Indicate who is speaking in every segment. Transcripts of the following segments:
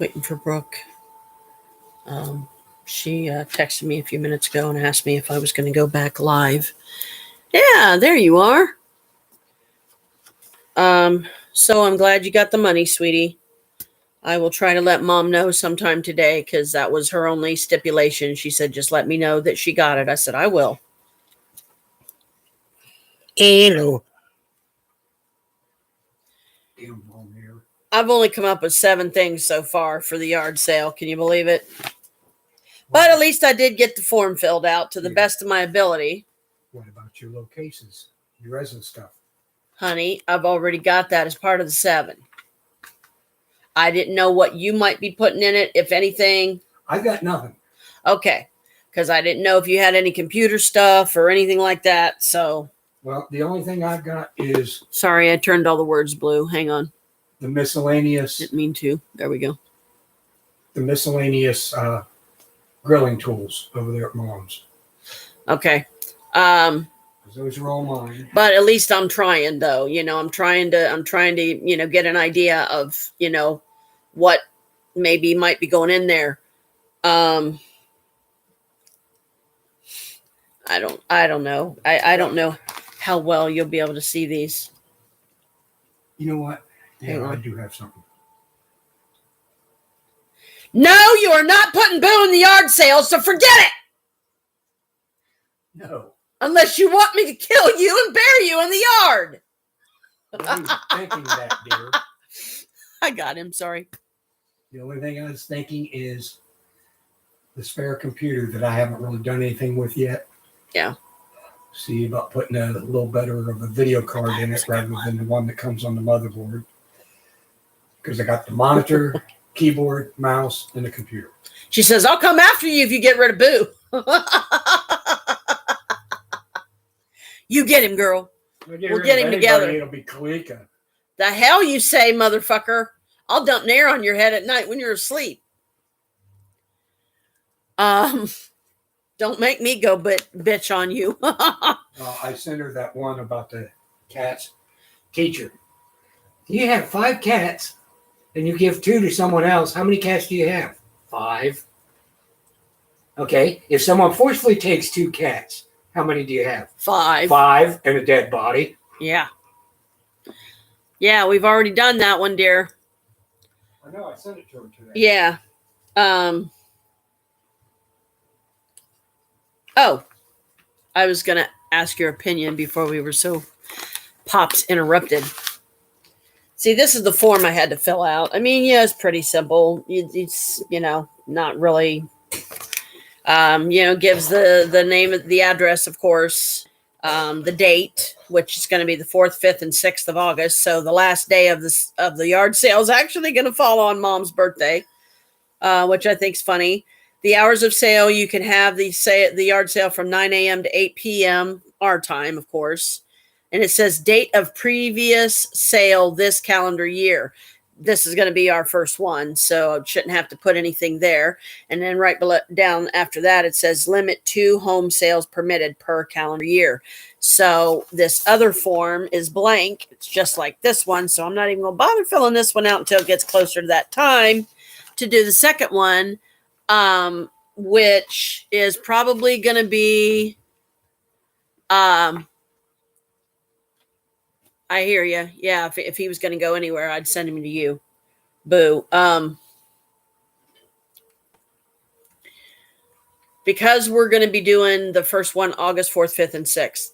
Speaker 1: Waiting for Brooke. She texted me a few minutes ago and asked me if I was going to go back live. Yeah, there you are. So I'm glad you got the money, sweetie. I will try to let Mom know sometime today because that was her only stipulation. She said, just let me know that she got it. I said, I will.
Speaker 2: Hello.
Speaker 1: I've only come up with 7 things so far for the yard sale. Can you believe it? But at least I did get the form filled out to the best of my ability.
Speaker 2: What about your little cases, your resin stuff?
Speaker 1: Honey, I've already got that as part of the 7. I didn't know what you might be putting in it, if anything.
Speaker 2: I got nothing.
Speaker 1: Okay, because I didn't know if you had any computer stuff or anything like that, so.
Speaker 2: Well, the only thing I've got is...
Speaker 1: Sorry, I turned all the words blue. Hang on.
Speaker 2: The miscellaneous...
Speaker 1: Didn't mean to. There we go.
Speaker 2: The miscellaneous grilling tools over there at Mom's.
Speaker 1: Okay.
Speaker 2: Those are all mine.
Speaker 1: But at least I'm trying, though. You know, I'm trying to, you know, get an idea of, you know, what maybe might be going in there. I don't know. I don't know how well you'll be able to see these.
Speaker 2: You know what? Yeah, I do have something.
Speaker 1: No, you are not putting Boo in the yard sale, so forget it.
Speaker 2: No.
Speaker 1: Unless you want me to kill you and bury you in the yard.
Speaker 2: I was thinking that, dear.
Speaker 1: I got him, sorry.
Speaker 2: The only thing I was thinking is the spare computer that I haven't really done anything with yet.
Speaker 1: Yeah.
Speaker 2: See about putting a little better of a video card in it rather than the one that comes on the motherboard. Because I got the monitor, keyboard, mouse, and the computer.
Speaker 1: She says, I'll come after you if you get rid of Boo. You get him, girl. We'll get him together.
Speaker 2: It'll be Kalika.
Speaker 1: The hell you say, motherfucker. I'll dump nair on your head at night when you're asleep. Don't make me go bitch on you.
Speaker 2: I sent her that one about the cats. Teacher, you have 5 cats and you give 2 to someone else. How many cats do you have? 5. Okay. If someone forcefully takes 2 cats, how many do you have?
Speaker 1: 5.
Speaker 2: 5 and a dead body.
Speaker 1: Yeah. Yeah, we've already done that one, dear.
Speaker 2: I know. I sent it to her today.
Speaker 1: Yeah. Oh, I was going to ask your opinion before we were so Pops interrupted. See, this is the form I had to fill out. I mean, yeah, it's pretty simple. It's, you know, not really, you know, gives the name of the address, of course, the date, which is going to be the 4th, 5th, and 6th of August. So the last day of the yard sale is actually going to fall on Mom's birthday, which I think is funny. The hours of sale, you can have the yard sale from 9 a.m. to 8 p.m. our time, of course. And it says date of previous sale this calendar year. This is going to be our first one, so I shouldn't have to put anything there. And then right below, down after that, it says limit 2 home sales permitted per calendar year. So this other form is blank. It's just like this one, so I'm not even going to bother filling this one out until it gets closer to that time to do the second one, which is probably going to be... I hear you. Yeah, if he was going to go anywhere, I'd send him to you. Boo. Because we're going to be doing the first one August 4th, 5th, and 6th.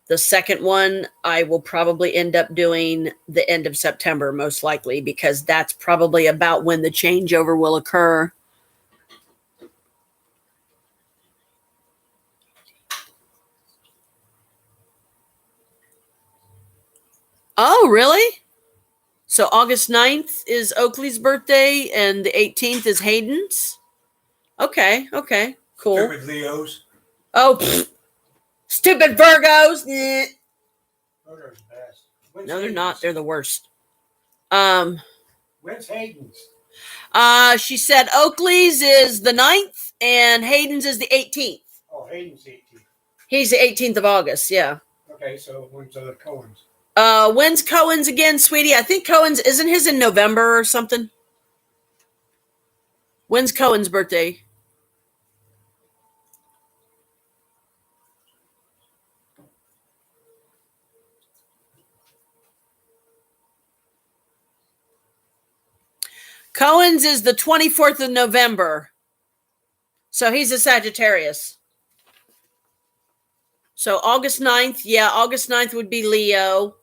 Speaker 1: The second one, I will probably end up doing the end of September, most likely, because that's probably about when the changeover will occur. Oh, really? So August 9th is Oakley's birthday and the 18th is Hayden's? Okay, cool.
Speaker 2: Stupid Leos.
Speaker 1: Oh, stupid Virgos.
Speaker 2: Virgos best.
Speaker 1: No, they're not. They're the worst.
Speaker 2: When's Hayden's?
Speaker 1: She said Oakley's is the 9th and Hayden's is the 18th.
Speaker 2: Oh, Hayden's 18th.
Speaker 1: He's the 18th of August, yeah.
Speaker 2: Okay, so when's Cohen's?
Speaker 1: When's Cohen's again, sweetie? I think Cohen's, isn't his in November or something? When's Cohen's birthday? Cohen's is the 24th of November. So he's a Sagittarius. So August 9th, yeah, August 9th would be Leo.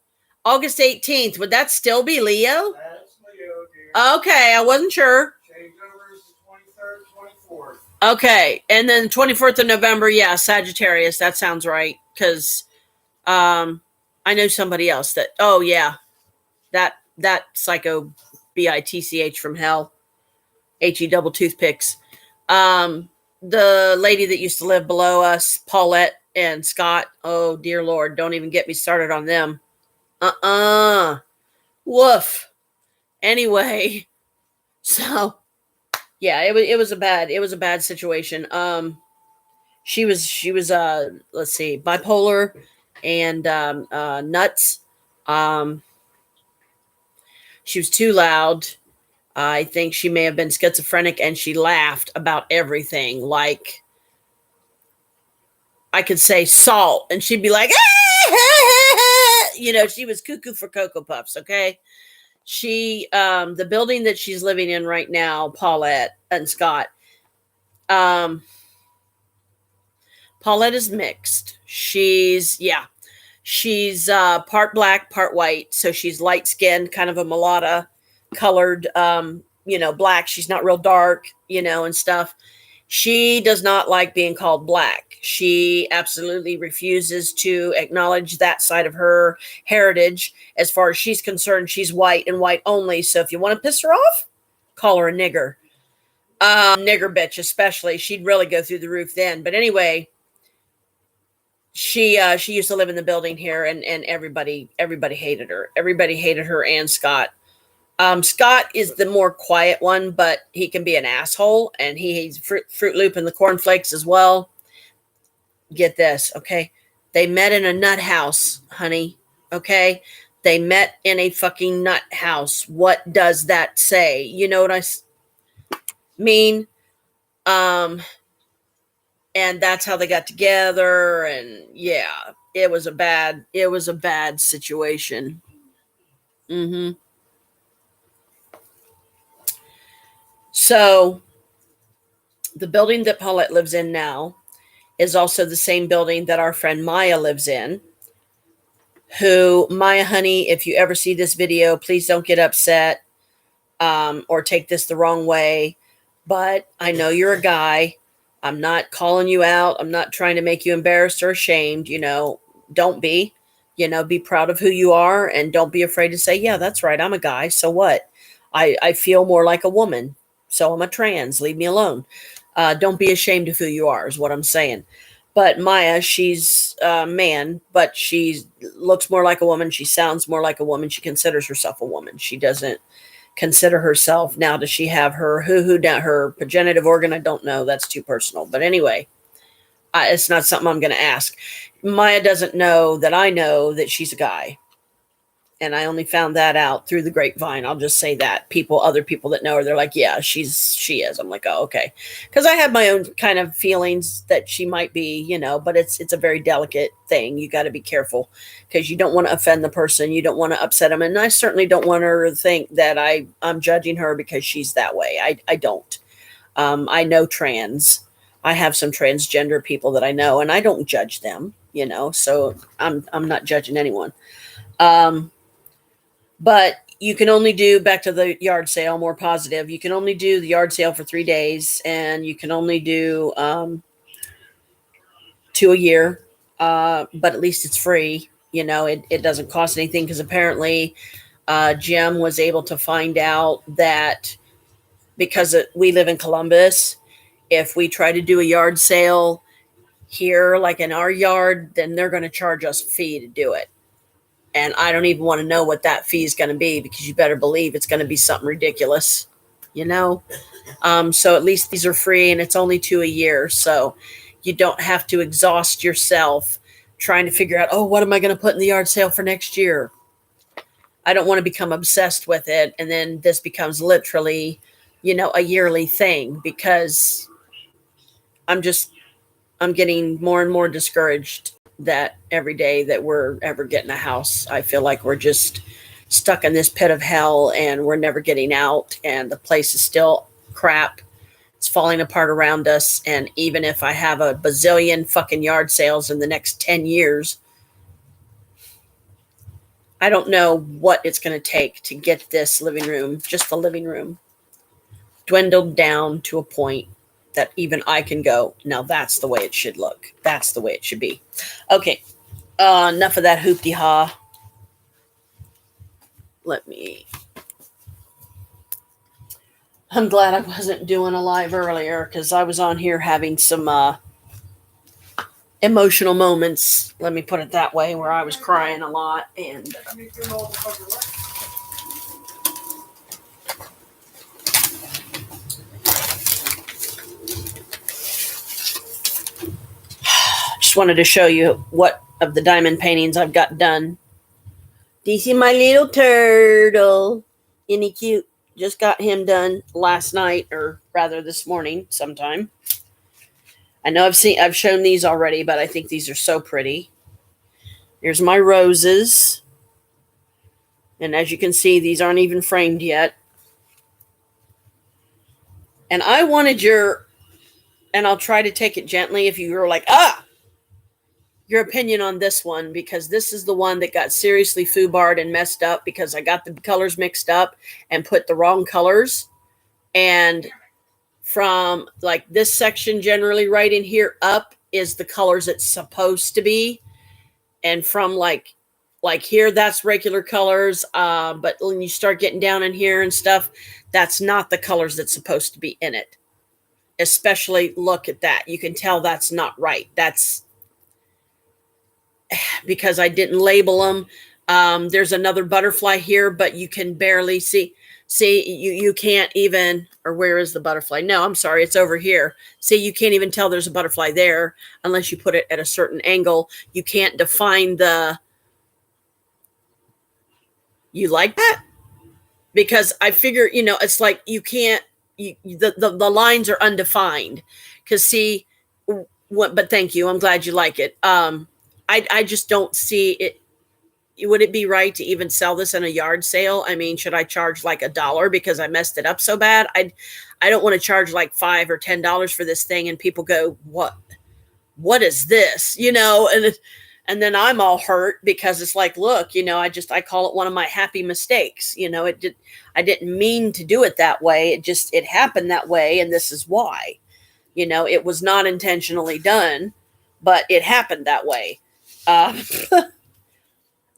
Speaker 1: August 18th, would that still be Leo?
Speaker 2: That's Leo, dear.
Speaker 1: Okay, I wasn't sure.
Speaker 2: Change over is the 23rd, 24th.
Speaker 1: Okay, and then 24th of November, yeah, Sagittarius. That sounds right. Because I know somebody else that, oh, yeah, that psycho bitch from hell, he double toothpicks. The lady that used to live below us, Paulette and Scott, oh, dear Lord, don't even get me started on them. Woof. Anyway, so yeah, it was a bad situation. She was let's see, bipolar and nuts. She was too loud. I think she may have been schizophrenic, and she laughed about everything. Like, I could say salt, and she'd be like, you know, she was cuckoo for Cocoa Puffs. Okay. She, the building that she's living in right now, Paulette and Scott, Paulette is mixed. She's part black, part white. So she's light skinned, kind of a mulatto colored, black. She's not real dark, and stuff. She does not like being called black. She absolutely refuses to acknowledge that side of her heritage. As far as she's concerned, she's white and white only. So if you want to piss her off, call her a nigger. Nigger bitch, especially. She'd really go through the roof then. But anyway, she used to live in the building here, and everybody hated her. Everybody hated her and Scott. Scott is the more quiet one, but he can be an asshole, and he's Fruit Loop and the cornflakes as well. Get this, okay? They met in a nut house, honey, okay? They met in a fucking nut house. What does that say? You know what I mean? And that's how they got together, and yeah, it was a bad situation. Mm-hmm. So the building that Paulette lives in now is also the same building that our friend Maya lives in. Who, Maya, honey, if you ever see this video, please don't get upset or take this the wrong way. But I know you're a guy. I'm not calling you out. I'm not trying to make you embarrassed or ashamed. Don't be. Be proud of who you are, and don't be afraid to say, yeah, that's right. I'm a guy. So what? I feel more like a woman. So I'm a trans. Leave me alone. Don't be ashamed of who you are, is what I'm saying. But Maya, she's a man, but she looks more like a woman. She sounds more like a woman. She considers herself a woman. She doesn't consider herself. Now, does she have her hoo-hoo down her progenitive organ? I don't know. That's too personal. But anyway, it's not something I'm going to ask. Maya doesn't know that I know that she's a guy. And I only found that out through the grapevine. I'll just say that. Other people that know her, they're like, yeah, she is. I'm like, oh, okay. Because I have my own kind of feelings that she might be, but it's a very delicate thing. You got to be careful because you don't want to offend the person. You don't want to upset them. And I certainly don't want her to think that I'm judging her because she's that way. I don't. I know trans. I have some transgender people that I know, and I don't judge them, so I'm not judging anyone. But you can only do, back to the yard sale, more positive. You can only do the yard sale for 3 days, and you can only do 2 a year. But at least it's free. It doesn't cost anything because apparently Jim was able to find out that because we live in Columbus, if we try to do a yard sale here, like in our yard, then they're going to charge us a fee to do it. And I don't even want to know what that fee is going to be because you better believe it's going to be something ridiculous, So at least these are free, and it's only 2 a year. So you don't have to exhaust yourself trying to figure out, oh, what am I going to put in the yard sale for next year? I don't want to become obsessed with it. And then this becomes literally a yearly thing, because I'm getting more and more discouraged that every day that we're ever getting a house, I feel like we're just stuck in this pit of hell and we're never getting out, and the place is still crap. It's falling apart around us. And even if I have a bazillion fucking yard sales in the next 10 years, I don't know what it's going to take to get this living room, just the living room, dwindled down to a point that even I can go, now that's the way it should look. That's the way it should be. Okay. Enough of that hoopty ha. I'm glad I wasn't doing a live earlier, because I was on here having some emotional moments. Let me put it that way, where I was crying a lot. And just wanted to show you what of the diamond paintings I've got done. Do you see my little turtle? Isn't he cute? Just got him done last night, or rather this morning sometime. I know I've shown these already, but I think these are so pretty. Here's my roses. And as you can see, these aren't even framed yet. And I wanted and I'll try to take it gently if you were like, your opinion on this one, because this is the one that got seriously foobarred and messed up because I got the colors mixed up and put the wrong colors. And from like this section generally right in here up is the colors it's supposed to be. And from like here, that's regular colors. But when you start getting down in here and stuff, that's not the colors that's supposed to be in it. Especially look at that. You can tell that's not right. That's because I didn't label them. There's another butterfly here, but you can barely see. See, you can't even, or where is the butterfly? No, I'm sorry, it's over here. See, you can't even tell there's a butterfly there unless you put it at a certain angle. You can't define you like that? Because I figure, it's like you can't, the lines are undefined. Because see, but thank you, I'm glad you like it. I just don't see it. Would it be right to even sell this in a yard sale? I mean, should I charge like $1 because I messed it up so bad? I don't want to charge like $5 or $10 for this thing and people go, what is this? And then I'm all hurt because it's like, look, I call it one of my happy mistakes. I didn't mean to do it that way. It happened that way. And this is why, it was not intentionally done, but it happened that way.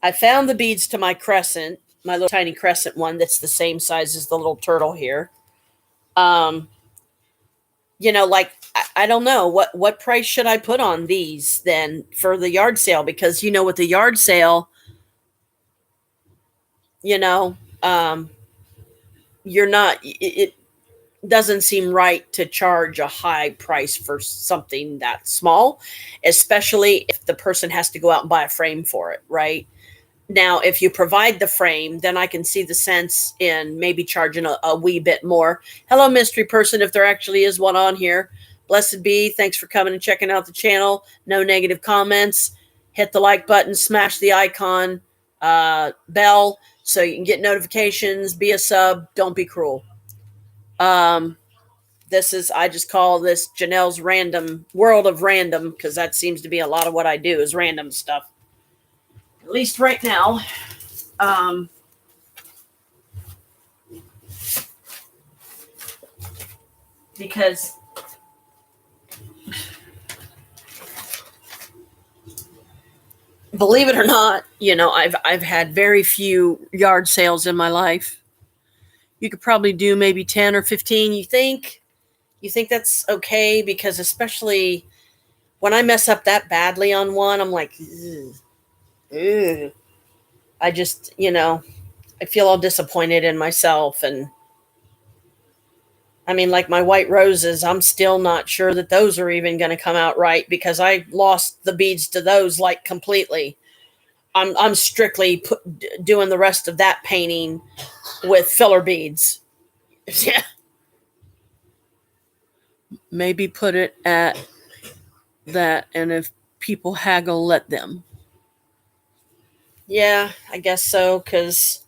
Speaker 1: I found the beads to my crescent, my little tiny crescent one that's the same size as the little turtle here. I don't know what price should I put on these then for the yard sale, because with the yard sale, you're not, it doesn't seem right to charge a high price for something that small, especially if the person has to go out and buy a frame for it, right? Now, if you provide the frame, then I can see the sense in maybe charging a wee bit more. Hello, mystery person, if there actually is one on here. Blessed be. Thanks for coming and checking out the channel. No negative comments. Hit the like button. Smash the icon bell so you can get notifications. Be a sub. Don't be cruel. I just call this Janelle's random world of random, because that seems to be a lot of what I do is random stuff. At least right now. Because believe it or not, I've had very few yard sales in my life. You could probably do maybe 10 or 15, you think? You think that's okay? Because especially when I mess up that badly on one, I'm like, ugh. I just, I feel all disappointed in myself. And I mean, like my white roses, I'm still not sure that those are even going to come out right, because I lost the beads to those like completely. I'm strictly doing the rest of that painting with filler beads. Yeah. Maybe put it at that, and if people haggle, let them. Yeah, I guess so, because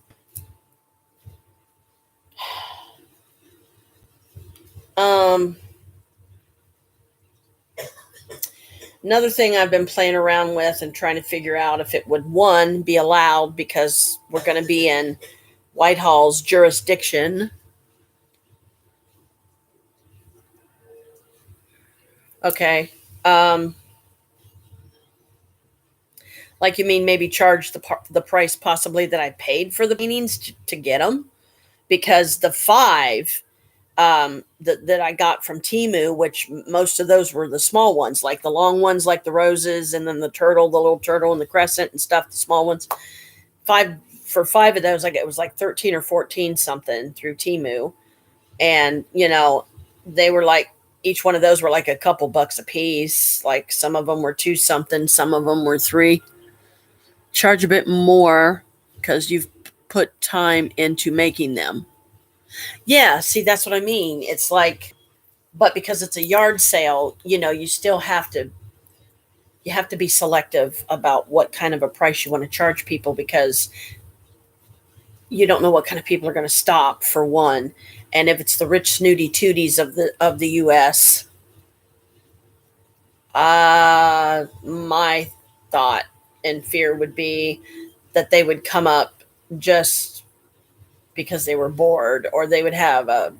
Speaker 1: um, another thing I've been playing around with and trying to figure out if it would, one, be allowed because we're going to be in Whitehall's jurisdiction. Okay. Um, like you mean maybe charge the price possibly that I paid for the paintings to get them, because the five that I got from Timu, which most of those were the small ones, like the long ones, like the roses, and then the turtle, the little turtle, and the crescent and stuff. The small ones, five for five of those, like it was like 13 or 14 something through Timu, and they were like each one of those were like a couple bucks a piece. Like some of them were two something, some of them were three. Charge a bit more because you've put time into making them. Yeah, see, that's what I mean. It's like, but because it's a yard sale, you still have to be selective about what kind of a price you want to charge people, because you don't know what kind of people are going to stop, for one. And if it's the rich snooty tooties of the US, my thought and fear would be that they would come up just because they were bored, or they would have a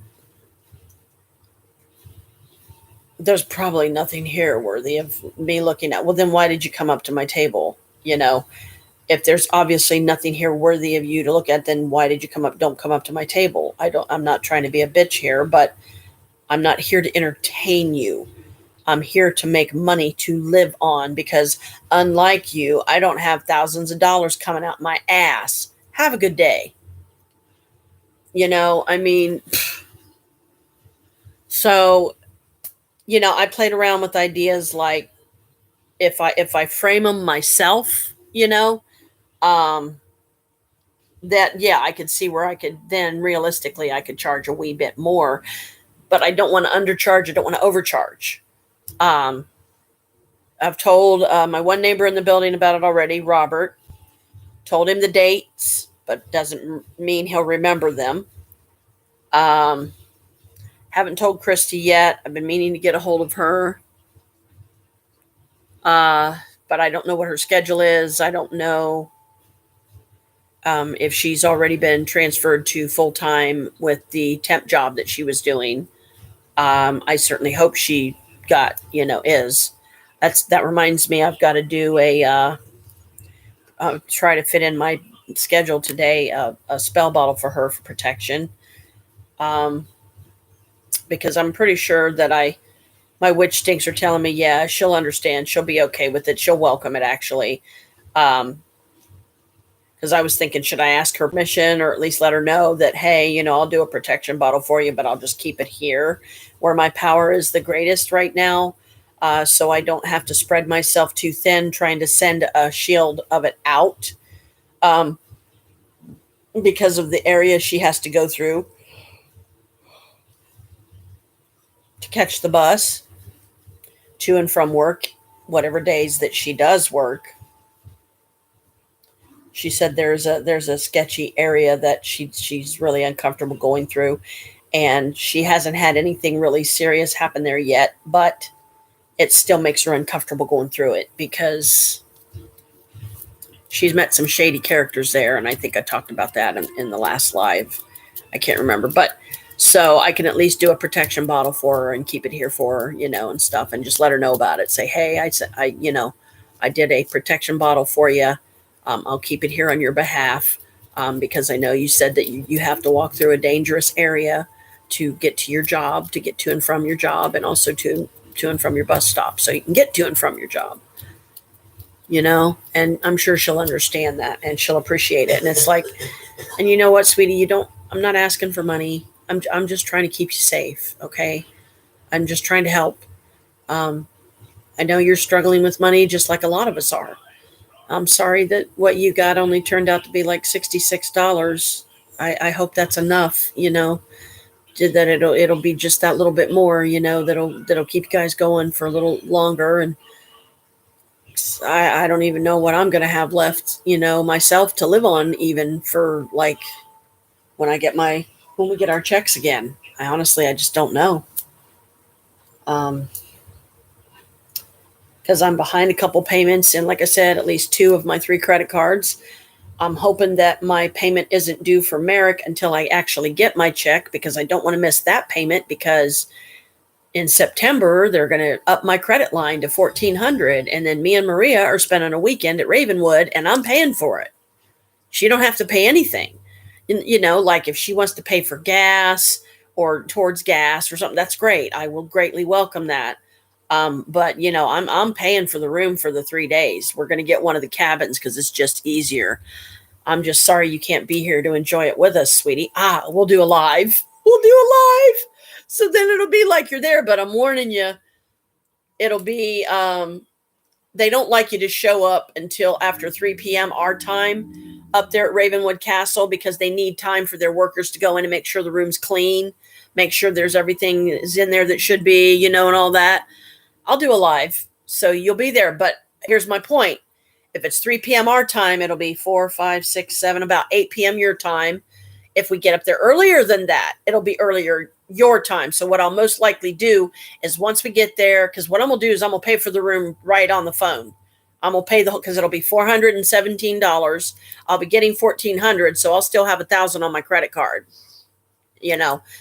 Speaker 1: there's probably nothing here worthy of me looking at. Well, then why did you come up to my table? If there's obviously nothing here worthy of you to look at, then why did you come up? Don't come up to my table. I'm not trying to be a bitch here, but I'm not here to entertain you. I'm here to make money to live on, because unlike you, I don't have thousands of dollars coming out my ass. Have a good day. I mean, so, I played around with ideas like, if I frame them myself, um, that, yeah, I could see where I could then realistically I could charge a wee bit more, but I don't want to undercharge. I don't want to overcharge. Um, I've told my one neighbor in the building about it already, Robert. Told him the dates, but doesn't mean he'll remember them. Um, haven't told Christy yet. I've been meaning to get a hold of her. Uh, but I don't know what her schedule is. I don't know if she's already been transferred to full time with the temp job that she was doing. I certainly hope she is. That reminds me, I've got to do try to fit in my schedule today, a spell bottle for her for protection. Um, because I'm pretty sure that my witch stinks are telling me, yeah, she'll understand. She'll be okay with it. She'll welcome it, actually. Um, because I was thinking, should I ask her permission, or at least let her know that, hey, I'll do a protection bottle for you, but I'll just keep it here where my power is the greatest right now, so I don't have to spread myself too thin trying to send a shield of it out, um, because of the area she has to go through to catch the bus to and from work, whatever days that she does work. She said there's a sketchy area that she's really uncomfortable going through, and she hasn't had anything really serious happen there yet, but it still makes her uncomfortable going through it because she's met some shady characters there, and I think I talked about that in the last live. I can't remember, but so I can at least do a protection bottle for her and keep it here for her, and stuff, and just let her know about it. Say, hey, I did a protection bottle for you. I'll keep it here on your behalf, because I know you said that you have to walk through a dangerous area to get to your job, to get to and from your job, and also to and from your bus stop, so you can get to and from your job. And I'm sure she'll understand that and she'll appreciate it. And it's like, and you know what, sweetie, I'm not asking for money. I'm just trying to keep you safe. Okay. I'm just trying to help. Um, I know you're struggling with money just like a lot of us are. I'm sorry that what you got only turned out to be like $66. I hope that's enough. that it'll be just that little bit more, that'll keep you guys going for a little longer. And I don't even know what I'm gonna have left, myself to live on, even for like when we get our checks again. I just don't know. Because I'm behind a couple payments, and like I said, at least 2 of my 3 credit cards. I'm hoping that my payment isn't due for Merrick until I actually get my check, because I don't want to miss that payment, because in September they're going to up my credit line to $1,400, and then me and Maria are spending a weekend at Ravenwood, and I'm paying for it. She don't have to pay anything. Like if she wants to pay for gas or towards gas or something, that's great. I will greatly welcome that. But I'm paying for the room for the 3 days. We're going to get one of the cabins because it's just easier. I'm just sorry you can't be here to enjoy it with us, sweetie. We'll do a live. We'll do a live. So then it'll be like you're there, but I'm warning you, it'll be, they don't like you to show up until after 3 p.m. our time up there at Ravenwood Castle, because they need time for their workers to go in and make sure the room's clean, make sure there's everything is in there that should be, and all that. I'll do a live, so you'll be there. But here's my point. If it's 3 p.m. our time, it'll be 4, 5, 6, 7, about 8 p.m. your time. If we get up there earlier than that, it'll be earlier your time. So what I'll most likely do is once we get there, because what I'm going to do is I'm going to pay for the room right on the phone. I'm going to pay because it'll be $417. I'll be getting $1,400, so I'll still have $1,000 on my credit card.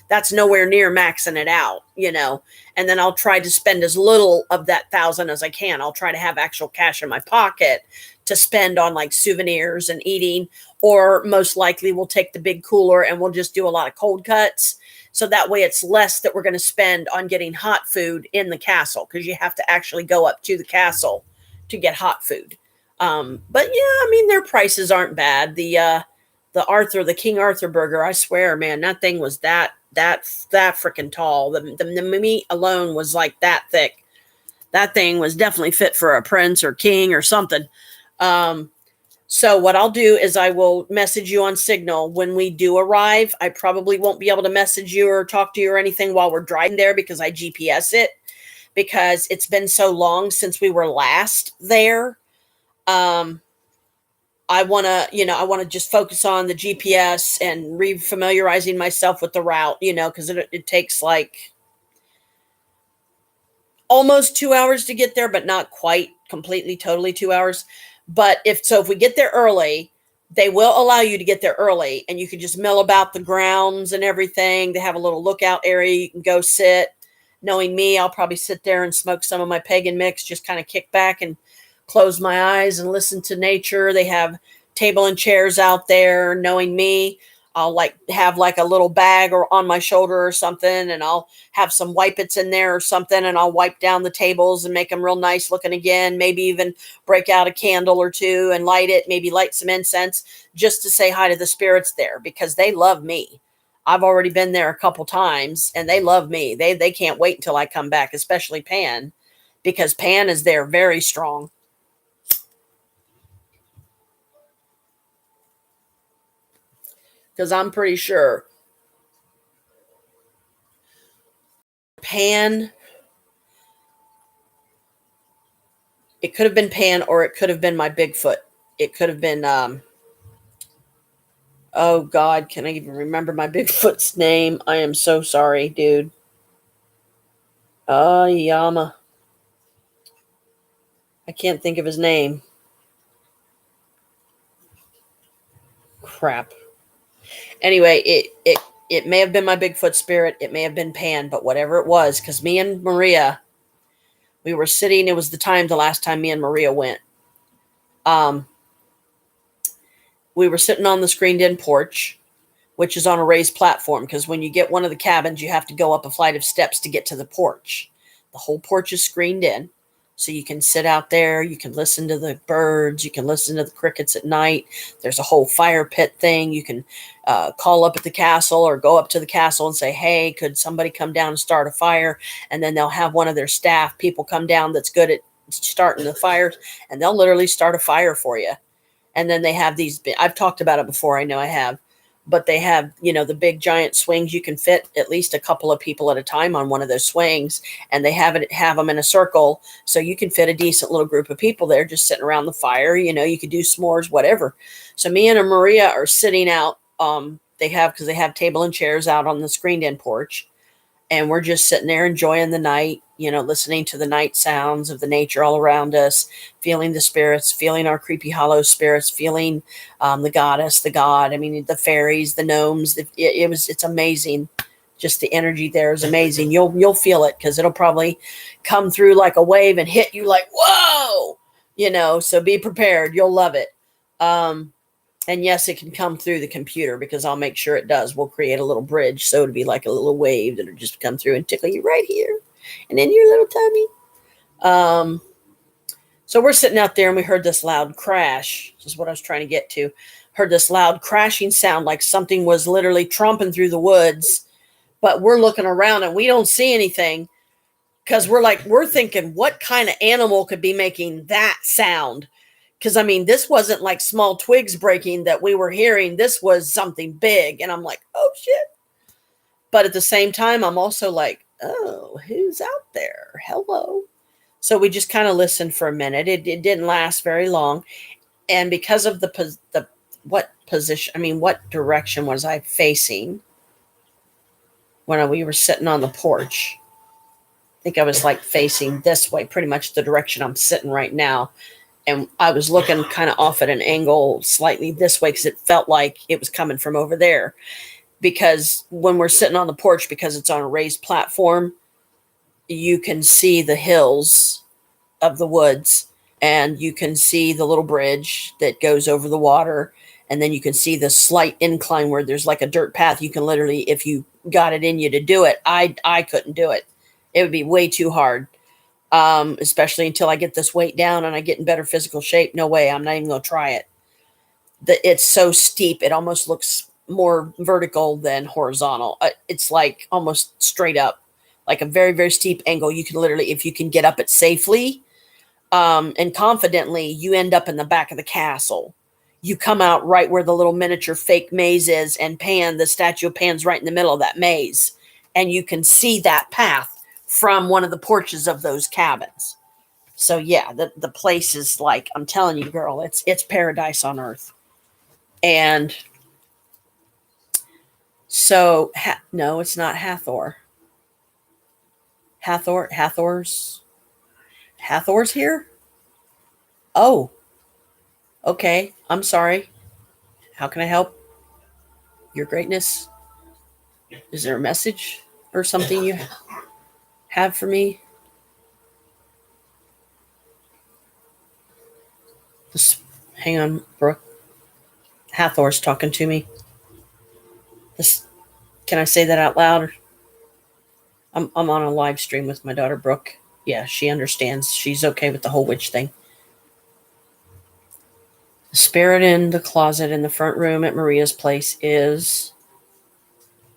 Speaker 1: That's nowhere near maxing it out, and then I'll try to spend as little of that 1,000 as I can. I'll try to have actual cash in my pocket to spend on like souvenirs and eating, or most likely we'll take the big cooler and we'll just do a lot of cold cuts. So that way it's less that we're going to spend on getting hot food in the castle, because you have to actually go up to the castle to get hot food. But yeah, their prices aren't bad. The King Arthur burger, I swear, man, that thing was that freaking tall. The meat alone was like that thick. That thing was definitely fit for a prince or king or something. So what I'll do is I will message you on Signal when we do arrive. I probably won't be able to message you or talk to you or anything while we're driving there, because I GPS it, because it's been so long since we were last there. I want to just focus on the GPS and re-familiarizing myself with the route, because it takes like almost 2 hours to get there, but not quite completely, totally 2 hours. But if we get there early, they will allow you to get there early, and you can just mill about the grounds and everything. They have a little lookout area. You can go sit. Knowing me, I'll probably sit there and smoke some of my pagan mix, just kind of kick back and close my eyes and listen to nature. They have table and chairs out there. Knowing me, I'll have a little bag or on my shoulder or something, and I'll have some wipe-its in there or something, and I'll wipe down the tables and make them real nice looking again. Maybe even break out a candle or two and light it. Maybe light some incense just to say hi to the spirits there, because they love me. I've already been there a couple times, and they love me. They can't wait until I come back, especially Pan, because Pan is there very strong. Because I'm pretty sure Pan, it could have been Pan, or it could have been my Bigfoot. It could have been, oh God, can I even remember my Bigfoot's name? I am so sorry, dude. Yama. I can't think of his name. Crap. Anyway, it may have been my Bigfoot spirit. It may have been Pan, but whatever it was, because me and Maria, we were sitting. It was the last time me and Maria went. We were sitting on the screened-in porch, which is on a raised platform, because when you get one of the cabins, you have to go up a flight of steps to get to the porch. The whole porch is screened in, so you can sit out there. You can listen to the birds. You can listen to the crickets at night. There's a whole fire pit thing. You can call up at the castle or go up to the castle and say, hey, could somebody come down and start a fire? And then they'll have one of their staff people come down that's good at starting the fires, and they'll literally start a fire for you. And then they have these, I've talked about it before, I know I have, but they have, the big giant swings. You can fit at least a couple of people at a time on one of those swings, and they have them in a circle, so you can fit a decent little group of people there just sitting around the fire. You could do s'mores, whatever. So me and Maria are sitting out. Because they have table and chairs out on the screened-in porch, and we're just sitting there enjoying the night, listening to the night sounds of the nature all around us, feeling the spirits, feeling our creepy hollow spirits, feeling the goddess, the god. I mean, the fairies, the gnomes. It's amazing. Just the energy there is amazing. You'll feel it, because it'll probably come through like a wave and hit you like, whoa, so be prepared. You'll love it. And yes, it can come through the computer, because I'll make sure it does. We'll create a little bridge, so it'll be like a little wave that'll just come through and tickle you right here and in your little tummy. So we're sitting out there, and we heard this loud crash. This is what I was trying to get to. Heard this loud crashing sound, like something was literally tromping through the woods. But we're looking around, and we don't see anything, because we're thinking, what kind of animal could be making that sound? Because, I mean, this wasn't like small twigs breaking that we were hearing. This was something big. And I'm like, oh, shit. But at the same time, I'm also like, oh, who's out there? Hello. So we just kind of listened for a minute. It didn't last very long. And because of what direction was I facing when we were sitting on the porch? I think I was like facing this way, pretty much the direction I'm sitting right now. And I was looking kind of off at an angle slightly this way, because it felt like it was coming from over there. Because when we're sitting on the porch, because it's on a raised platform, you can see the hills of the woods, and you can see the little bridge that goes over the water. And then you can see the slight incline where there's like a dirt path. You can literally, if you got it in you to do it, I couldn't do it. It would be way too hard. Especially until I get this weight down and I get in better physical shape. No way. I'm not even going to try it. It's so steep. It almost looks more vertical than horizontal. It's like almost straight up, like a very, very steep angle. You can literally, if you can get up it safely, and confidently, you end up in the back of the castle. You come out right where the little miniature fake maze is, and the statue of Pan's right in the middle of that maze. And you can see that path from one of the porches of those cabins. So yeah, the place is like, I'm telling you, girl, it's paradise on earth. And so, no, it's not Hathor. Hathor's here? Oh, okay. I'm sorry. How can I help? Your greatness? Is there a message or something you have for me? Just hang on, Brooke. Hathor's talking to me. Can I say that out loud? I'm on a live stream with my daughter, Brooke. Yeah, she understands. She's okay with the whole witch thing. The spirit in the closet in the front room at Maria's place is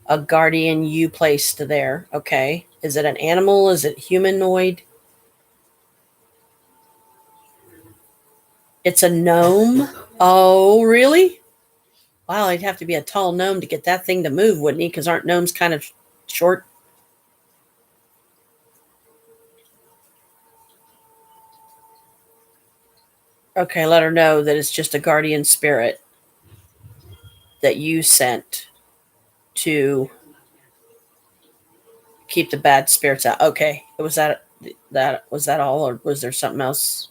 Speaker 1: a guardian you placed there. Okay. Is it an animal? Is it humanoid? It's a gnome. Oh, really? Wow, he'd have to be a tall gnome to get that thing to move, wouldn't he? Because aren't gnomes kind of short? Okay, let her know that it's just a guardian spirit that you sent to keep the bad spirits out. Okay. Was that all, or was there something else?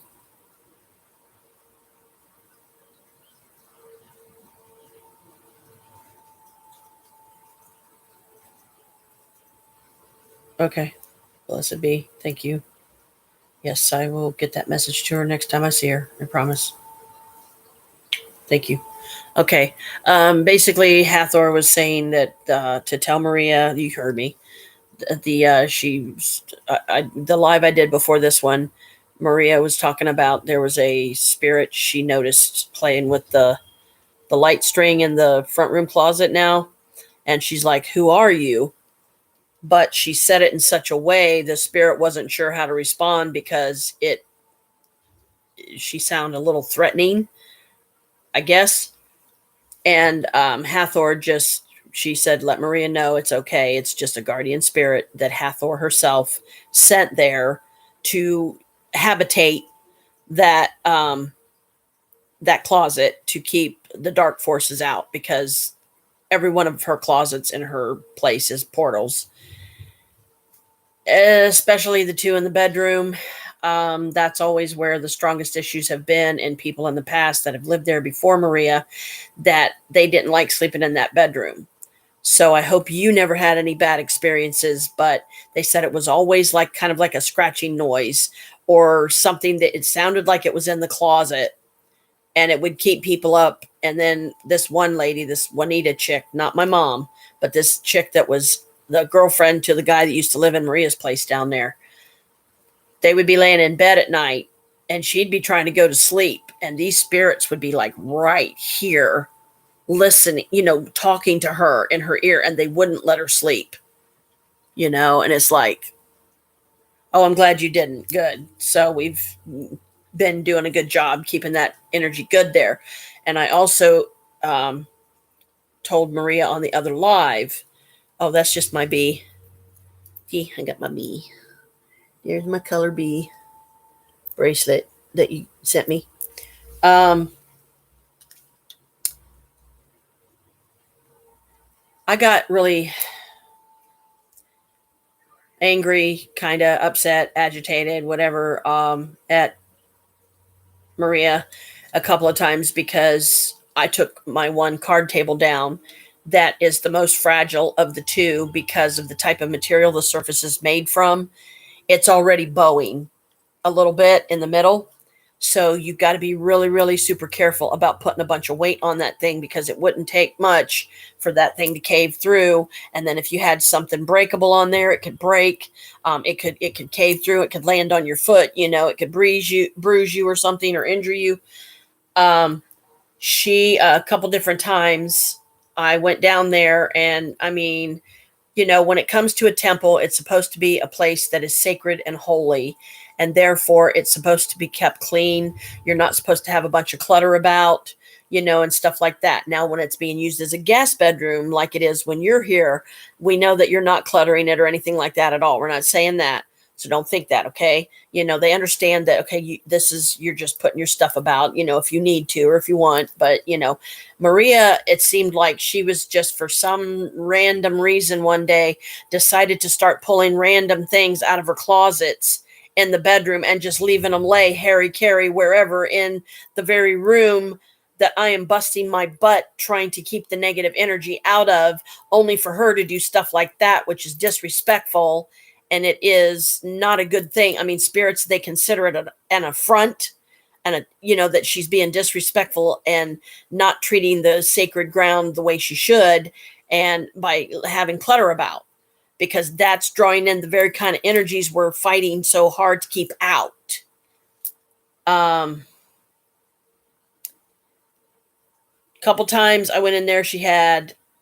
Speaker 1: Okay. Blessed be. Thank you. Yes, I will get that message to her next time I see her. I promise. Thank you. Okay. Basically, Hathor was saying that to tell Maria, you heard me. The live I did before this one, Maria was talking about there was a spirit she noticed playing with the light string in the front room closet now, and she's like, "Who are you?" But she said it in such a way the spirit wasn't sure how to respond, because she sounded a little threatening, I guess. And Hathor just, she said, let Maria know it's okay. It's just a guardian spirit that Hathor herself sent there to habitate that that closet to keep the dark forces out, because every one of her closets in her place is portals, especially the two in the bedroom. That's always where the strongest issues have been in people in the past that have lived there before Maria, that they didn't like sleeping in that bedroom. So I hope you never had any bad experiences, but they said it was always like kind of like a scratching noise or something that it sounded like it was in the closet, and it would keep people up. And then this one lady, this Juanita chick, not my mom, but this chick that was the girlfriend to the guy that used to live in Maria's place down there, they would be laying in bed at night and she'd be trying to go to sleep. And these spirits would be like right here, listening, talking to her in her ear, and they wouldn't let her sleep, and it's like, oh, I'm glad you didn't. Good. So we've been doing a good job keeping that energy good there. And I also told Maria on the other live, oh, that's just my bee. See, I got my bee. There's my color bee bracelet that you sent me. I got really angry, kind of upset, agitated, whatever, at Maria a couple of times because I took my one card table down that is the most fragile of the two because of the type of material the surface is made from. It's already bowing a little bit in the middle. So you've got to be really, really super careful about putting a bunch of weight on that thing, because it wouldn't take much for that thing to cave through. And then if you had something breakable on there, it could break. It could cave through. It could land on your foot. It could bruise you or something, or injure you. She a couple different times I went down there, and I mean, when it comes to a temple, it's supposed to be a place that is sacred and holy, and therefore it's supposed to be kept clean. You're not supposed to have a bunch of clutter about, and stuff like that. Now, when it's being used as a guest bedroom, like it is when you're here, we know that you're not cluttering it or anything like that at all. We're not saying that. So don't think that, okay? They understand that, okay, you're just putting your stuff about, if you need to or if you want. But, Maria, it seemed like she was just, for some random reason one day, decided to start pulling random things out of her closets in the bedroom and just leaving them lay Harry-carry wherever in the very room that I am busting my butt trying to keep the negative energy out of, only for her to do stuff like that, which is disrespectful. And it is not a good thing. I mean, spirits, they consider it an affront, and that she's being disrespectful and not treating the sacred ground the way she should, and by having clutter about, because that's drawing in the very kind of energies we're fighting so hard to keep out. Couple times I went in there,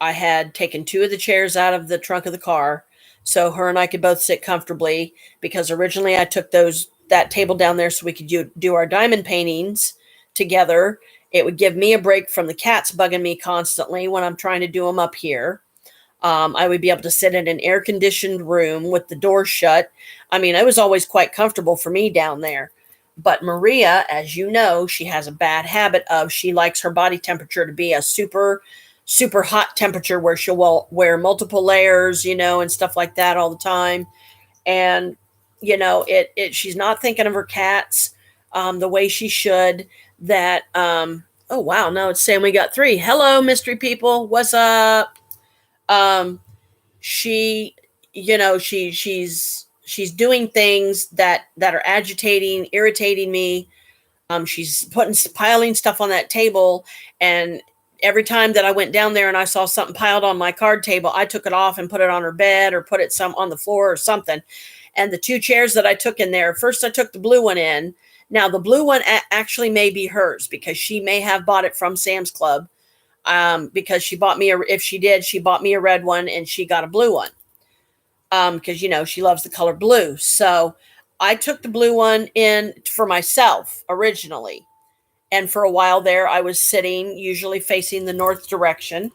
Speaker 1: I had taken two of the chairs out of the trunk of the car so her and I could both sit comfortably, because originally I took that table down there so we could do our diamond paintings together. It would give me a break from the cats bugging me constantly when I'm trying to do them up here. I would be able to sit in an air-conditioned room with the door shut. I mean, it was always quite comfortable for me down there. But Maria, as you know, she has a bad habit of, she likes her body temperature to be a super, super hot temperature where she'll wear multiple layers, and stuff like that all the time. And, she's not thinking of her cats the way she should. That, oh, wow, no, it's saying we got 3. Hello, mystery people. What's up? She, she's doing things that are agitating, irritating me. She's piling stuff on that table, and every time that I went down there and I saw something piled on my card table, I took it off and put it on her bed or put it some on the floor or something. And the 2 chairs that I took in there, first I took the blue one in. Now the blue one actually may be hers, because she may have bought it from Sam's Club. Because she bought me if she did, she bought me a red one and she got a blue one. Because she loves the color blue. So I took the blue one in for myself originally. And for a while there, I was sitting, usually facing the north direction,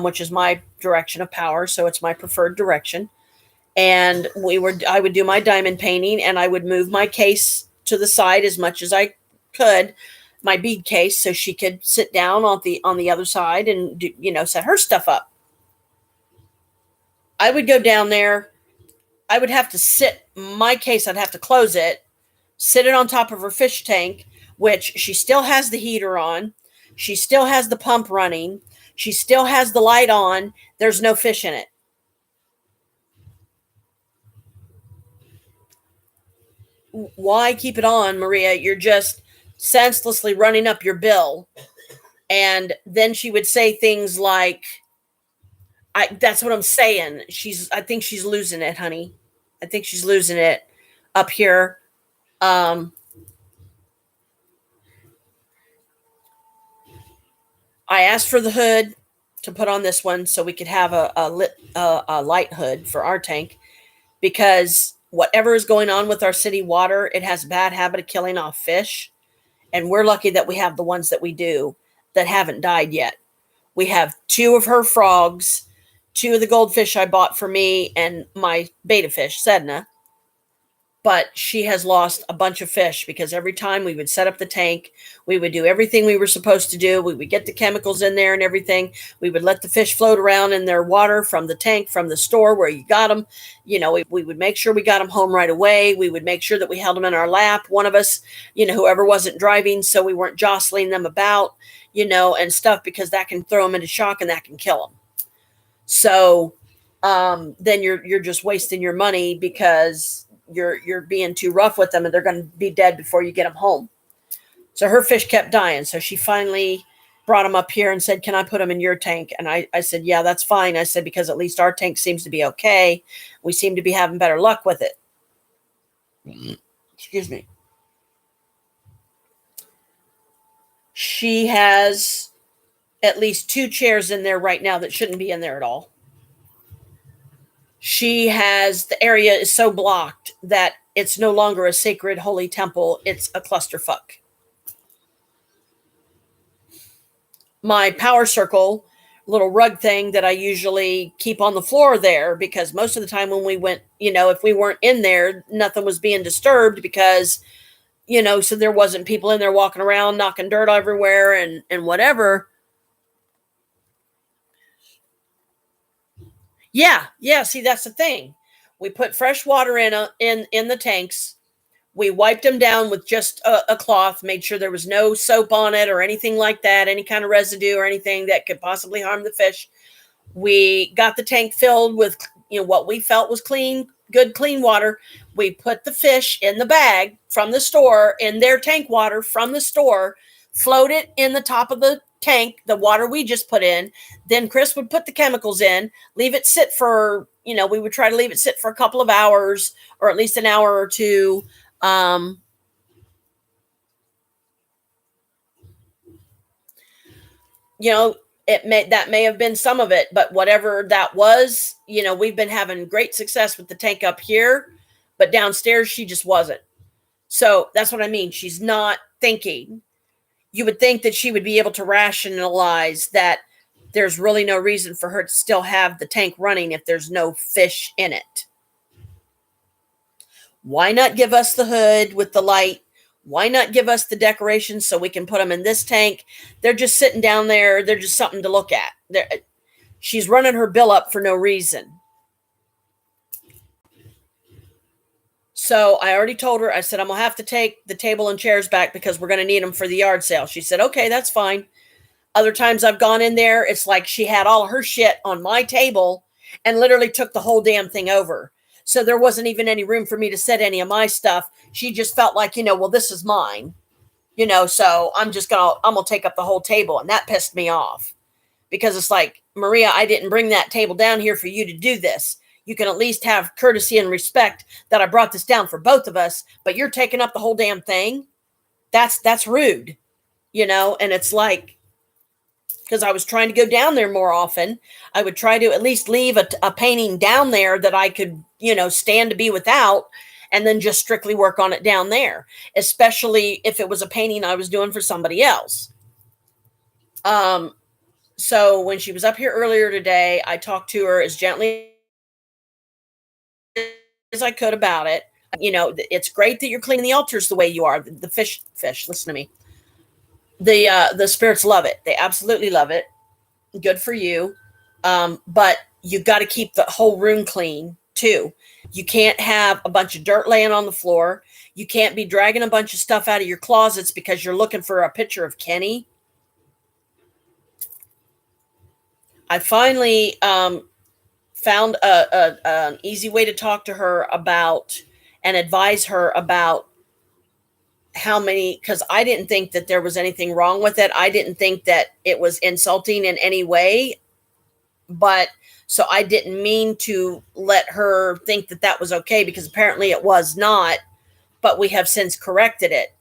Speaker 1: which is my direction of power. So it's my preferred direction. And I would do my diamond painting, and I would move my case to the side as much as I could, my bead case, so she could sit down on the other side and do, set her stuff up. I would go down there. I would have to sit my case. I'd have to close it, sit it on top of her fish tank, which she still has the heater on. She still has the pump running. She still has the light on. There's no fish in it. Why keep it on, Maria? You're just senselessly running up your bill. And then she would say things like, that's what I'm saying. I think she's losing it, honey. I think she's losing it up here. I asked for the hood to put on this one so we could have a light hood for our tank, because whatever is going on with our city water, it has a bad habit of killing off fish. And we're lucky that we have the ones that we do that haven't died yet. We have 2 of her frogs, 2 of the goldfish I bought for me, and my betta fish, Sedna. But she has lost a bunch of fish because every time we would set up the tank, we would do everything we were supposed to do. We would get the chemicals in there and everything. We would let the fish float around in their water from the tank, from the store where you got them. We would make sure we got them home right away. We would make sure that we held them in our lap. One of us, whoever wasn't driving, so we weren't jostling them about, and stuff, because that can throw them into shock and that can kill them. So then you're just wasting your money because you're being too rough with them, and they're going to be dead before you get them home. So her fish kept dying. So she finally brought them up here and said, can I put them in your tank? And I said, yeah, that's fine. I said, because at least our tank seems to be okay. We seem to be having better luck with it. Excuse me. She has at least 2 chairs in there right now that shouldn't be in there at all. The area is so blocked that it's no longer a sacred holy temple. It's a clusterfuck. My power circle little rug thing that I usually keep on the floor there, because most of the time when we went, if we weren't in there, nothing was being disturbed because, so there wasn't people in there walking around, knocking dirt everywhere and whatever. Yeah. See, that's the thing. We put fresh water in the tanks. We wiped them down with just a cloth, made sure there was no soap on it or anything like that, any kind of residue or anything that could possibly harm the fish. We got the tank filled with, what we felt was good, clean water. We put the fish in the bag from the store, in their tank water from the store, float it in the top of the tank, the water we just put in. Then Chris would put the chemicals in, leave it sit for, we would try to leave it sit for a couple of hours, or at least an hour or 2. That may have been some of it, but whatever that was, we've been having great success with the tank up here, but downstairs she just wasn't. So that's what I mean. She's not thinking. You would think that she would be able to rationalize that there's really no reason for her to still have the tank running if there's no fish in it. Why not give us the hood with the light? Why not give us the decorations so we can put them in this tank? They're just sitting down there. They're just something to look at. She's running her bill up for no reason. So I already told her, I said, I'm going to have to take the table and chairs back because we're going to need them for the yard sale. She said, okay, that's fine. Other times I've gone in there, it's like she had all her shit on my table and literally took the whole damn thing over. So there wasn't even any room for me to set any of my stuff. She just felt like, well, this is mine, so I'm going to take up the whole table. And that pissed me off because it's like, Maria, I didn't bring that table down here for you to do this. You can at least have courtesy and respect that I brought this down for both of us, but you're taking up the whole damn thing. That's rude, and it's like, because I was trying to go down there more often, I would try to at least leave a painting down there that I could, stand to be without. and then just strictly work on it down there, especially if it was a painting I was doing for somebody else. So when she was up here earlier today, I talked to her as gently as I could about it. You know, it's great that you're cleaning the altars the way you are. The fish, listen to me. The spirits love it. They absolutely love it. Good for you. But you got to keep the whole room clean too. You can't have a bunch of dirt laying on the floor. You can't be dragging a bunch of stuff out of your closets because you're looking for a picture of Kenny. I finally found an easy way to talk to her about and advise her about how many, because I didn't think that there was anything wrong with it. I didn't think that it was insulting in any way, but so I didn't mean to let her think that that was okay, because apparently it was not, but we have since corrected it.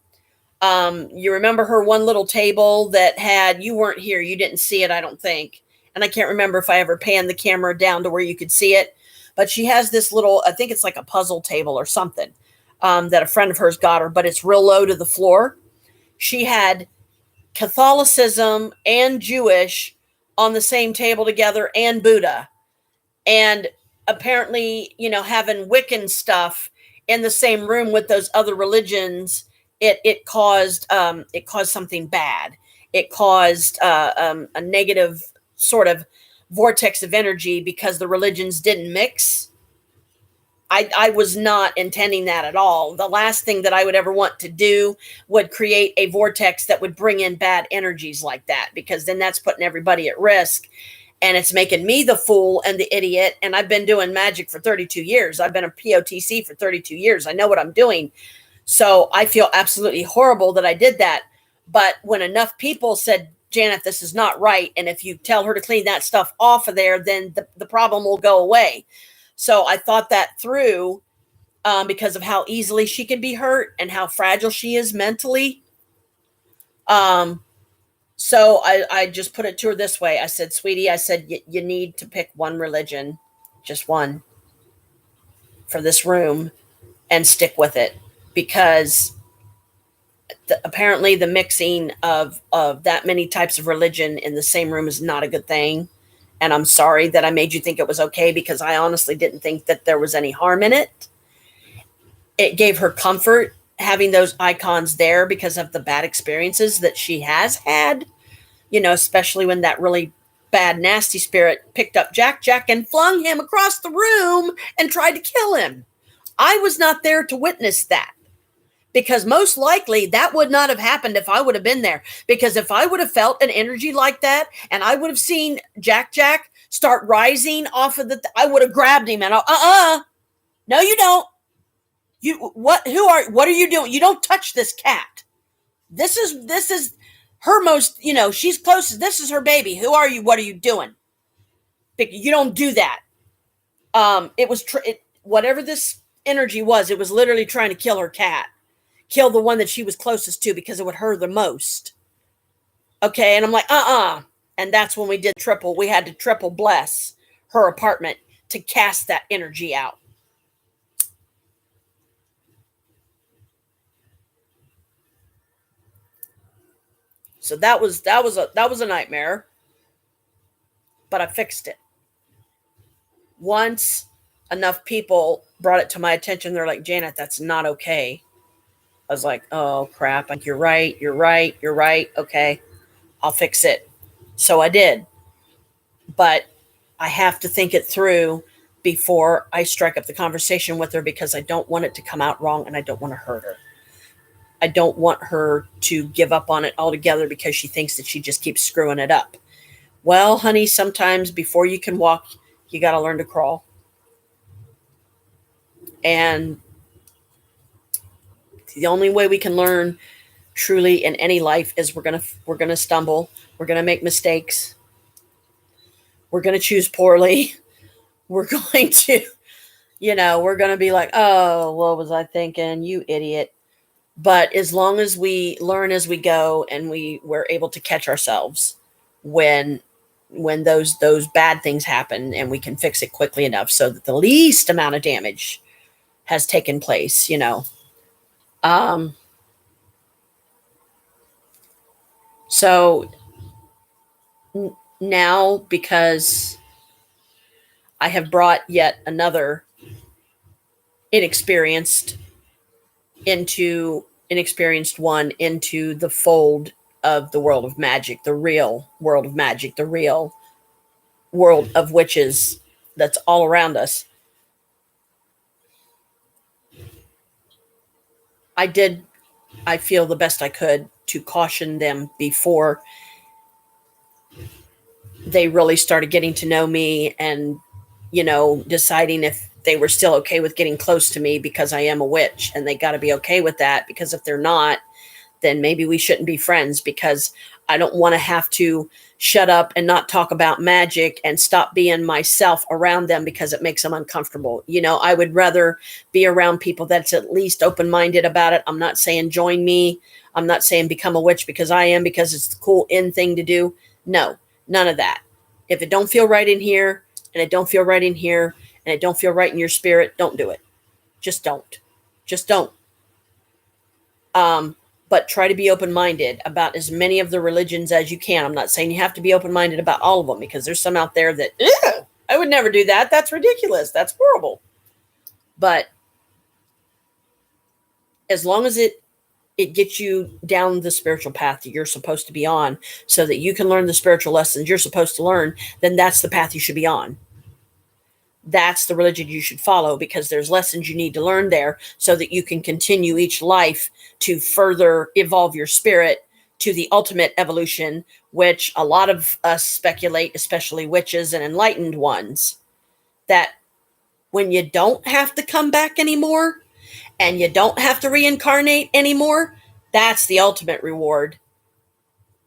Speaker 1: You remember her one little table that had, you weren't here, you didn't see it, I don't think. And I can't remember if I ever panned the camera down to where you could see it, but she has this little, I think it's like a puzzle table or something, that a friend of hers got her, but it's real low to the floor. She had Catholicism and Jewish on the same table together, and Buddha. And apparently, you know, having Wiccan stuff in the same room with those other religions, it caused something bad. It caused a negative sort of vortex of energy because the religions didn't mix. I was not intending that at all. The last thing that I would ever want to do would create a vortex that would bring in bad energies like that, because then that's putting everybody at risk, and it's making me the fool and the idiot. And I've been doing magic for 32 years. I've been a POTC for 32 years. I know what I'm doing. So I feel absolutely horrible that I did that. But when enough people said, Janet, this is not right, and if you tell her to clean that stuff off of there, then the problem will go away. So I thought that through, because of how easily she can be hurt and how fragile she is mentally. So I just put it to her this way. I said, sweetie, I said, you need to pick one religion, just one, for this room, and stick with it, because apparently the mixing of that many types of religion in the same room is not a good thing. And I'm sorry that I made you think it was okay, because I honestly didn't think that there was any harm in it. It gave her comfort having those icons there because of the bad experiences that she has had, you know, especially when that really bad, nasty spirit picked up Jack and flung him across the room and tried to kill him. I was not there to witness that, because most likely that would not have happened if I would have been there. Because if I would have felt an energy like that, and I would have seen Jack start rising off of I would have grabbed him and no, you don't. What are you doing? You don't touch this cat. This is her most, you know, she's closest. This is her baby. Who are you? What are you doing? You don't do that. It was whatever this energy was, it was literally trying to kill her cat. Kill the one that she was closest to, because it would hurt the most. Okay, and I'm like, and that's when we had to triple bless her apartment to cast that energy out. So that was a nightmare, but I fixed it. Once enough people brought it to my attention, they're like, Janet, that's not okay. I was like, oh crap, like, you're right. Okay, I'll fix it. So I did. But I have to think it through before I strike up the conversation with her, because I don't want it to come out wrong, and I don't want to hurt her. I don't want her to give up on it altogether because she thinks that she just keeps screwing it up. Well, honey, sometimes before you can walk, you got to learn to crawl. And the only way we can learn truly in any life is we're going to stumble. We're going to make mistakes. We're going to choose poorly. We're going to, we're going to be like, oh, what was I thinking? You idiot. But as long as we learn as we go, and we're able to catch ourselves when those bad things happen, and we can fix it quickly enough so that the least amount of damage has taken place, you know. Um, so now, because I have brought yet another inexperienced inexperienced one into the fold of the world of magic, the real world of magic, the real world of witches that's all around us. I feel the best I could to caution them before they really started getting to know me and, you know, deciding if they were still okay with getting close to me because I am a witch, and they got to be okay with that, because if they're not, then maybe we shouldn't be friends, because I don't want to have to shut up and not talk about magic and stop being myself around them because it makes them uncomfortable. You know, I would rather be around people that's at least open-minded about it. I'm not saying join me. I'm not saying become a witch because I am, because it's the cool in thing to do. No, none of that. If it don't feel right in here, and it don't feel right in here, and it don't feel right in your spirit, don't do it. Just don't. Just don't. Um, but try to be open-minded about as many of the religions as you can. I'm not saying you have to be open-minded about all of them, because there's some out there that, ew, I would never do that. That's ridiculous. That's horrible. But as long as it gets you down the spiritual path that you're supposed to be on, so that you can learn the spiritual lessons you're supposed to learn, then that's the path you should be on. That's the religion you should follow, because there's lessons you need to learn there so that you can continue each life to further evolve your spirit to the ultimate evolution, which a lot of us speculate, especially witches and enlightened ones, that when you don't have to come back anymore and you don't have to reincarnate anymore, that's the ultimate reward,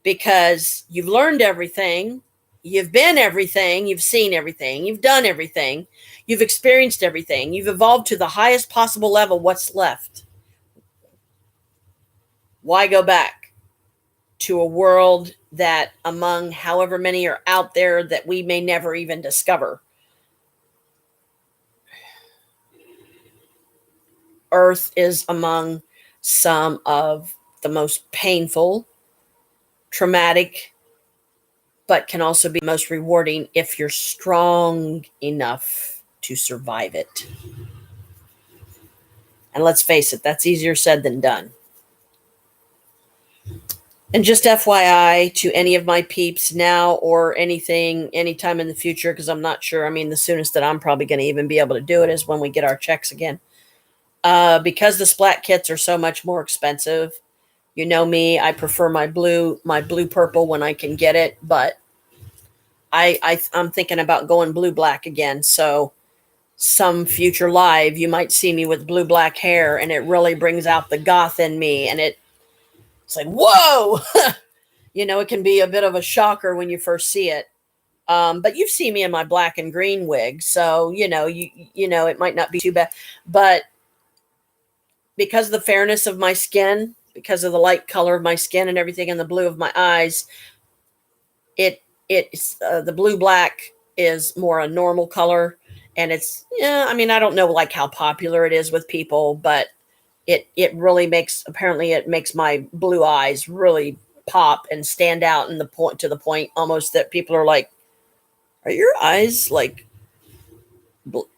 Speaker 1: because you've learned everything. You've been everything, you've seen everything, you've done everything, you've experienced everything, you've evolved to the highest possible level. What's left? Why go back to a world that, among however many are out there, that we may never even discover? Earth is among some of the most painful, traumatic, but can also be most rewarding if you're strong enough to survive it. And let's face it, that's easier said than done. And just FYI to any of my peeps now, or anything, anytime in the future, because I'm not sure. I mean, the soonest that I'm probably going to even be able to do it is when we get our checks again. Because the splat kits are so much more expensive. You know me, I prefer my blue purple when I can get it, but I'm thinking about going blue black again. So some future live, you might see me with blue black hair, and it really brings out the goth in me, and it's like, whoa. You know, it can be a bit of a shocker when you first see it. But you've seen me in my black and green wig, so you know, you know, it might not be too bad. But because of the fairness of my skin, because of the light color of my skin and everything, and the blue of my eyes, it's the blue black is more a normal color. And it's, yeah, I mean, I don't know like how popular it is with people, but it really makes, apparently it makes my blue eyes really pop and stand out, in the point, to the point almost that people are like, are your eyes like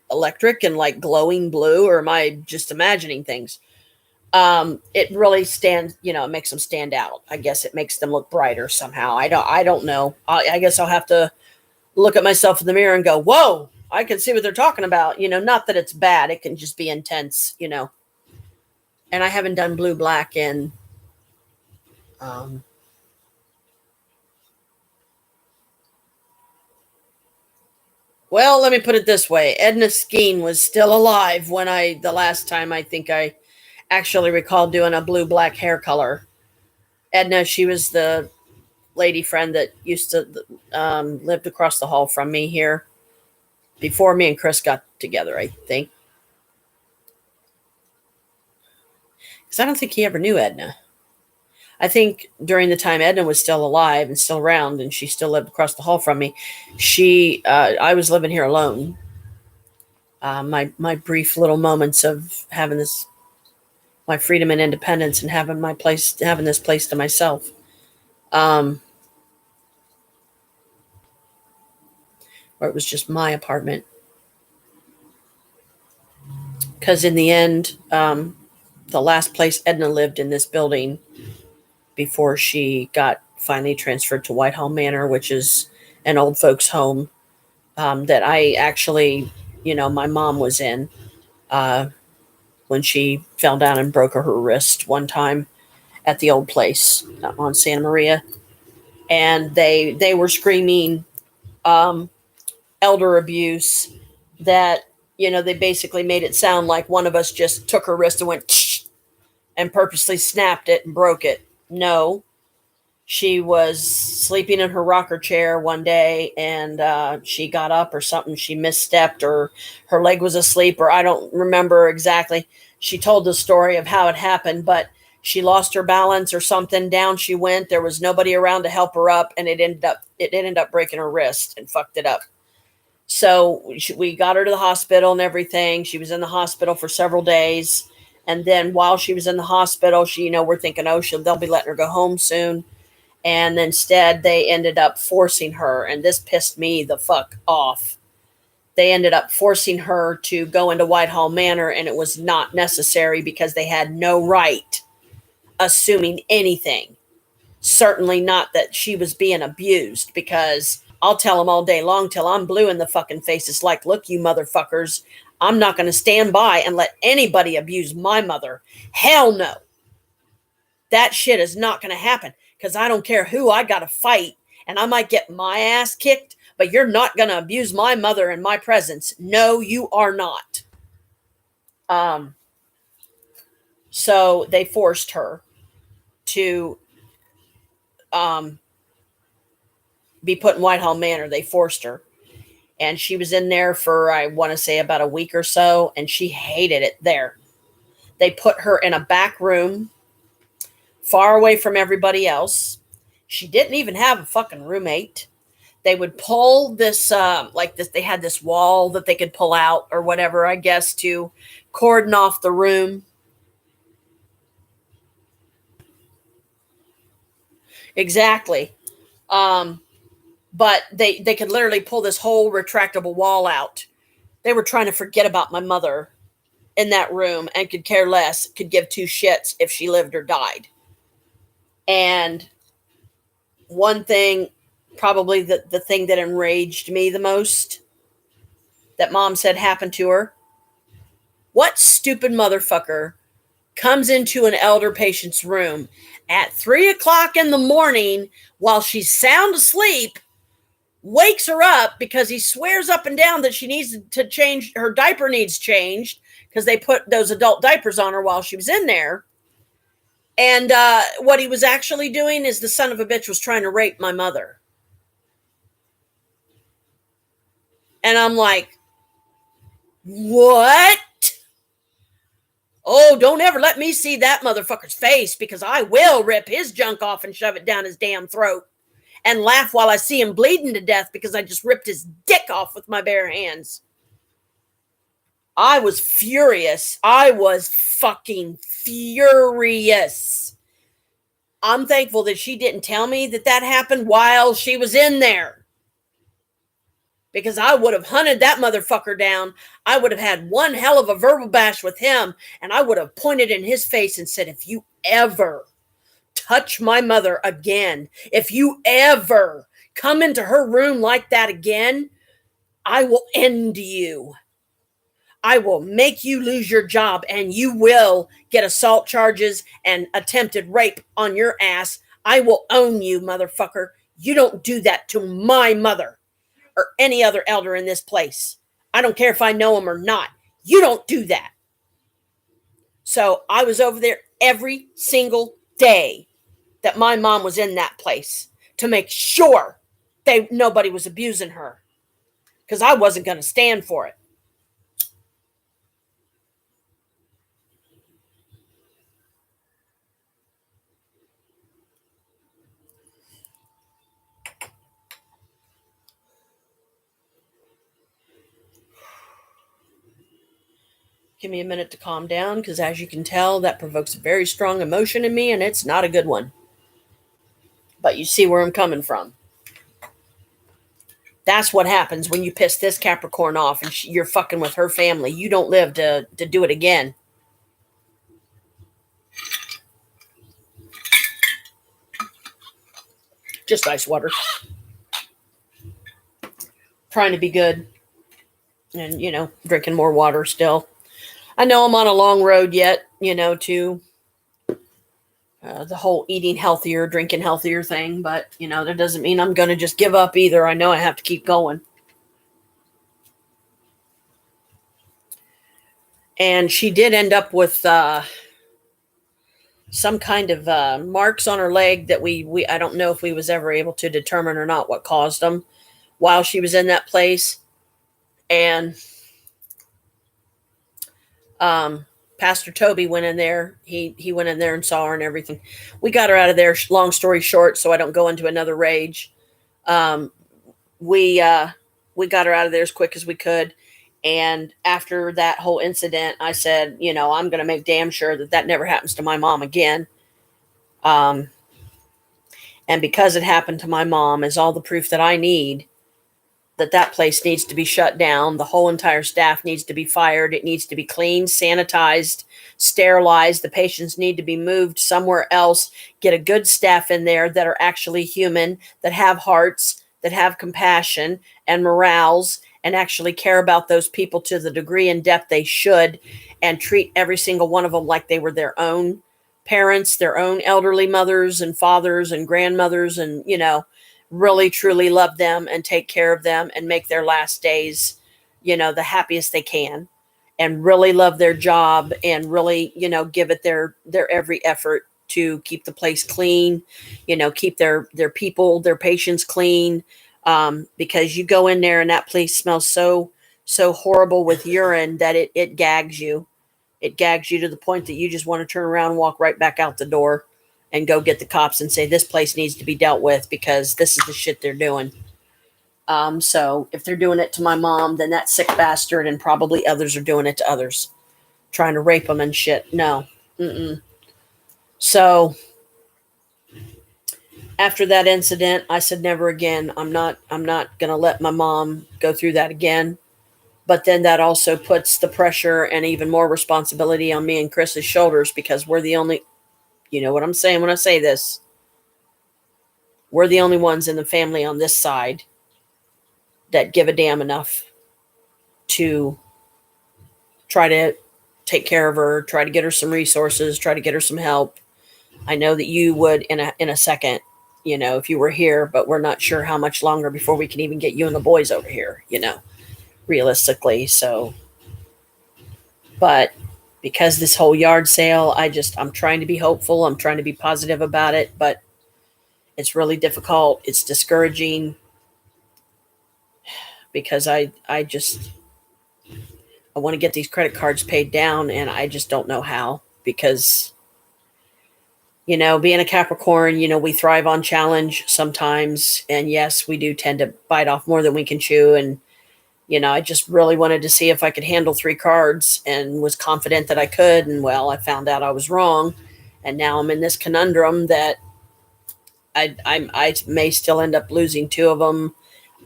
Speaker 1: electric and like glowing blue, or am I just imagining things? It really stands, you know, it makes them stand out. I guess it makes them look brighter somehow. I don't know. I guess I'll have to look at myself in the mirror and go, whoa, I can see what they're talking about. You know, not that it's bad. It can just be intense, you know. And I haven't done blue black in, um, well, let me put it this way. Edna Skeen was still alive when the last time I think I actually recall doing a blue black hair color. Edna, she was the lady friend that used to, lived across the hall from me here before me and Chris got together, I think. Because I don't think he ever knew Edna. I think during the time Edna was still alive and still around, and she still lived across the hall from me, I was living here alone. my brief little moments of having this my freedom and independence and having this place to myself. Um, where it was just my apartment. Because in the end, the last place Edna lived in this building before she got finally transferred to Whitehall Manor, which is an old folks' home that I actually, my mom was in uh, when she fell down and broke her wrist one time at the old place on Santa Maria, and they were screaming um, elder abuse that they basically made it sound like one of us just took her wrist and went and purposely snapped it and broke it. No, she was sleeping in her rocker chair one day and she got up or something. She misstepped or her leg was asleep, or I don't remember exactly. She told the story of how it happened, but she lost her balance or something. Down she went. There was nobody around to help her up, and it ended up breaking her wrist and fucked it up. So we got her to the hospital and everything. She was in the hospital for several days. And then while she was in the hospital, we're thinking, oh, they'll be letting her go home soon. And instead, they ended up forcing her. And this pissed me the fuck off. They ended up forcing her to go into Whitehall Manor, and it was not necessary because they had no right assuming anything. Certainly not that she was being abused, because I'll tell them all day long till I'm blue in the fucking face. It's like, look, you motherfuckers, I'm not going to stand by and let anybody abuse my mother. Hell no. That shit is not going to happen, because I don't care who I got to fight, and I might get my ass kicked, but you're not going to abuse my mother in my presence. No, you are not. Um, so they forced her to um, be put in Whitehall Manor. They forced her. And she was in there for, I want to say, about a week or so, and she hated it there. They put her in a back room, far away from everybody else. She didn't even have a fucking roommate. They would pull this, like this, they had this wall that they could pull out or whatever, I guess, to cordon off the room. Exactly. Um, but they could literally pull this whole retractable wall out. They were trying to forget about my mother in that room and could care less, could give two shits if she lived or died. And one thing, probably the thing that enraged me the most, that mom said happened to her. What stupid motherfucker comes into an elder patient's room at 3 o'clock in the morning while she's sound asleep, wakes her up because he swears up and down that she needs to change, her diaper needs changed because they put those adult diapers on her while she was in there. And what he was actually doing is the son of a bitch was trying to rape my mother. And I'm like, what? Oh, don't ever let me see that motherfucker's face, because I will rip his junk off and shove it down his damn throat and laugh while I see him bleeding to death because I just ripped his dick off with my bare hands. I was furious. I was fucking furious. I'm thankful that she didn't tell me that happened while she was in there, because I would have hunted that motherfucker down. I would have had one hell of a verbal bash with him, and I would have pointed in his face and said, if you ever touch my mother again, if you ever come into her room like that again, I will end you. I will make you lose your job, and you will get assault charges and attempted rape on your ass. I will own you, motherfucker. You don't do that to my mother or any other elder in this place. I don't care if I know him or not. You don't do that. So I was over there every single day that my mom was in that place to make sure nobody was abusing her, because I wasn't going to stand for it. Give me a minute to calm down, because as you can tell, that provokes a very strong emotion in me, and it's not a good one. But you see where I'm coming from. That's what happens when you piss this Capricorn off and you're fucking with her family. You don't live to do it again. Just ice water. Trying to be good. And, drinking more water still. I know I'm on a long road yet, to the whole eating healthier, drinking healthier thing. But, that doesn't mean I'm going to just give up either. I know I have to keep going. And she did end up with some kind of marks on her leg that we I don't know if we was ever able to determine or not what caused them while she was in that place. And Pastor Toby went in there. He went in there and saw her and everything. We got her out of there. Long story short, so I don't go into another rage. We got her out of there as quick as we could. And after that whole incident, I said, I'm going to make damn sure that never happens to my mom again. And because it happened to my mom is all the proof that I need that place needs to be shut down. The whole entire staff needs to be fired. It needs to be cleaned, sanitized, sterilized. The patients need to be moved somewhere else. Get a good staff in there that are actually human, that have hearts, that have compassion and morals, and actually care about those people to the degree and depth they should, and treat every single one of them like they were their own parents, their own elderly mothers and fathers and grandmothers, and, really truly love them and take care of them and make their last days, the happiest they can, and really love their job and really, give it their every effort to keep the place clean, keep their people, their patients clean. Because you go in there and that place smells so horrible with urine that it gags you. It gags you to the point that you just want to turn around and walk right back out the door and go get the cops and say, this place needs to be dealt with because this is the shit they're doing. So if they're doing it to my mom, then that sick bastard and probably others are doing it to others, trying to rape them and shit. No. Mm-mm. So after that incident, I said, never again. I'm not going to let my mom go through that again. But then that also puts the pressure and even more responsibility on me and Chris's shoulders, because we're the only, you know what I'm saying when I say this, we're the only ones in the family on this side that give a damn enough to try to take care of her, try to get her some resources, try to get her some help. I know that you would in a second, if you were here, but we're not sure how much longer before we can even get you and the boys over here, realistically. So, but because this whole yard sale, I'm trying to be hopeful. I'm trying to be positive about it, but it's really difficult. It's discouraging because I want to get these credit cards paid down, and I just don't know how, because being a Capricorn, we thrive on challenge sometimes. And yes, we do tend to bite off more than we can chew. And, I just really wanted to see if I could handle 3 cards and was confident that I could. And well, I found out I was wrong. And now I'm in this conundrum that I may still end up losing 2 of them.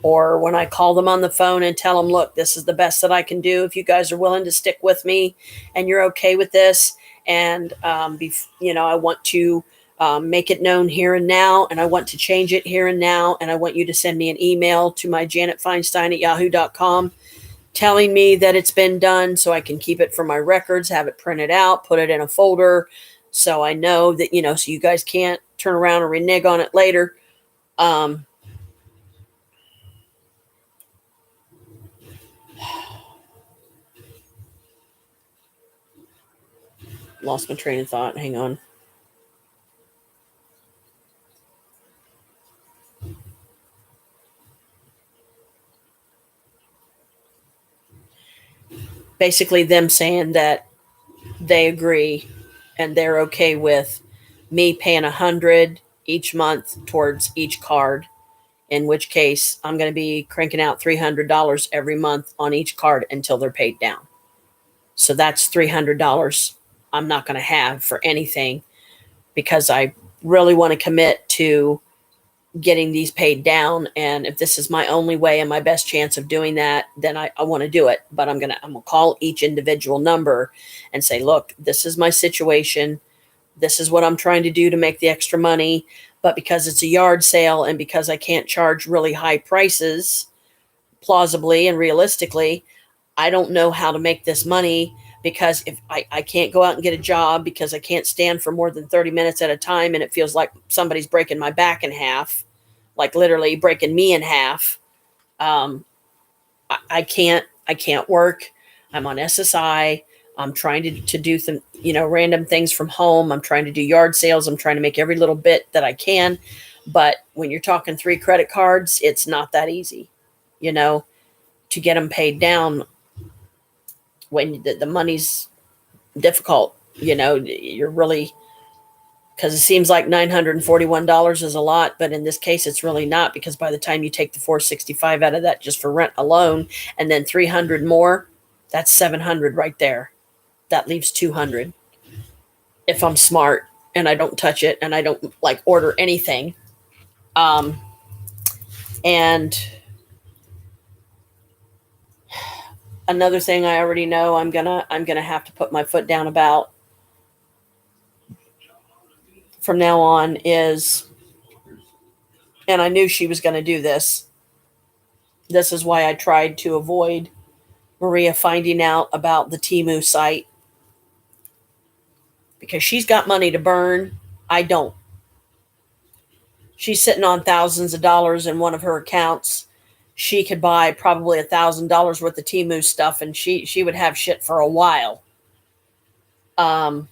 Speaker 1: Or when I call them on the phone and tell them, look, this is the best that I can do. If you guys are willing to stick with me and you're okay with this, and, I want to make it known here and now, and I want to change it here and now, and I want you to send me an email to my janetfeinstein@yahoo.com telling me that it's been done so I can keep it for my records, have it printed out, put it in a folder so I know that, so you guys can't turn around and renege on it later. Lost my train of thought. Hang on. Basically them saying that they agree and they're okay with me paying $100 each month towards each card, in which case I'm going to be cranking out $300 every month on each card until they're paid down. So that's $300 I'm not going to have for anything, because I really want to commit to getting these paid down. And if this is my only way and my best chance of doing that, then I want to do it. But I'm gonna call each individual number and say, look, this is my situation. This is what I'm trying to do to make the extra money. But because it's a yard sale and because I can't charge really high prices plausibly and realistically, I don't know how to make this money, because if I can't go out and get a job because I can't stand for more than 30 minutes at a time, and it feels like somebody's breaking my back in half, like literally breaking me in half. I can't work. I'm on SSI. I'm trying to do some, random things from home. I'm trying to do yard sales. I'm trying to make every little bit that I can. But when you're talking 3 credit cards, it's not that easy, to get them paid down when the money's difficult. You're really, because it seems like $941 is a lot, but in this case it's really not, because by the time you take the $465 out of that just for rent alone, and then $300 more, that's $700 right there. That leaves $200 if I'm smart and I don't touch it and I don't like order anything. And another thing I already know I'm gonna have to put my foot down about from now on is, and I knew she was going to do this. This is why I tried to avoid Maria finding out about the Temu site, because she's got money to burn. I don't. She's sitting on thousands of dollars in one of her accounts. She could buy probably $1,000 worth of Temu stuff, and she would have shit for a while. I'm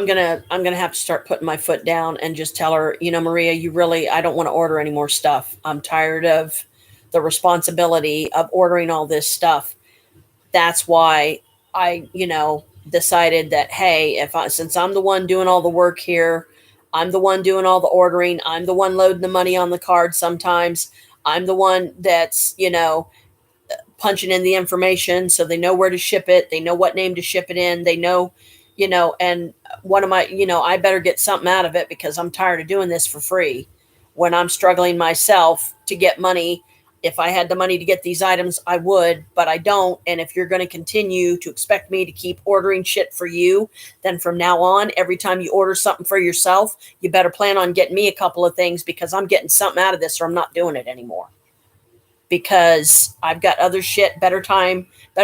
Speaker 1: gonna have to start putting my foot down and just tell her, Maria, I don't want to order any more stuff. I'm tired of the responsibility of ordering all this stuff. That's why I, decided that, hey, since I'm the one doing all the work here, I'm the one doing all the ordering, I'm the one loading the money on the card sometimes, I'm the one that's, punching in the information so they know where to ship it, they know what name to ship it in, they know, and what am I, I better get something out of it, because I'm tired of doing this for free when I'm struggling myself to get money. If I had the money to get these items, I would, but I don't. And if you're going to continue to expect me to keep ordering shit for you, then from now on, every time you order something for yourself, you better plan on getting me a couple of things, because I'm getting something out of this, or I'm not doing it anymore. Because I've got other shit, better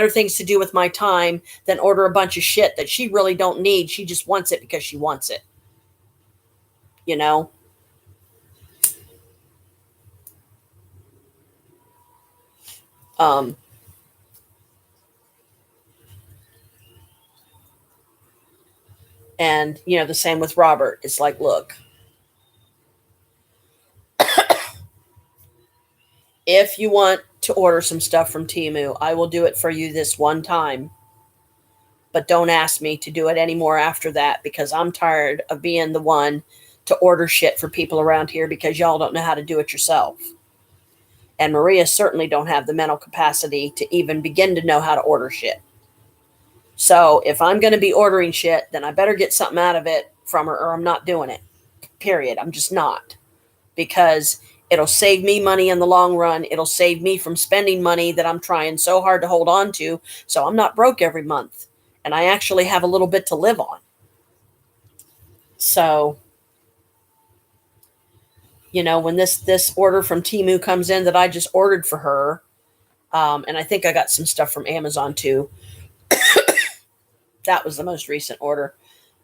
Speaker 1: things to do with my time than order a bunch of shit that she really don't need. She just wants it because she wants it. Um, and, the same with Robert. It's like, look, if you want to order some stuff from Temu, I will do it for you this one time. But don't ask me to do it anymore after that, because I'm tired of being the one to order shit for people around here, because y'all don't know how to do it yourself. And Maria certainly don't have the mental capacity to even begin to know how to order shit. So if I'm going to be ordering shit, then I better get something out of it from her, or I'm not doing it. Period. I'm just not. Because it'll save me money in the long run. It'll save me from spending money that I'm trying so hard to hold on to. So I'm not broke every month. And I actually have a little bit to live on. So, when this order from Temu comes in that I just ordered for her, and I think I got some stuff from Amazon too. That was the most recent order.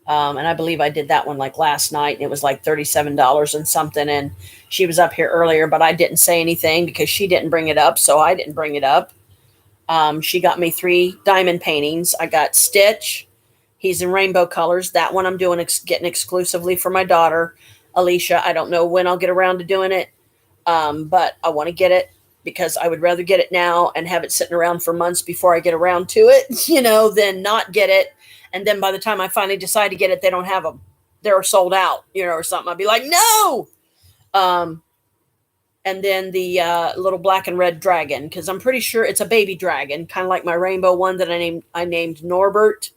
Speaker 1: And I believe I did that one like last night, and it was like $37 and something. And she was up here earlier, but I didn't say anything because she didn't bring it up. So I didn't bring it up. She got me 3 diamond paintings. I got Stitch. He's in rainbow colors. That one I'm doing, getting exclusively for my daughter, Alicia. I don't know when I'll get around to doing it. But I want to get it, because I would rather get it now and have it sitting around for months before I get around to it, than not get it. And then by the time I finally decide to get it, they don't have them. They're sold out, or something. I'd be like, no. And and then the little black and red dragon, because I'm pretty sure it's a baby dragon, kind of like my rainbow one that I named Norbert.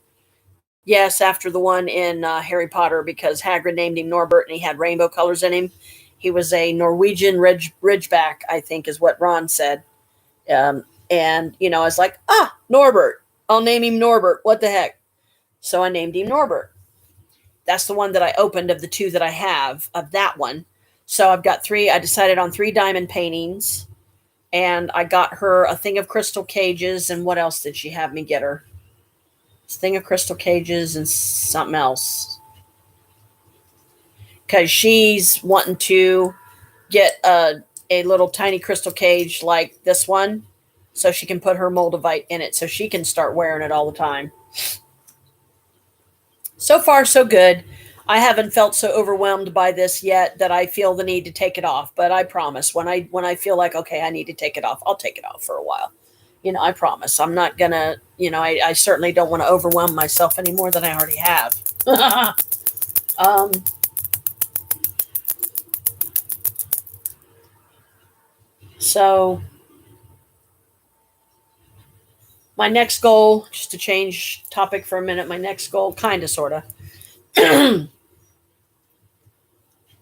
Speaker 1: Yes, after the one in Harry Potter, because Hagrid named him Norbert and he had rainbow colors in him. He was a Norwegian Ridgeback, I think, is what Ron said. And I was like, Norbert. I'll name him Norbert. What the heck? So I named him Norbert. That's the one that I opened of the two that I have of that one. So I've got three. I decided on 3 diamond paintings, and I got her a thing of crystal cages. And what else did she have me get her? A thing of crystal cages and something else. Because she's wanting to get a little tiny crystal cage like this one, so she can put her Moldavite in it so she can start wearing it all the time. So far, so good. I haven't felt so overwhelmed by this yet that I feel the need to take it off. But I promise, when I feel like, okay, I need to take it off, I'll take it off for a while. I promise. I'm not gonna. I certainly don't want to overwhelm myself any more than I already have. um, so my next goal, just to change topic for a minute, my next goal, kind of, sort of.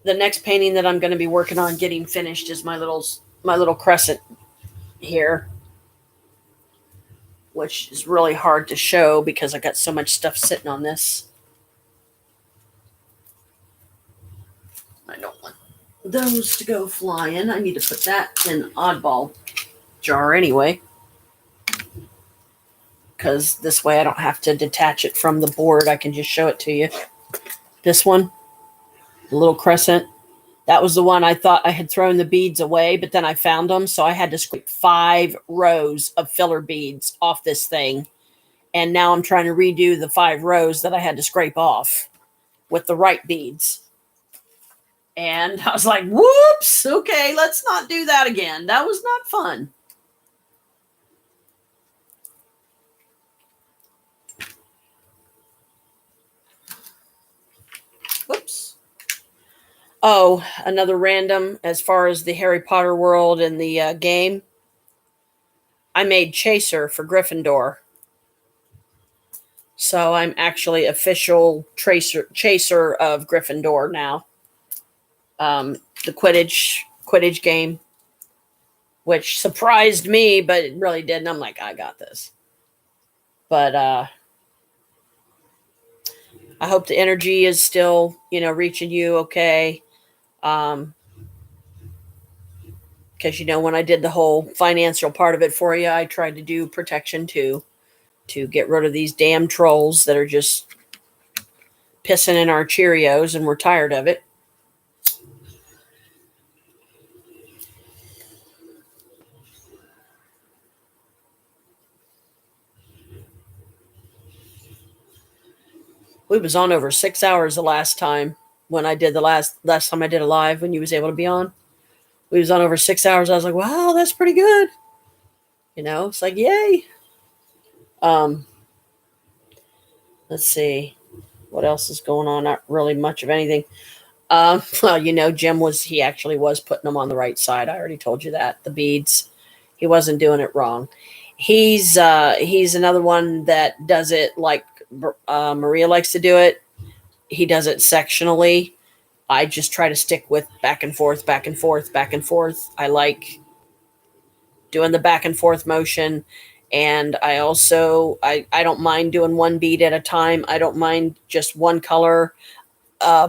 Speaker 1: The next painting that I'm going to be working on getting finished is my little crescent here, which is really hard to show because I got so much stuff sitting on this. I don't want those to go flying. I need to put that in an oddball jar anyway, because this way I don't have to detach it from the board. I can just show it to you. This one, the little crescent, that was the one I thought I had thrown the beads away, but then I found them, so I had to scrape 5 rows of filler beads off this thing. And now I'm trying to redo the 5 rows that I had to scrape off with the right beads. And I was like, whoops, okay, let's not do that again. That was not fun. Whoops. Oh, another random as far as the Harry Potter world and the game. I made Chaser for Gryffindor. So I'm actually official chaser of Gryffindor now. The Quidditch game, which surprised me, but it really didn't. I'm like, I got this. But I hope the energy is still, reaching you okay. Because when I did the whole financial part of it for you, I tried to do protection too, to get rid of these damn trolls that are just pissing in our Cheerios, and we're tired of it. We was on over 6 hours the last time when I did the last time I did a live when you was able to be on. We was on over 6 hours. I was like, wow, that's pretty good. It's like, yay. Let's see. What else is going on? Not really much of anything. Well, Jim he actually was putting them on the right side. I already told you that. The beads. He wasn't doing it wrong. He's another one that does it like Maria likes to do it. He does it sectionally. I just try to stick with back and forth, back and forth, back and forth. I like doing the back and forth motion. And I also, I don't mind doing one bead at a time. I don't mind just one color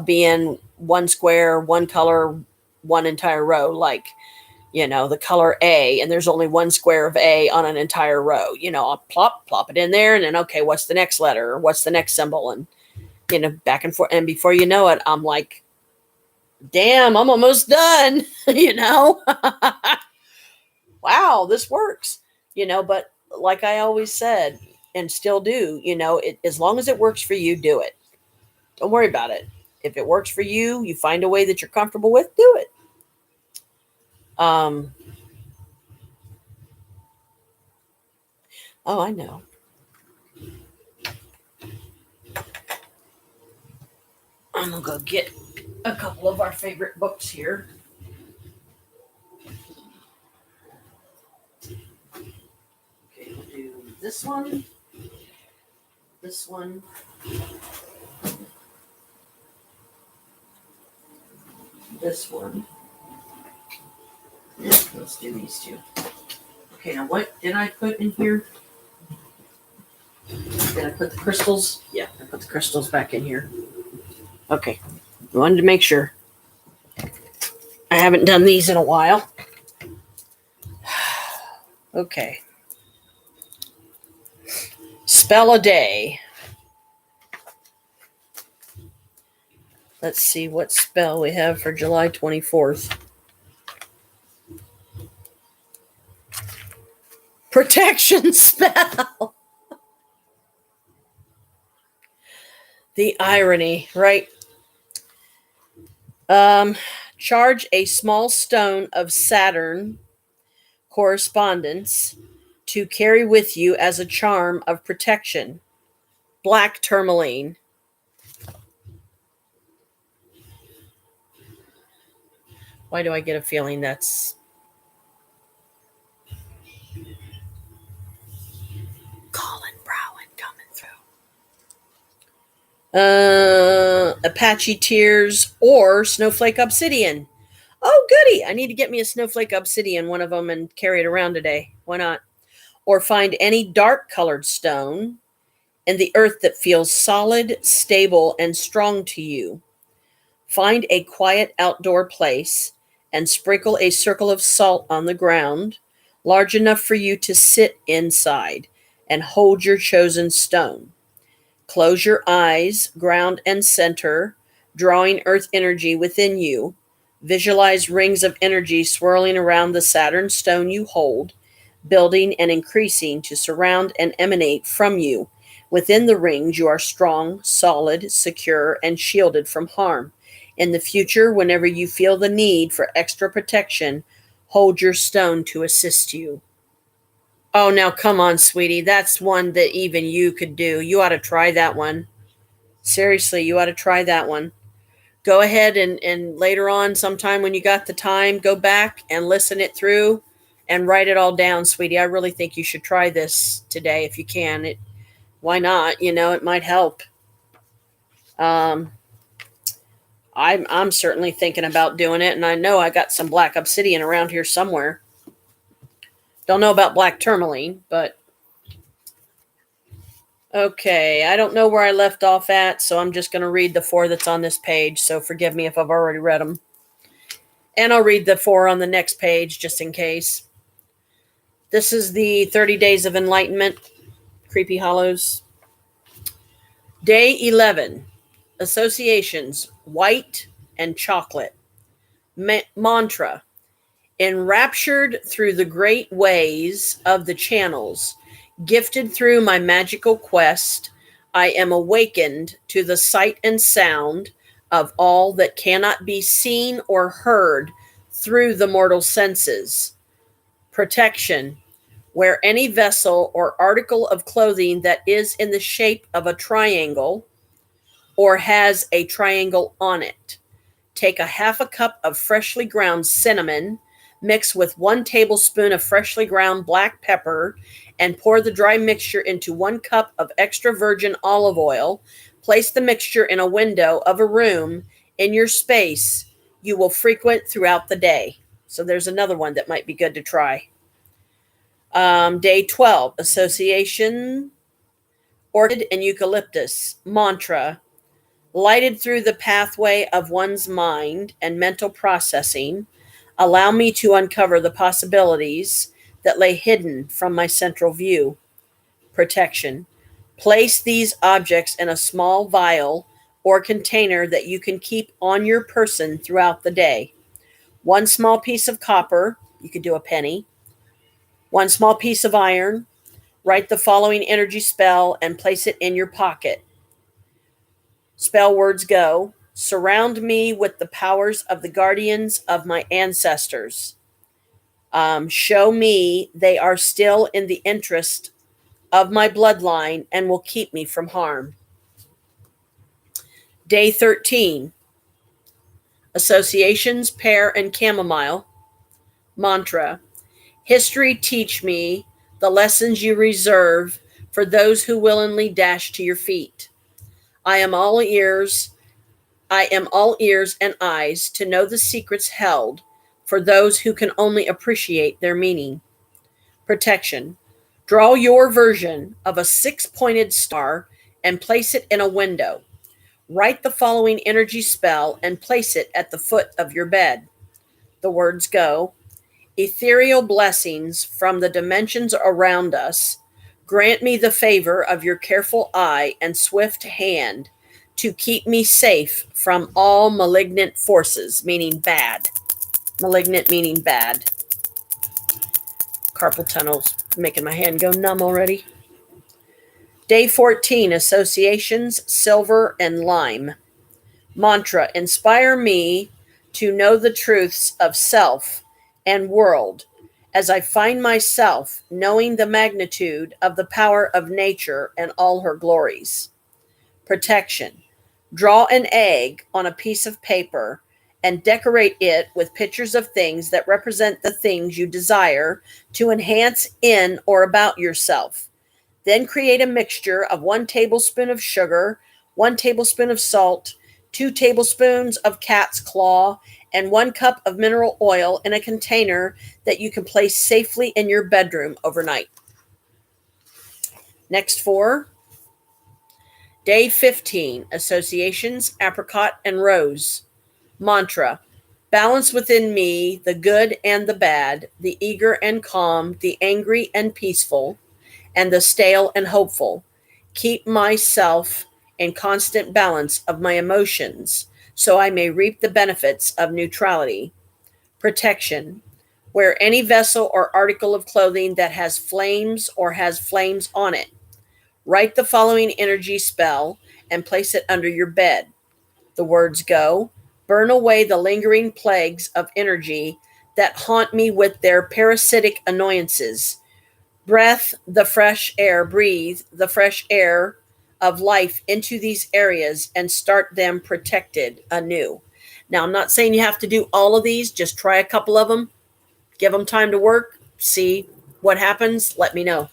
Speaker 1: being one square, one color, one entire row. Like, the color A, and there's only one square of A on an entire row. I'll plop it in there, and then, okay, what's the next letter? Or what's the next symbol? And, back and forth. And before you know it, I'm like, damn, I'm almost done. Wow, this works. But like I always said, and still do, as long as it works for you, do it. Don't worry about it. If it works for you, you find a way that you're comfortable with, do it. Oh, I know. I'm going to go get a couple of our favorite books here. this one, this one. Yeah, let's do these two. Okay, now what did I put in here? Did I put the crystals? Yeah, I put the crystals back in here. Okay, I wanted to make sure. I haven't done these in a while. Okay. Spell a day. Let's see what spell we have for July 24th. Protection spell. The irony, right? Charge a small stone of Saturn correspondence to carry with you as a charm of protection. Black tourmaline. Why do I get a feeling that's Colin Browen coming through? Apache tears or snowflake obsidian. Oh, goody. I need to get me a snowflake obsidian, one of them, and carry it around today. Why not? Or find any dark colored stone in the earth that feels solid, stable, and strong to you. Find a quiet outdoor place and sprinkle a circle of salt on the ground, large enough for you to sit inside, and hold your chosen stone. Close your eyes, ground and center, drawing earth energy within you. Visualize rings of energy swirling around the Saturn stone you hold, building and increasing to surround and emanate from you. Within the rings, you are strong, solid, secure, and shielded from harm. In the future, whenever you feel the need for extra protection, hold your stone to assist you. Oh, now come on, sweetie. That's one that even you could do. You ought to try that one. Seriously, you ought to try that one. Go ahead and later on, sometime when you got the time, go back and listen it through and write it all down, sweetie. I really think you should try this today if you can. Why not? It might help. I'm certainly thinking about doing it, and I know I got some black obsidian around here somewhere. Don't know about black tourmaline, but okay. I don't know where I left off at, so I'm just going to read the 4 that's on this page, so forgive me if I've already read them. And I'll read the 4 on the next page just in case. This is the 30 Days of Enlightenment, Creepy Hollows. Day 11. Associations, white and chocolate. Mantra. Enraptured through the great ways of the channels, gifted through my magical quest, I am awakened to the sight and sound of all that cannot be seen or heard through the mortal senses. Protection. Wear any vessel or article of clothing that is in the shape of a triangle or has a triangle on it. Take a half a cup of freshly ground cinnamon, mix with 1 tablespoon of freshly ground black pepper, and pour the dry mixture into 1 cup of extra virgin olive oil. Place the mixture in a window of a room in your space you will frequent throughout the day. So there's another one that might be good to try. Day 12, association, orchid and eucalyptus, mantra. Lighted through the pathway of one's mind and mental processing, allow me to uncover the possibilities that lay hidden from my central view. Protection. Place these objects in a small vial or container that you can keep on your person throughout the day. 1 small piece of copper, you could do a penny. 1 small piece of iron. Write the following energy spell and place it in your pocket. Spell words go. Surround me with the powers of the guardians of my ancestors. Show me they are still in the interest of my bloodline and will keep me from harm. Day 13. Associations, pear and chamomile. Mantra. History teach me the lessons you reserve for those who willingly dash to your feet. I am all ears. I am all ears and eyes to know the secrets held for those who can only appreciate their meaning. Protection. Draw your version of a six-pointed star and place it in a window. Write the following energy spell and place it at the foot of your bed. The words go: ethereal blessings from the dimensions around us, grant me the favor of your careful eye and swift hand to keep me safe from all malignant forces, meaning bad. Malignant meaning bad. Carpal tunnel's making my hand go numb already. Day 14, associations, silver and lime. Mantra, inspire me to know the truths of self and world as I find myself knowing the magnitude of the power of nature and all her glories. Protection, draw an egg on a piece of paper and decorate it with pictures of things that represent the things you desire to enhance in or about yourself. Then create a mixture of 1 tablespoon of sugar, 1 tablespoon of salt, 2 tablespoons of cat's claw, and 1 cup of mineral oil in a container that you can place safely in your bedroom overnight. Next 4. Day 15, associations, apricot and rose. Mantra, balance within me the good and the bad, the eager and calm, the angry and peaceful, and the stale and hopeful. Keep myself in constant balance of my emotions so I may reap the benefits of neutrality. Protection. Wear any vessel or article of clothing that has flames or has flames on it. Write the following energy spell and place it under your bed. The words go: burn away the lingering plagues of energy that haunt me with their parasitic annoyances. Breathe the fresh air of life into these areas and start them protected anew. Now, I'm not saying you have to do all of these, just try a couple of them, give them time to work, see what happens, let me know.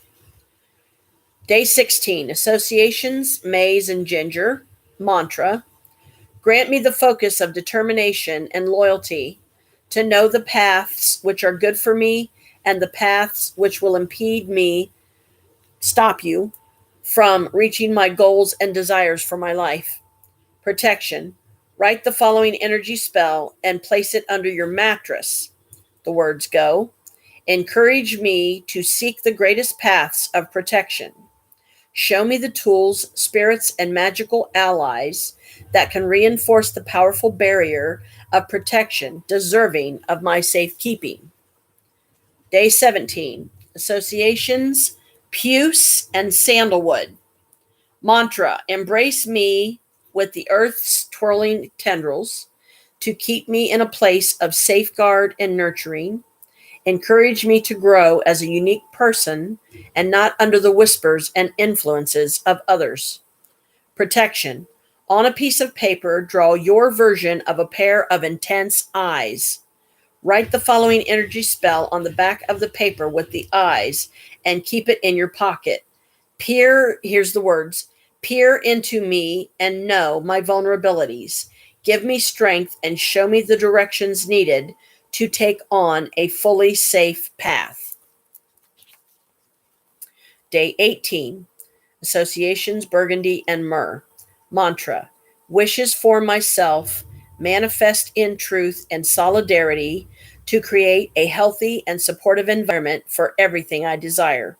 Speaker 1: Day 16, associations, maize and ginger. Mantra, grant me the focus of determination and loyalty to know the paths which are good for me and the paths which will impede me, stop you from reaching my goals and desires for my life. Protection. Write the following energy spell and place it under your mattress. The words go: encourage me to seek the greatest paths of protection. Show me the tools, spirits, and magical allies that can reinforce the powerful barrier of protection deserving of my safekeeping. Day 17, associations, puce and sandalwood. Mantra, embrace me with the earth's twirling tendrils to keep me in a place of safeguard and nurturing. Encourage me to grow as a unique person and not under the whispers and influences of others. Protection. On a piece of paper, draw your version of a pair of intense eyes. Write the following energy spell on the back of the paper with the eyes and keep it in your pocket. Here's the words: peer into me and know my vulnerabilities. Give me strength and show me the directions needed to take on a fully safe path. Day 18, associations, burgundy and myrrh. Mantra, wishes for myself, manifest in truth and solidarity to create a healthy and supportive environment for everything I desire.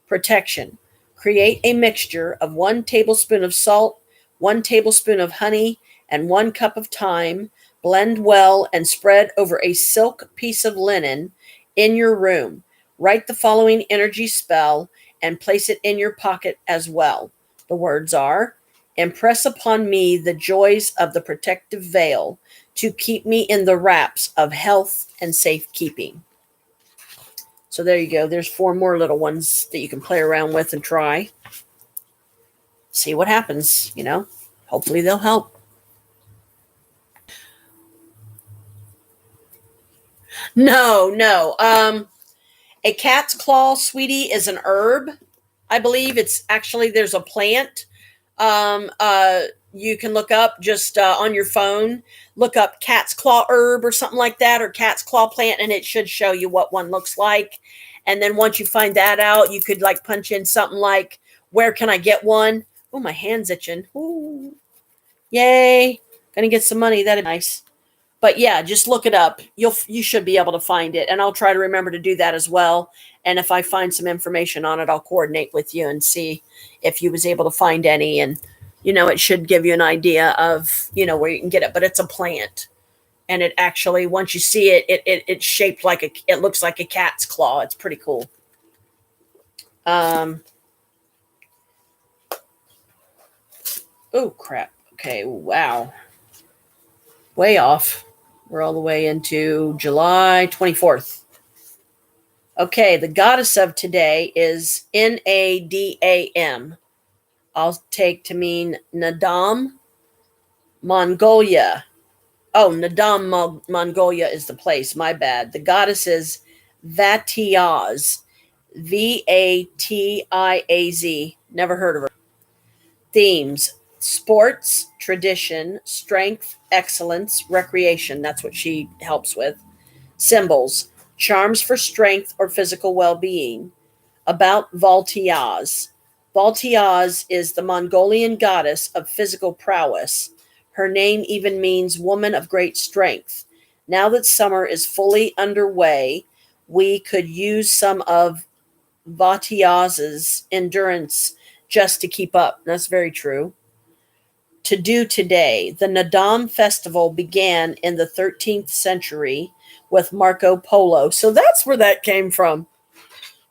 Speaker 1: Protection, create a mixture of 1 tablespoon of salt, 1 tablespoon of honey, and 1 cup of thyme. Blend well and spread over a silk piece of linen in your room. Write the following energy spell and place it in your pocket as well. The words are: impress upon me the joys of the protective veil to keep me in the wraps of health and safekeeping. So there you go. There's 4 more little ones that you can play around with and try. See what happens, Hopefully they'll help. No. A cat's claw, sweetie, is an herb. I believe it's actually there's a plant. Um, uh, you can look up just on your phone, look up cat's claw herb or something like that, or cat's claw plant, and it should show you what one looks like. And then once you find that out, you could like punch in something like, "Where can I get one?" Oh, my hand's itching. Ooh, yay! Gonna get some money. That'd be nice. But yeah, just look it up. You should be able to find it, and I'll try to remember to do that as well. And if I find some information on it, I'll coordinate with you and see if you was able to find any. And it should give you an idea of where you can get it. But it's a plant, and it actually once you see it, it's shaped like it looks like a cat's claw. It's pretty cool. Um. Oh crap. Okay. Wow. Way off. We're all the way into July 24th. Okay, the goddess of today is Nadam. I'll take to mean Nadam, Mongolia. Oh, Nadam, Mongolia is the place. My bad. The goddess is Vatiaz. Vatiaz. Never heard of her. Themes: sports, tradition, strength, excellence, recreation. That's what she helps with. Symbols: charms for strength or physical well being. About Valtiaz. Valtiaz is the Mongolian goddess of physical prowess. Her name even means woman of great strength. Now that summer is fully underway, we could use some of Vatiaz's endurance just to keep up. That's very true. To do today, the Nadam festival began in the 13th century with Marco Polo. So that's where that came from,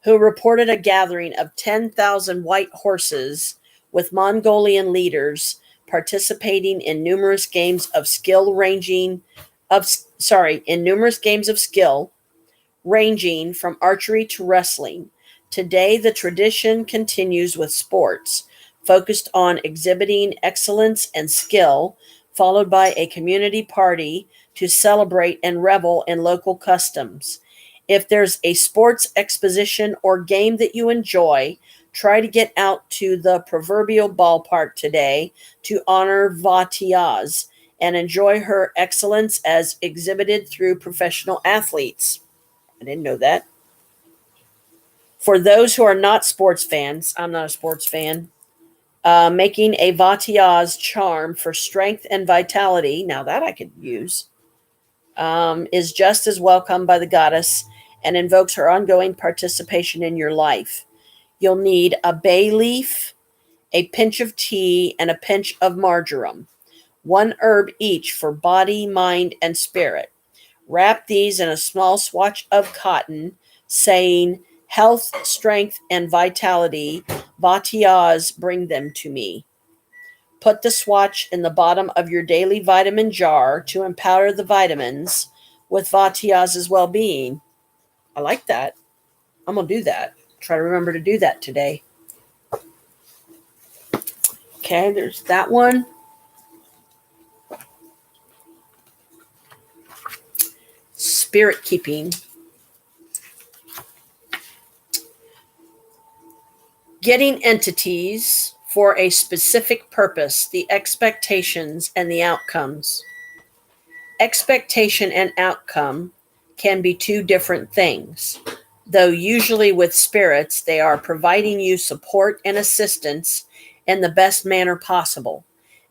Speaker 1: who reported a gathering of 10,000 white horses with Mongolian leaders participating in numerous games of skill ranging from archery to wrestling. Today, the tradition continues with sports, focused on exhibiting excellence and skill, followed by a community party to celebrate and revel in local customs. If there's a sports exposition or game that you enjoy, try to get out to the proverbial ballpark today to honor Vatiaz and enjoy her excellence as exhibited through professional athletes. I didn't know that. For those who are not sports fans, I'm not a sports fan, making a Vatiaz charm for strength and vitality, now that I could use, is just as welcome by the goddess and invokes her ongoing participation in your life. You'll need a bay leaf, a pinch of tea, and a pinch of marjoram, one herb each for body, mind, and spirit. Wrap these in a small swatch of cotton, saying, "Health, strength, and vitality, Vatiaz, bring them to me." Put the swatch in the bottom of your daily vitamin jar to empower the vitamins with Vatiaz's well being. I like that. I'm going to do that. Try to remember to do that today. Okay, there's that one. Spirit keeping. Getting entities for a specific purpose, the expectations and the outcomes. Expectation and outcome can be two different things, though usually with spirits, they are providing you support and assistance in the best manner possible.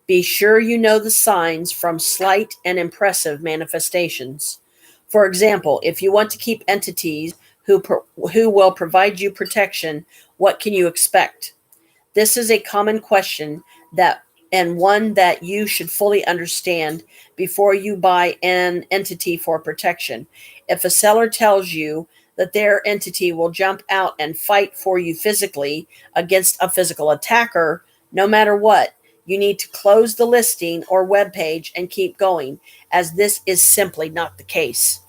Speaker 1: Be sure you know the signs from slight and impressive manifestations. For example, if you want to keep entities who will provide you protection, what can you expect? This is a common question and one that you should fully understand before you buy an entity for protection. If a seller tells you that their entity will jump out and fight for you physically against a physical attacker, no matter what, you need to close the listing or web page and keep going, as this is simply not the case.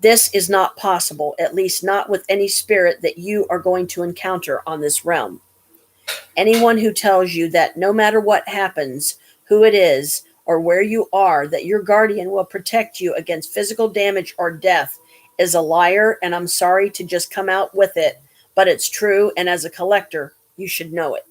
Speaker 1: This is not possible, at least not with any spirit that you are going to encounter on this realm. Anyone who tells you that no matter what happens, who it is, or where you are, that your guardian will protect you against physical damage or death is a liar, and I'm sorry to just come out with it, but it's true, and as a collector, you should know it.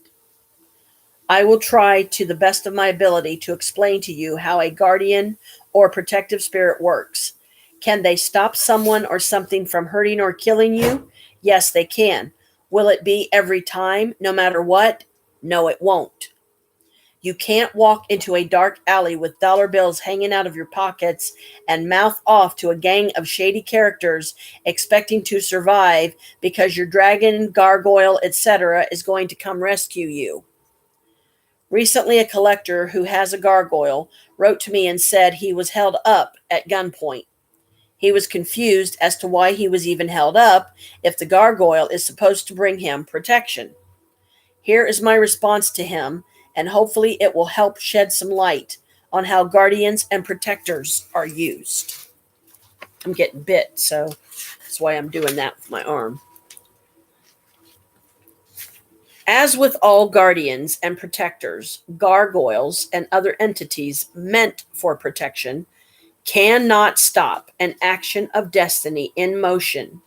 Speaker 1: I will try to the best of my ability to explain to you how a guardian or protective spirit works. Can they stop someone or something from hurting or killing you? Yes, they can. Will it be every time, no matter what? No, it won't. You can't walk into a dark alley with dollar bills hanging out of your pockets and mouth off to a gang of shady characters expecting to survive because your dragon, gargoyle, etc. is going to come rescue you. Recently, a collector who has a gargoyle wrote to me and said he was held up at gunpoint. He was confused as to why he was even held up if the gargoyle is supposed to bring him protection. Here is my response to him, and hopefully it will help shed some light on how guardians and protectors are used. I'm getting bit, so that's why I'm doing that with my arm. As with all guardians and protectors, gargoyles and other entities meant for protection cannot stop an action of destiny in motion,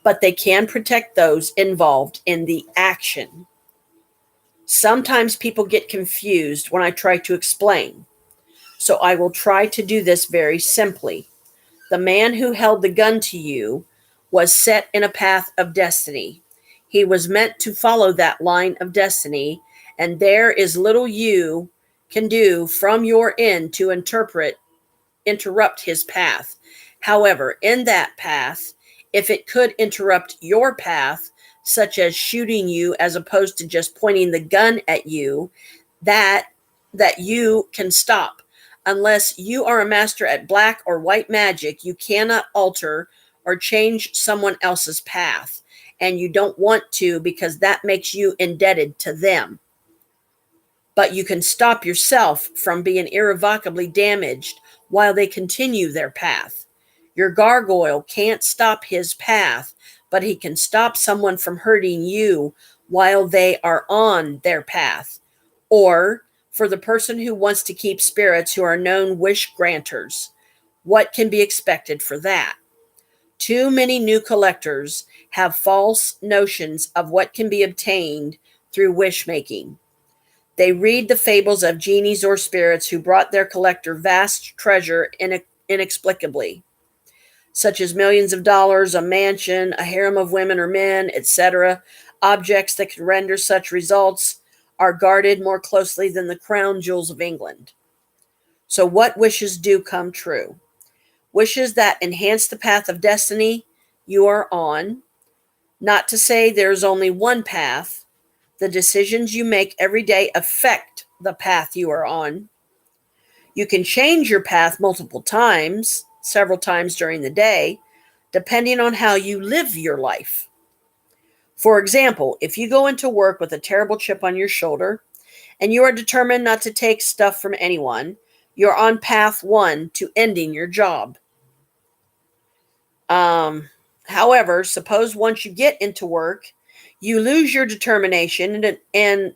Speaker 1: but they can protect those involved in the action. Sometimes people get confused when I try to explain, so I will try to do this very simply. The man who held the gun to you was set in a path of destiny. He was meant to follow that line of destiny, and there is little you can do from your end to interrupt his path. However, in that path, if it could interrupt your path, such as shooting you as opposed to just pointing the gun at you, that you can stop. Unless you are a master at black or white magic, you cannot alter or change someone else's path. And you don't want to because that makes you indebted to them. But you can stop yourself from being irrevocably damaged while they continue their path. Your gargoyle can't stop his path, but he can stop someone from hurting you while they are on their path. Or for the person who wants to keep spirits who are known wish granters, what can be expected for that? Too many new collectors have false notions of what can be obtained through wish making. They read the fables of genies or spirits who brought their collector vast treasure inexplicably, such as millions of dollars, a mansion, a harem of women or men, etc. Objects that can render such results are guarded more closely than the crown jewels of England. So what wishes do come true? Wishes that enhance the path of destiny you are on. Not to say there's only one path. The decisions you make every day affect the path you are on. You can change your path multiple times, several times during the day, depending on how you live your life. For example, if you go into work with a terrible chip on your shoulder and you are determined not to take stuff from anyone, you're on path 1 to ending your job. However, suppose once you get into work, you lose your determination and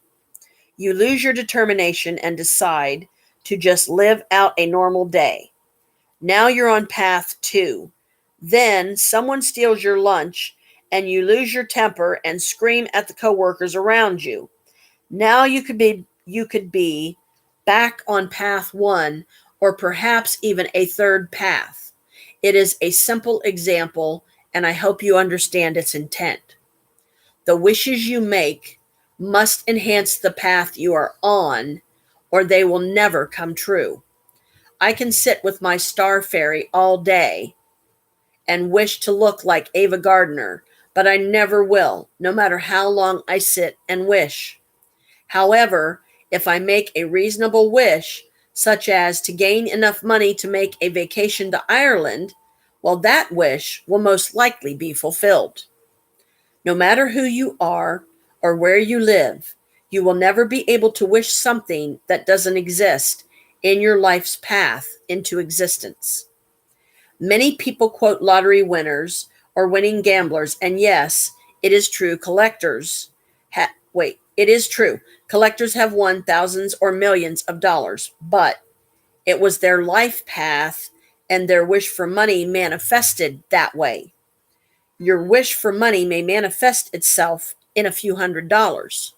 Speaker 1: decide to just live out a normal day. Now you're on path 2. Then someone steals your lunch and you lose your temper and scream at the coworkers around you. Now you could be back on path 1 or perhaps even a third path. It is a simple example, and I hope you understand its intent. The wishes you make must enhance the path you are on, or they will never come true. I can sit with my star fairy all day and wish to look like Ava Gardner, but I never will, no matter how long I sit and wish. However, if I make a reasonable wish, such as to gain enough money to make a vacation to Ireland, well, that wish will most likely be fulfilled. No matter who you are or where you live, you will never be able to wish something that doesn't exist in your life's path into existence. Many people quote lottery winners or winning gamblers, and yes, it is true. Collectors have won thousands or millions of dollars, but it was their life path and their wish for money manifested that way. Your wish for money may manifest itself in a few $100s.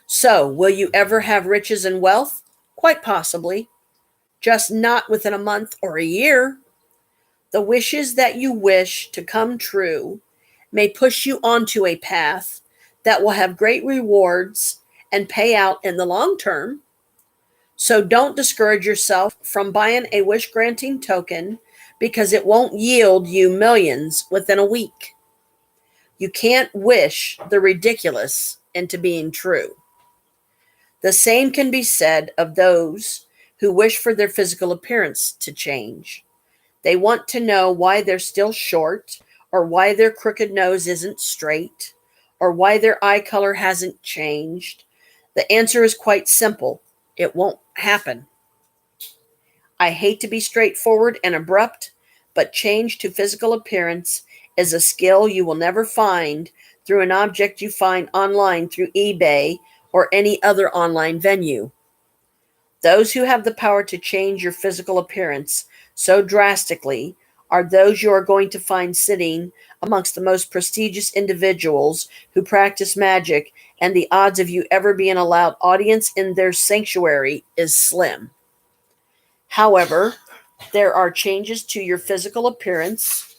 Speaker 1: So, will you ever have riches and wealth? Quite possibly, just not within a month or a year. The wishes that you wish to come true may push you onto a path that will have great rewards and pay out in the long term. So don't discourage yourself from buying a wish granting token because it won't yield you millions within a week. You can't wish the ridiculous into being true. The same can be said of those who wish for their physical appearance to change. They want to know why they're still short, or why their crooked nose isn't straight, or why their eye color hasn't changed. The answer is quite simple. It won't happen. I hate to be straightforward and abrupt, but change to physical appearance is a skill you will never find through an object you find online through eBay or any other online venue. Those who have the power to change your physical appearance so drastically are those you are going to find sitting amongst the most prestigious individuals who practice magic, and the odds of you ever being allowed audience in their sanctuary is slim. However, there are changes to your physical appearance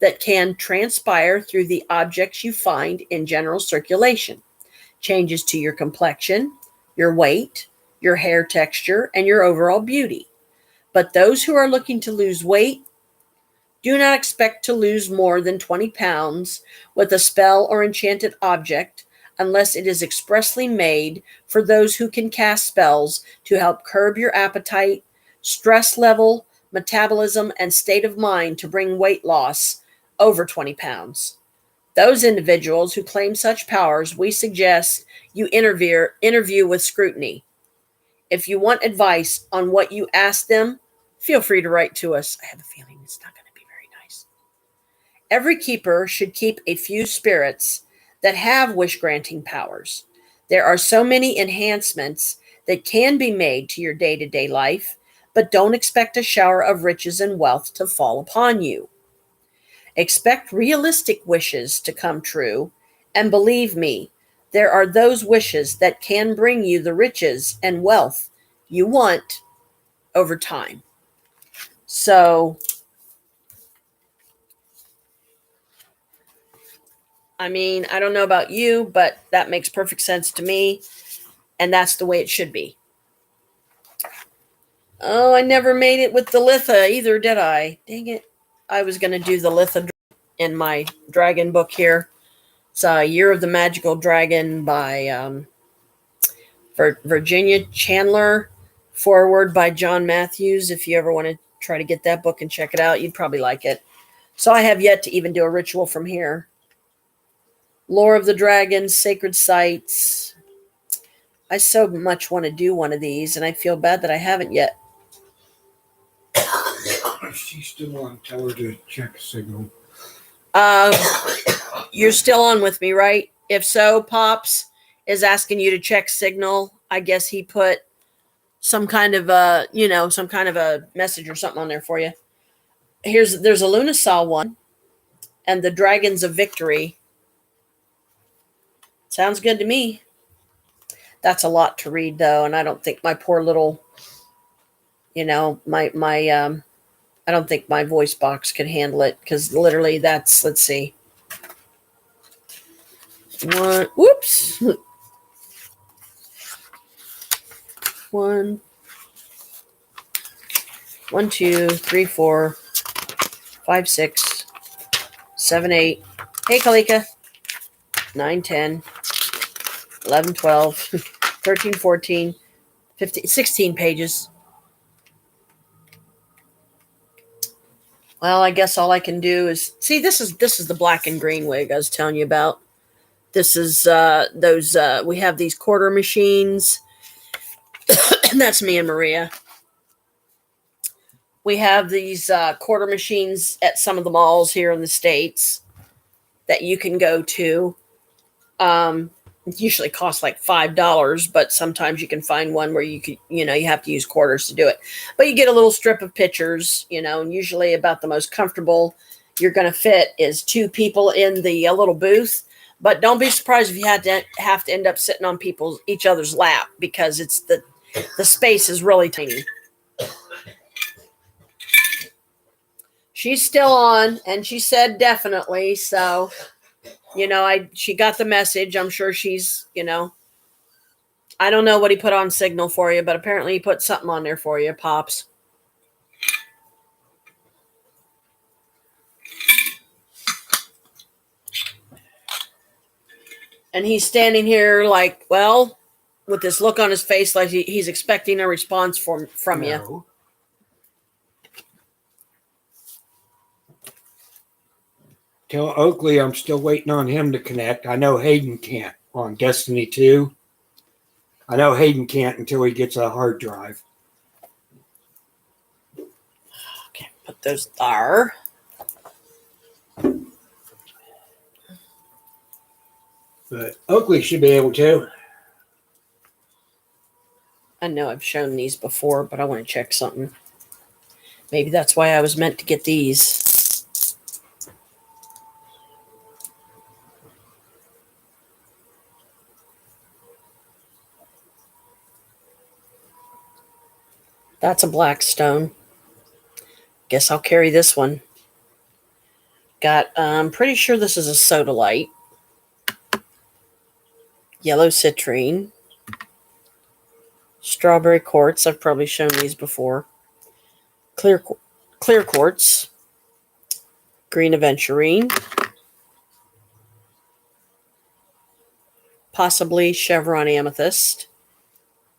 Speaker 1: that can transpire through the objects you find in general circulation. Changes to your complexion, your weight, your hair texture, and your overall beauty. But those who are looking to lose weight do not expect to lose more than 20 pounds with a spell or enchanted object unless it is expressly made for those who can cast spells to help curb your appetite, stress level, metabolism, and state of mind to bring weight loss over 20 pounds. Those individuals who claim such powers, we suggest you interview with scrutiny. If you want advice on what you ask them, feel free to write to us. I have a feeling it's not going to be very nice. Every keeper should keep a few spirits that have wish-granting powers. There are so many enhancements that can be made to your day-to-day life, but don't expect a shower of riches and wealth to fall upon you. Expect realistic wishes to come true, and believe me, there are those wishes that can bring you the riches and wealth you want over time. So, I mean, I don't know about you, but that makes perfect sense to me, and that's the way it should be. Oh, I never made it with the Litha either, did I? Dang it. I was going to do the Litha in my dragon book here. It's Year of the Magical Dragon by Virginia Chandler, foreword by John Matthews. If you ever want to try to get that book and check it out, you'd probably like it. So I have yet to even do a ritual from here. Lore of the Dragons, Sacred Sites. I so much want to do one of these, and I feel bad that I haven't yet.
Speaker 2: She's still on. Tell her to check signal.
Speaker 1: You're still on with me, right? If so, Pops is asking you to check signal. I guess he put some kind of a message or something on there for you. There's a Lunasaw one and the Dragons of Victory. Sounds good to me. That's a lot to read though, and I don't think my poor little, I don't think my voice box could handle it, because literally that's, let's see. Whoops. 1, 2, 3, 4, 5, 6, 7, 8. Hey, Kalika. 9, 10, 11, 12, 13, 14, 15, 16 pages. Well, I guess all I can do is see. This is the black and green wig I was telling you about. This is those. We have these quarter machines. And that's me and Maria. We have these quarter machines at some of the malls here in the States that you can go to. It usually costs like $5, but sometimes you can find one where you could, you have to use quarters to do it. But you get a little strip of pictures, and usually about the most comfortable, you're going to fit is 2 people in the little booth. But don't be surprised if you have to end up sitting on each other's lap, because it's the space is really tiny. She's still on, and she said definitely. So, she got the message. I'm sure she's, I don't know what he put on Signal for you, but apparently he put something on there for you, Pops. And he's standing here like, well, with this look on his face, like he's expecting a response from you.
Speaker 2: Tell Oakley I'm still waiting on him to connect. I know Hayden can't on Destiny 2. I know Hayden can't until he gets a hard drive.
Speaker 1: Okay, put those there.
Speaker 2: But Oakley should be able to.
Speaker 1: I know I've shown these before, but I want to check something. Maybe that's why I was meant to get these. That's a black stone. Guess I'll carry this one. I'm pretty sure this is a sodalite. Yellow citrine. Strawberry quartz. I've probably shown these before. Clear quartz. Green aventurine. Possibly chevron amethyst.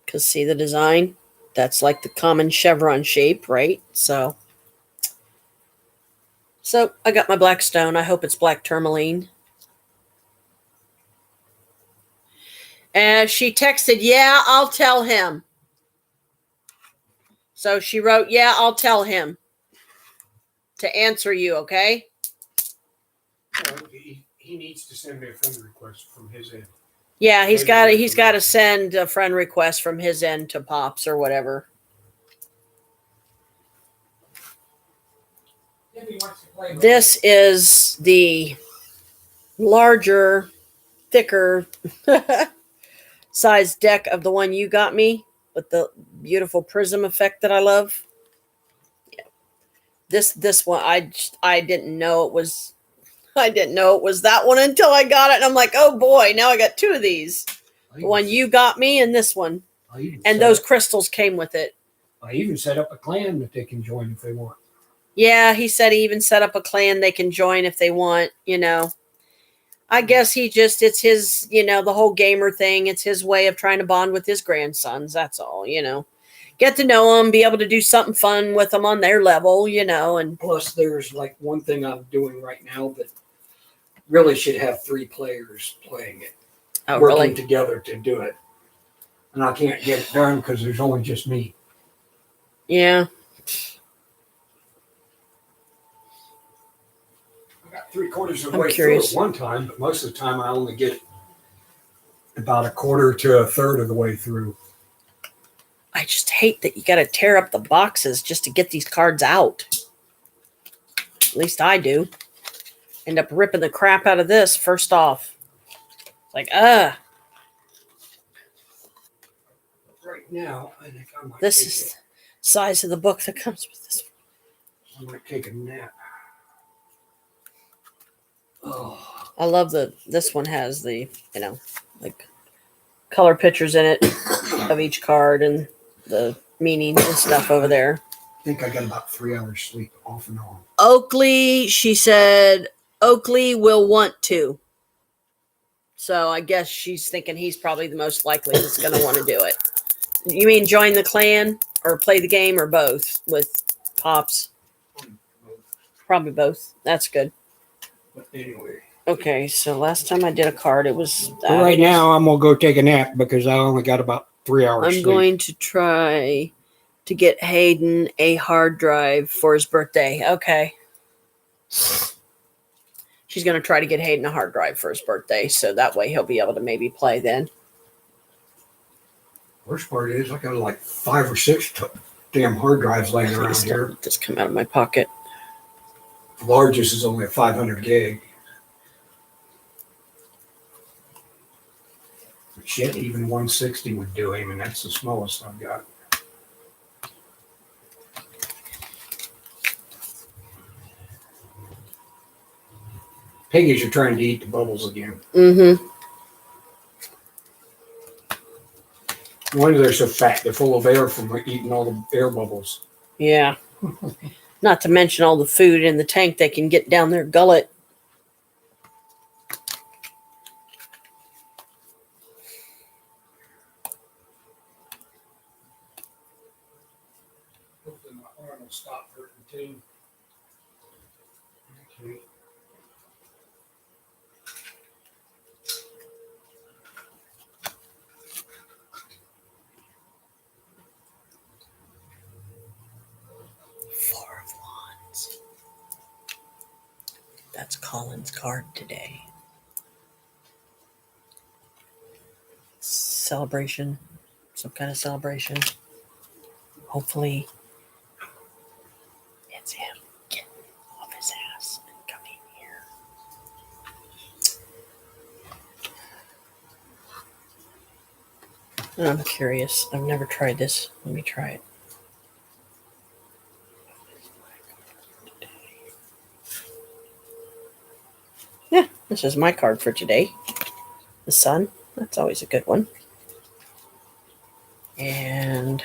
Speaker 1: Because see the design? That's like the common chevron shape, right? So I got my black stone. I hope it's black tourmaline. And she texted, yeah, I'll tell him. So she wrote, yeah, I'll tell him to answer you, okay?
Speaker 2: He needs to send me a friend request from his end.
Speaker 1: Yeah, he's got to send a friend request from his end to Pops or whatever. This is the larger, thicker size deck of the one you got me with the beautiful prism effect that I love. Yeah. This one I didn't know it was that one until I got it, and I'm like, oh boy, now I got 2 of these. The one you got me and this one. And those crystals came with it.
Speaker 2: I even set up a clan that they can join if they want.
Speaker 1: Yeah, he said he even set up a clan they can join if they want, I guess it's his, the whole gamer thing. It's his way of trying to bond with his grandsons. That's all, Get to know them, be able to do something fun with them on their level, and
Speaker 2: plus there's like one thing I'm doing right now that really should have 3 players playing it. Working together to do it. And I can't get it done because there's only just me.
Speaker 1: Yeah.
Speaker 2: I got 3/4 of the way through at one time, but most of the time I only get about 1/4 to 1/3 of the way through.
Speaker 1: I just hate that you got to tear up the boxes just to get these cards out. At least I do. End up ripping the crap out of this first off. Like, Right
Speaker 2: now, I think I might
Speaker 1: this is the size of the book that comes with this.
Speaker 2: I might take a nap. Oh.
Speaker 1: I love this one has the, like color pictures in it of each card and the meaning and stuff over there.
Speaker 2: I think I got about 3 hours sleep off and on.
Speaker 1: Oakley, she said, Oakley will want to. So I guess she's thinking he's probably the most likely that's going to want to do it. You mean join the clan or play the game or both with Pops? Probably both. That's good.
Speaker 2: But anyway.
Speaker 1: Okay, so last time I did a card, it was that.
Speaker 2: Right now, I'm going to go take a nap because I only got about 3 hours sleep.
Speaker 1: I'm going to try to get Hayden a hard drive for his birthday. Okay. She's going to try to get Hayden a hard drive for his birthday, so that way he'll be able to maybe play then.
Speaker 2: Worst part is I got like 5 or 6 damn hard drives laying around here.
Speaker 1: Just come out of my pocket.
Speaker 2: The largest is only a 500 gig. Shit, even 160 would do him, and that's the smallest I've got. Piggies are trying to eat the bubbles again.
Speaker 1: Mm-hmm.
Speaker 2: No wonder they're so fat. They're full of air from eating all the air bubbles.
Speaker 1: Yeah. Not to mention all the food in the tank they can get down their gullet.
Speaker 2: Hopefully my arm will stop hurting too. Okay.
Speaker 1: Four of Wands. That's Colin's card today. Celebration. Some kind of celebration. Hopefully it's him getting off his ass and coming here. I'm curious. I've never tried this. Let me try it. Yeah, this is my card for today. The Sun. That's always a good one. And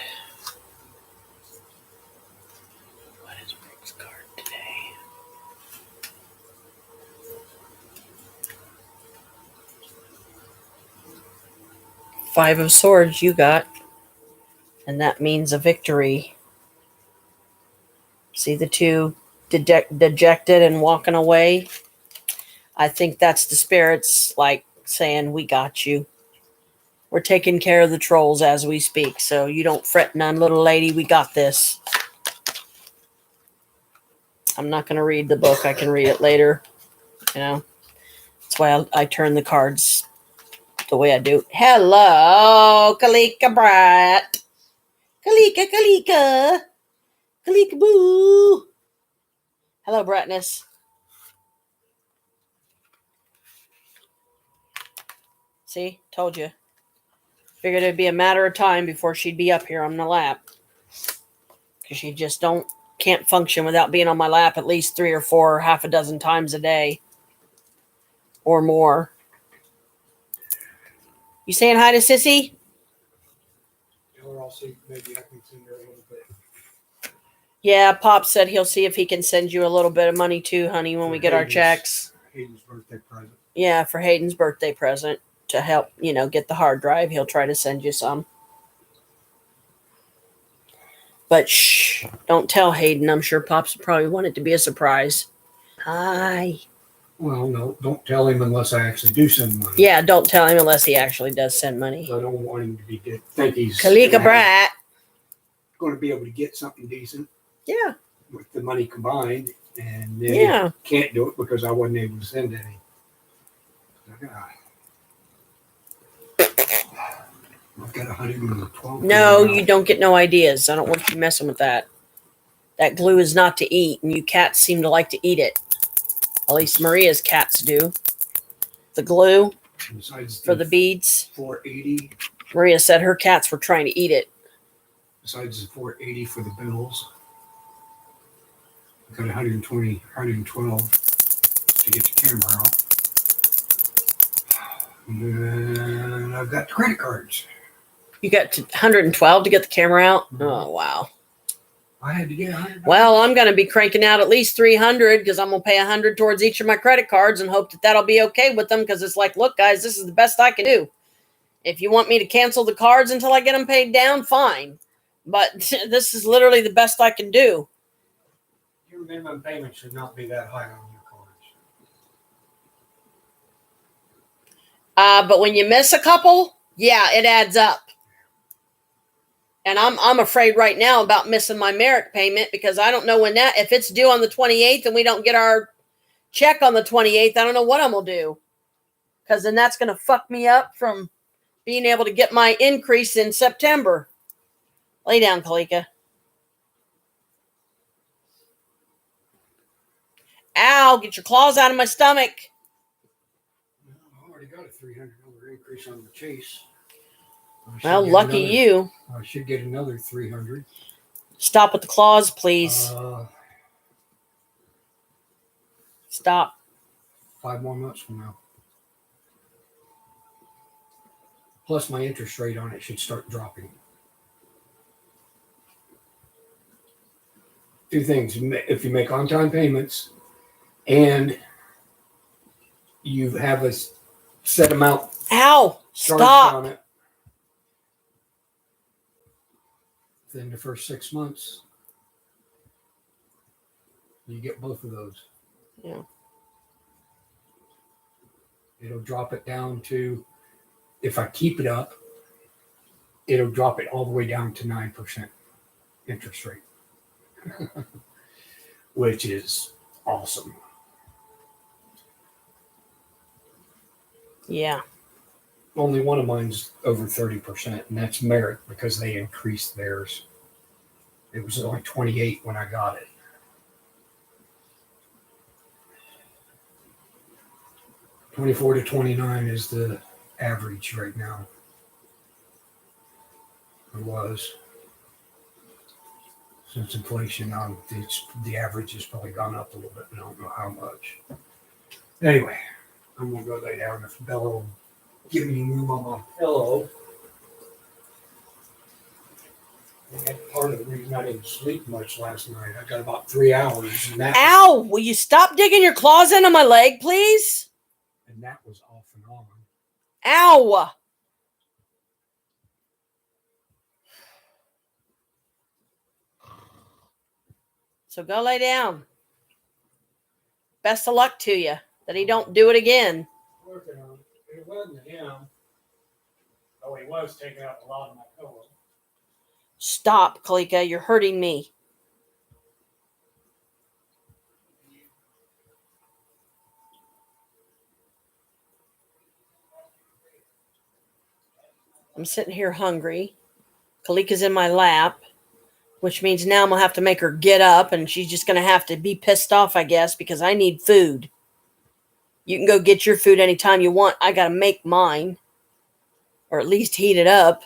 Speaker 1: what is Brooke's card today? Five of Swords you got. And that means a victory. See the two dejected and walking away? I think that's the spirits like saying, we got you. We're taking care of the trolls as we speak, so you don't fret none, little lady. We got this. I'm not going to read the book. I can read it later. You know, that's why I turn the cards the way I do. Hello, Kalika Brat. Kalika. Kalika Boo. Hello, Bratness. See, told you. Figured it'd be a matter of time before she'd be up here on my lap. Because she just can't function without being on my lap at least 3 or 4 or half a dozen times a day. Or more. You saying hi to Sissy?
Speaker 2: I'll see. Maybe I can send her a little bit.
Speaker 1: Yeah, Pop said he'll see if he can send you a little bit of money too, honey, when we get our checks.
Speaker 2: Hayden's birthday present.
Speaker 1: Yeah, for Hayden's birthday present. To help, get the hard drive. He'll try to send you some. But shh, don't tell Hayden. I'm sure Pops would probably want it to be a surprise. Hi.
Speaker 2: Well, no, don't tell him unless I actually do send money.
Speaker 1: Yeah, don't tell him unless he actually does send money.
Speaker 2: I don't want him to think he's
Speaker 1: Kalika Brat.
Speaker 2: going to be able to get something decent.
Speaker 1: Yeah.
Speaker 2: With the money combined. And then he can't do it because I wasn't able to send any. I've got 112.
Speaker 1: No, you don't get no ideas. I don't want you messing with that. That glue is not to eat, and you cats seem to like to eat it. At least Maria's cats do. The glue for the beads.
Speaker 2: 480.
Speaker 1: Maria said her cats were trying to eat it.
Speaker 2: Besides the 480 for the bills. I've got 120, 112 to get the camera out. And I've got the credit cards.
Speaker 1: You got to 112 to get the camera out? Mm-hmm. Oh, wow.
Speaker 2: I had to get 100.
Speaker 1: Well, I'm going to be cranking out at least 300 because I'm going to pay 100 towards each of my credit cards and hope that that'll be okay with them because it's like, look, guys, this is the best I can do. If you want me to cancel the cards until I get them paid down, fine. But this is literally the best I can do.
Speaker 2: Your minimum payment should not be that high on your cards.
Speaker 1: But when you miss a couple, yeah, it adds up. And I'm afraid right now about missing my Merrick payment because I don't know if it's due on the 28th and we don't get our check on the 28th, I don't know what I'm going to do. Because then that's going to fuck me up from being able to get my increase in September. Lay down, Kalika. Ow, get your claws out of my stomach.
Speaker 2: I already got a $300 increase on the chase.
Speaker 1: Well, lucky you.
Speaker 2: I should get another 300.
Speaker 1: Stop with the claws, please. Stop.
Speaker 2: 5 more months from now. Plus, my interest rate on it should start dropping. 2 things. If you make on-time payments and you have a set amount
Speaker 1: Ow!
Speaker 2: charged
Speaker 1: Stop!
Speaker 2: on it, then the first 6 months, you get both of those.
Speaker 1: Yeah.
Speaker 2: It'll drop it down to, if I keep it up, it'll drop it all the way down to 9% interest rate, which is awesome.
Speaker 1: Yeah.
Speaker 2: Only one of mine's over 30%, and that's Merit because they increased theirs. It was only 28 when I got it. $24 to $29 is the average right now. It was. Since inflation, the average has probably gone up a little bit, and I don't know how much. Anyway, I'm going to go lay down. If Bella will give me room on my pillow. And that's part of the reason I didn't sleep much last night. I got about 3 hours. And
Speaker 1: Ow! Will you stop digging your claws into my leg, please?
Speaker 2: And that was off and on.
Speaker 1: Ow! So go lay down. Best of luck to you, that he don't do it again.
Speaker 2: Working on it. It wasn't him. Oh, he was taking out a lot of my pillow.
Speaker 1: Stop, Kalika. You're hurting me. I'm sitting here hungry. Kalika's in my lap, which means now I'm going to have to make her get up, and she's just going to have to be pissed off, I guess, because I need food. You can go get your food anytime you want. I got to make mine, or at least heat it up.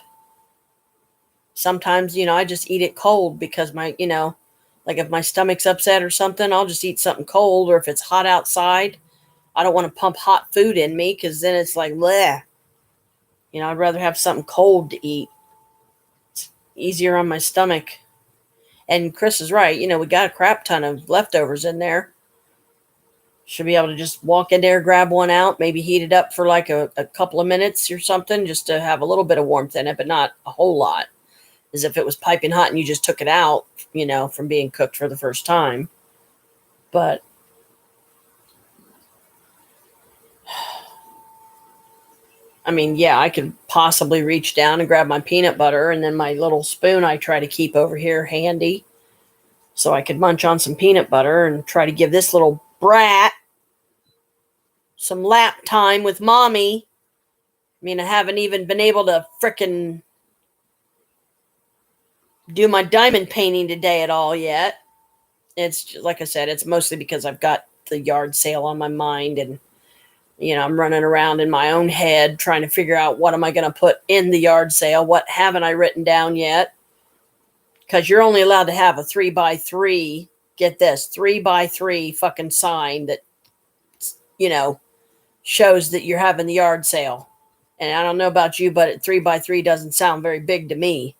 Speaker 1: Sometimes, I just eat it cold because like if my stomach's upset or something, I'll just eat something cold, or if it's hot outside, I don't want to pump hot food in me because then it's like, bleh. I'd rather have something cold to eat. It's easier on my stomach. And Chris is right. We got a crap ton of leftovers in there. Should be able to just walk in there, grab one out, maybe heat it up for like a couple of minutes or something, just to have a little bit of warmth in it, but not a whole lot. As if it was piping hot and you just took it out, from being cooked for the first time. But I mean, yeah, I could possibly reach down and grab my peanut butter, and then my little spoon I try to keep over here handy so I could munch on some peanut butter and try to give this little brat some lap time with mommy. I mean, I haven't even been able to frickin' do my diamond painting today at all yet. It's like I said, it's mostly because I've got the yard sale on my mind, and I'm running around in my own head trying to figure out what am I going to put in the yard sale, what haven't I written down yet, because you're only allowed to have a 3x3, get this, 3x3 fucking sign that shows that you're having the yard sale. And I don't know about you, but 3x3 doesn't sound very big to me.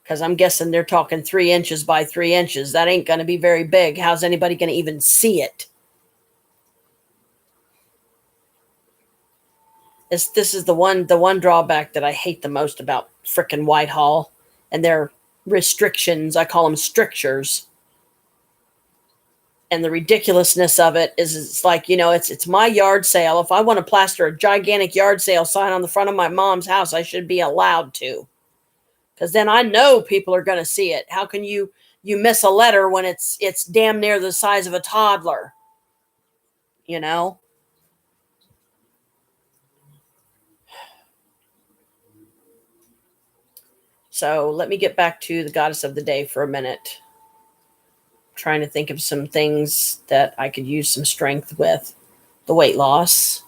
Speaker 1: Because I'm guessing they're talking 3 inches by 3 inches. That ain't going to be very big. How's anybody going to even see it? This is the one drawback that I hate the most about frickin' Whitehall and their restrictions. I call them strictures. And the ridiculousness of it is, it's like, it's my yard sale. If I want to plaster a gigantic yard sale sign on the front of my mom's house, I should be allowed to. Because then I know people are going to see it. How can you miss a letter when it's damn near the size of a toddler? So let me get back to the goddess of the day for a minute. trying to think of some things that I could use some strength with. The weight loss,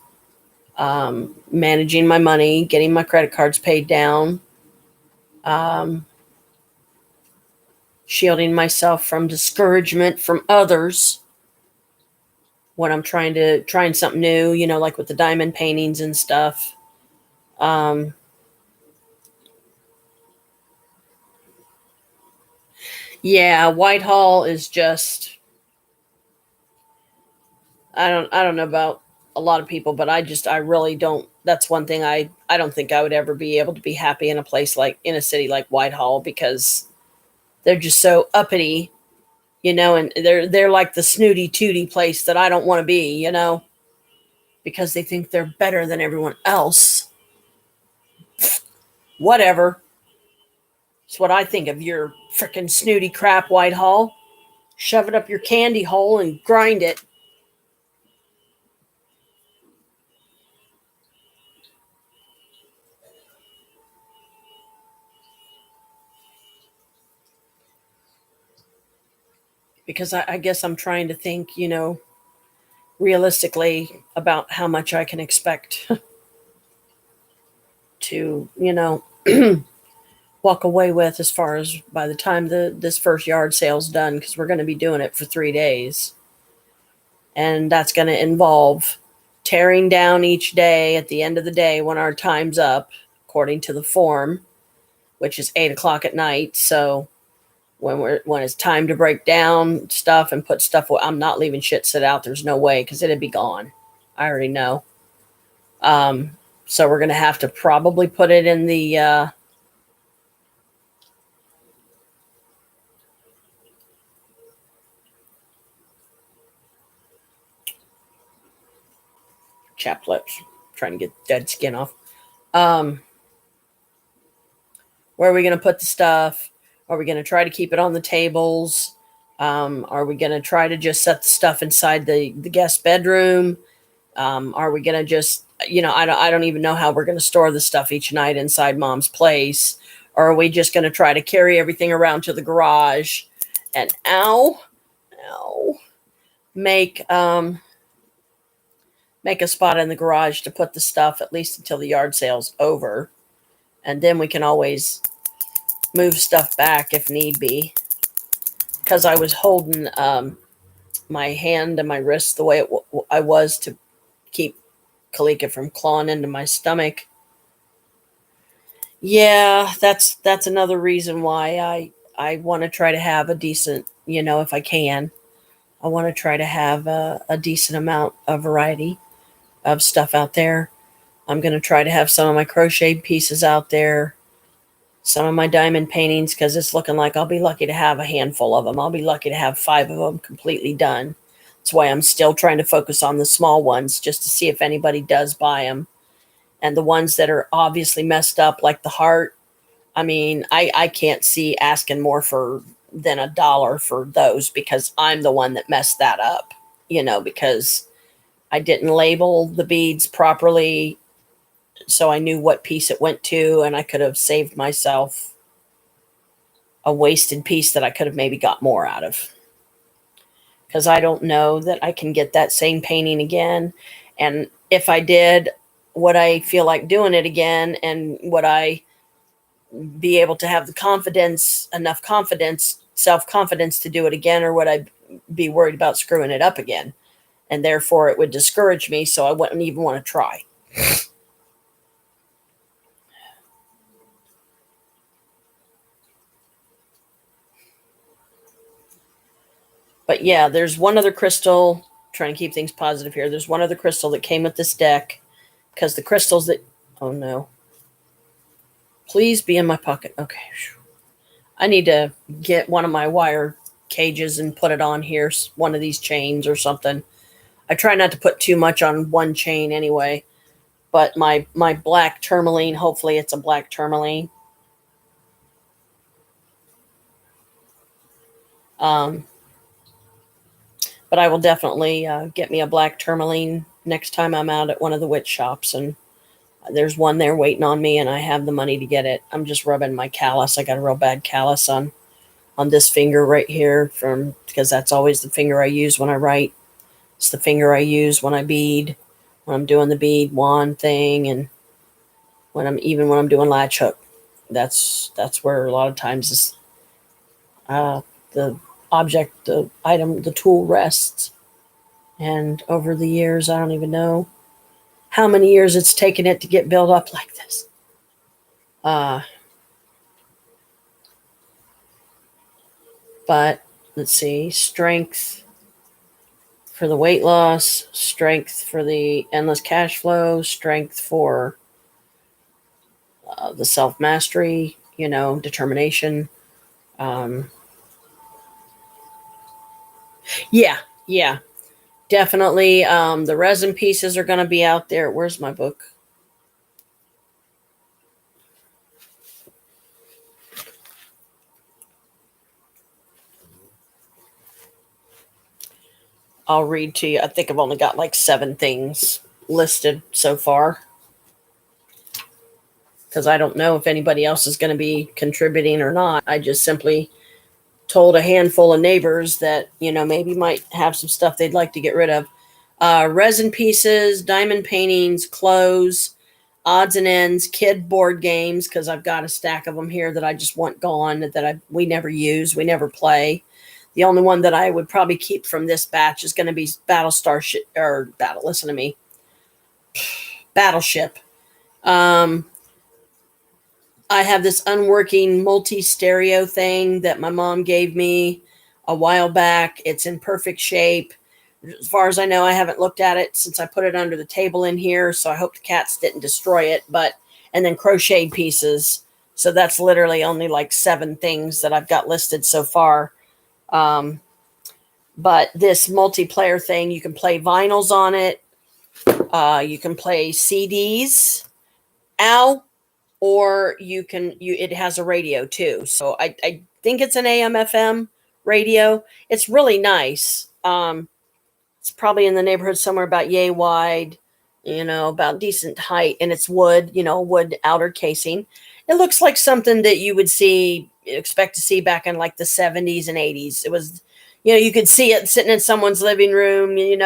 Speaker 1: managing my money, getting my credit cards paid down, um, shielding myself from discouragement from others when I'm trying something new, like with the diamond paintings and stuff. Um, yeah, Whitehall is just, I don't know about a lot of people, but I really don't. That's one thing I don't think I would ever be able to be happy in a place like in a city like Whitehall, because they're just so uppity, and they're like the snooty tooty place that I don't want to be, because they think they're better than everyone else. Whatever. It's what I think of your frickin' snooty crap, Whitehall. Shove it up your candy hole and grind it. Because I guess I'm trying to think, realistically about how much I can expect to, walk away with, as far as by the time this first yard sale's done, because we're going to be doing it for 3 days, and that's going to involve tearing down each day at the end of the day when our time's up, according to the form, which is 8 o'clock at night. So when it's time to break down stuff and put stuff away, I'm not leaving shit sit out. There's no way, because it'd be gone. I already know. So we're gonna have to probably put it in the chapped lips, trying to get dead skin off. Where are we gonna put the stuff? Are we gonna try to keep it on the tables? Are we gonna try to just set the stuff inside the guest bedroom? Are we gonna just, I don't even know how we're gonna store the stuff each night inside mom's place. Or are we just gonna try to carry everything around to the garage and ow, make a spot in the garage to put the stuff, at least until the yard sale's over, and then we can always move stuff back if need be. Because I was holding my hand and my wrist the way I was to keep Kalika from clawing into my stomach. Yeah, that's another reason why I want to try to have a decent, if I can, I want to try to have a decent amount of variety of stuff out there. I'm going to try to have some of my crocheted pieces out there, some of my diamond paintings, because it's looking like I'll be lucky to have a handful of them. I'll be lucky to have 5 of them completely done. That's why I'm still trying to focus on the small ones, just to see if anybody does buy them. And the ones that are obviously messed up, like the heart, I mean, I can't see asking more than $1 for those, because I'm the one that messed that up, because I didn't label the beads properly, so I knew what piece it went to, and I could have saved myself a wasted piece that I could have maybe got more out of. Because I don't know that I can get that same painting again. And if I did, would I feel like doing it again? And would I be able to have enough self-confidence to do it again? Or would I be worried about screwing it up again? And therefore it would discourage me, so I wouldn't even want to try. But yeah, there's one other crystal, trying to keep things positive here. There's one other crystal that came with this deck, because the crystals that, oh no, please be in my pocket. Okay. I need to get one of my wire cages and put it on here, one of these chains or something. I try not to put too much on one chain anyway, but my black tourmaline, hopefully it's a black tourmaline. But I will definitely get me a black tourmaline next time I'm out at one of the witch shops, and there's one there waiting on me, and I have the money to get it. I'm just rubbing my callus. I got a real bad callus on on this finger right here because that's always the finger I use when I write. It's the finger I use when I bead, when I'm doing the bead wand thing, and when I'm doing latch hook. That's where a lot of times the object, the item, the tool rests. And over the years, I don't even know how many years it's taken it to get built up like this. But let's see, strength for the weight loss, strength for the endless cash flow, strength for the self mastery, determination. Um, yeah, yeah, definitely. The resin pieces are going to be out there. Where's my book? I'll read to you. I think I've only got like 7 things listed so far because I don't know if anybody else is going to be contributing or not. I just simply told a handful of neighbors that, maybe might have some stuff they'd like to get rid of. Resin pieces, diamond paintings, clothes, odds and ends, kid board games, because I've got a stack of them here that I just want gone that we never use, we never play. The only one that I would probably keep from this batch is going to be Battleship. I have this unworking multi-stereo thing that my mom gave me a while back. It's in perfect shape. As far as I know, I haven't looked at it since I put it under the table in here, so I hope the cats didn't destroy it. And then crocheted pieces. So that's literally only like 7 things that I've got listed so far. But this multiplayer thing, you can play vinyls on it. You can play CDs. Or it has a radio too. So I think it's an AM FM radio. It's really nice. It's probably in the neighborhood somewhere about yay wide, about decent height, and it's wood, wood outer casing. It looks like something that you would expect to see back in like the 70s and 80s. It was, you could see it sitting in someone's living room. You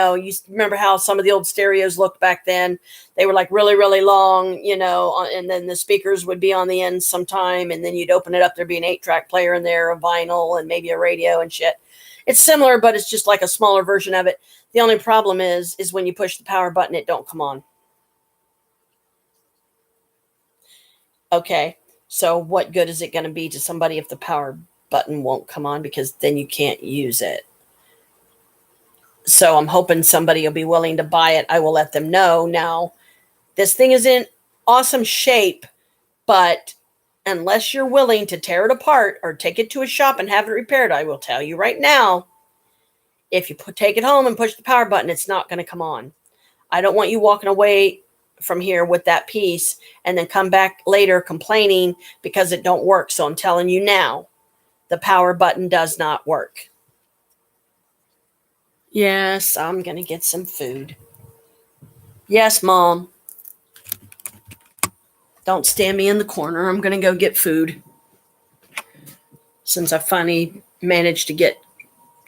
Speaker 1: remember how some of the old stereos looked back then. They were like really, really long, and then the speakers would be on the end sometime, and then you'd open it up. There'd be an 8-track player in there, a vinyl, and maybe a radio and shit. It's similar, but it's just like a smaller version of it. The only problem is when you push the power button, it don't come on. Okay, so what good is it going to be to somebody if the power button won't come on? Because then you can't use it. So I'm hoping somebody will be willing to buy it. I will let them know. Now, this thing is in awesome shape, but unless you're willing to tear it apart or take it to a shop and have it repaired, I will tell you right now, if you take it home and push the power button, it's not going to come on. I don't want you walking away from here with that piece and then come back later complaining because it don't work. So I'm telling you now, the power button does not work. Yes, I'm going to get some food. Yes, Mom. Don't stand me in the corner. I'm going to go get food. Since I finally managed to get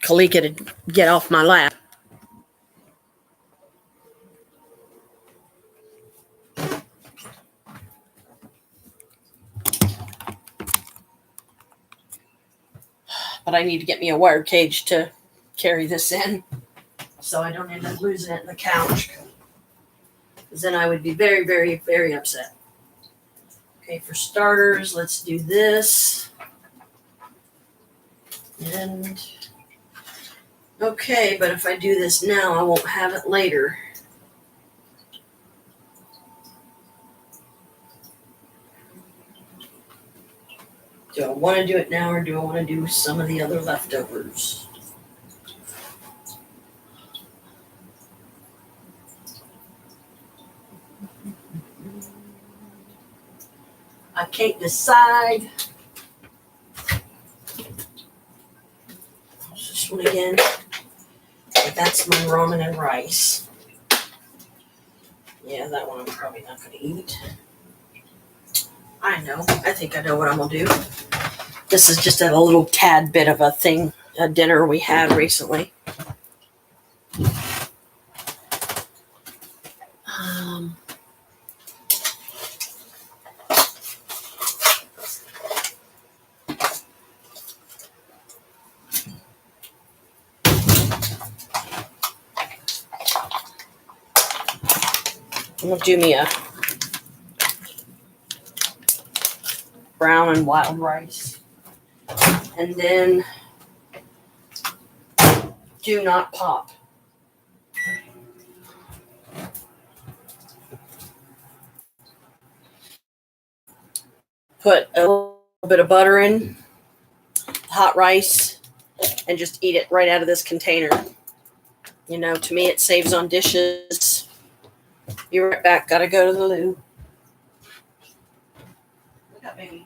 Speaker 1: Kalika to get off my lap. But I need to get me a wire cage to carry this in so I don't end up losing it in the couch. Because then I would be very, very, very upset. Okay, for starters, let's do this. And okay, but if I do this now, I won't have it later. Do I want to do it now or do I want to do some of the other leftovers? I can't decide. This one again. But that's my ramen and rice. Yeah, that one I'm probably not going to eat. I know. I think I know what I'm going to do. This is just a little tad bit of a dinner we had recently. Um, I'm gonna do me a brown and wild rice, and then do not pop. Put a little bit of butter in hot rice and just eat it right out of this container. You know, to me, it saves on dishes. Be right back. Gotta go to the loo. Look up, baby.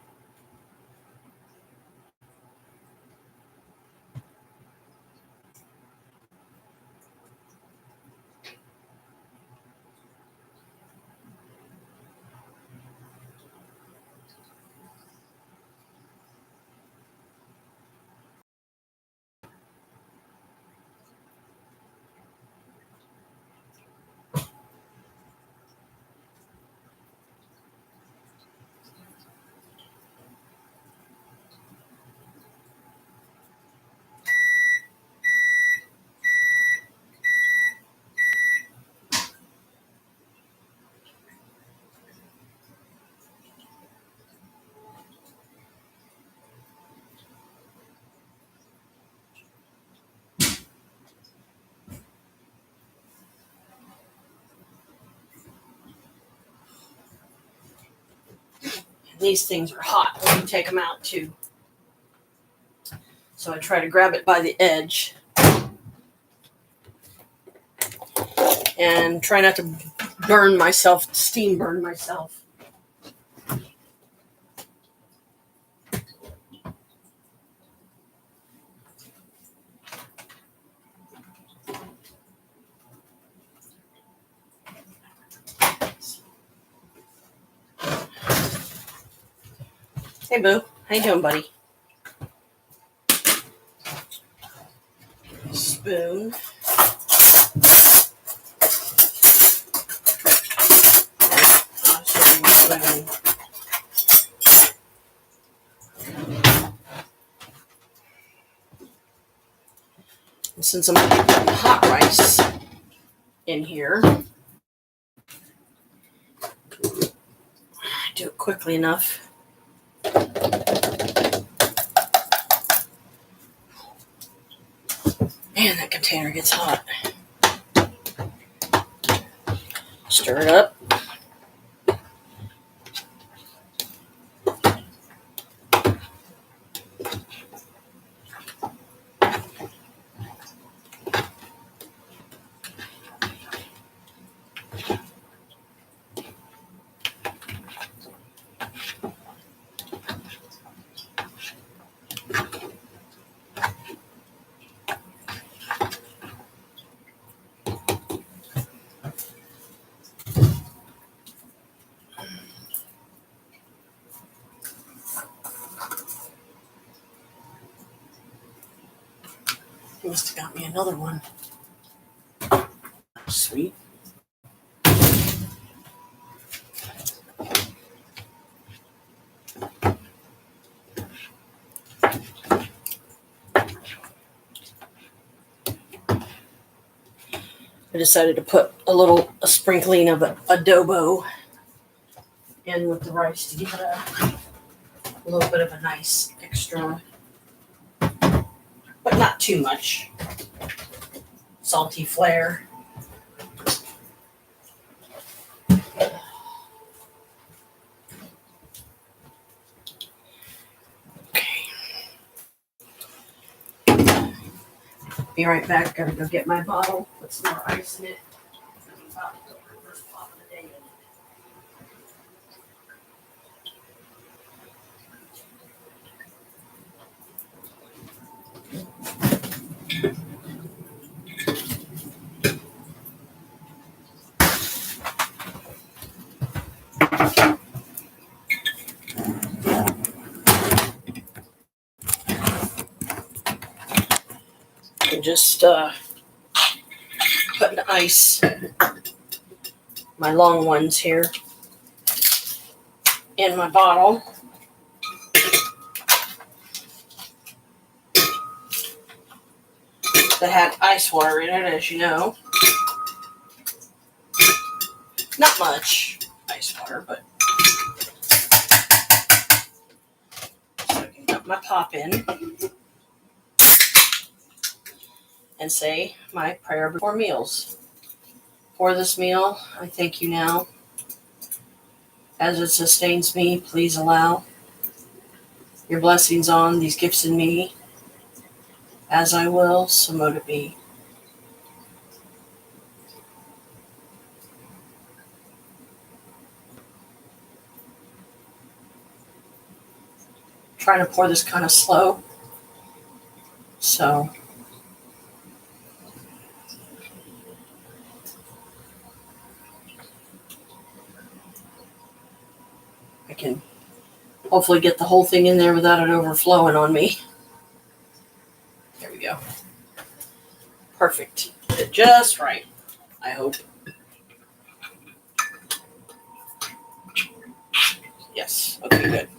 Speaker 1: These things are hot when you take them out too. So I try to grab it by the edge and try not to burn myself, steam burn myself. Hey, boo. How you doing, buddy? Spoon. Spoon. And since I'm going to be putting hot rice in here, I do it quickly enough. Man, that container gets hot. Stir it up. He must have got me another one. Sweet. I decided to put a sprinkling of adobo in with the rice to give it a little bit of a nice extra, but not too much, salty flair. Okay. Be right back. Gotta go get my bottle, put some more ice in it. First pop of the day. I'm just putting ice, my long ones here, in my bottle. That had ice water in it, as you know. Not much ice water, but so I can put my pop in and say my prayer before meals. For this meal, I thank you now. As it sustains me, please allow your blessings on these gifts in me. As I will, so mote it be. Trying to pour this kind of slow, so I can hopefully get the whole thing in there without it overflowing on me. There we go. Perfect. Did it just right, I hope. Yes. Okay, good.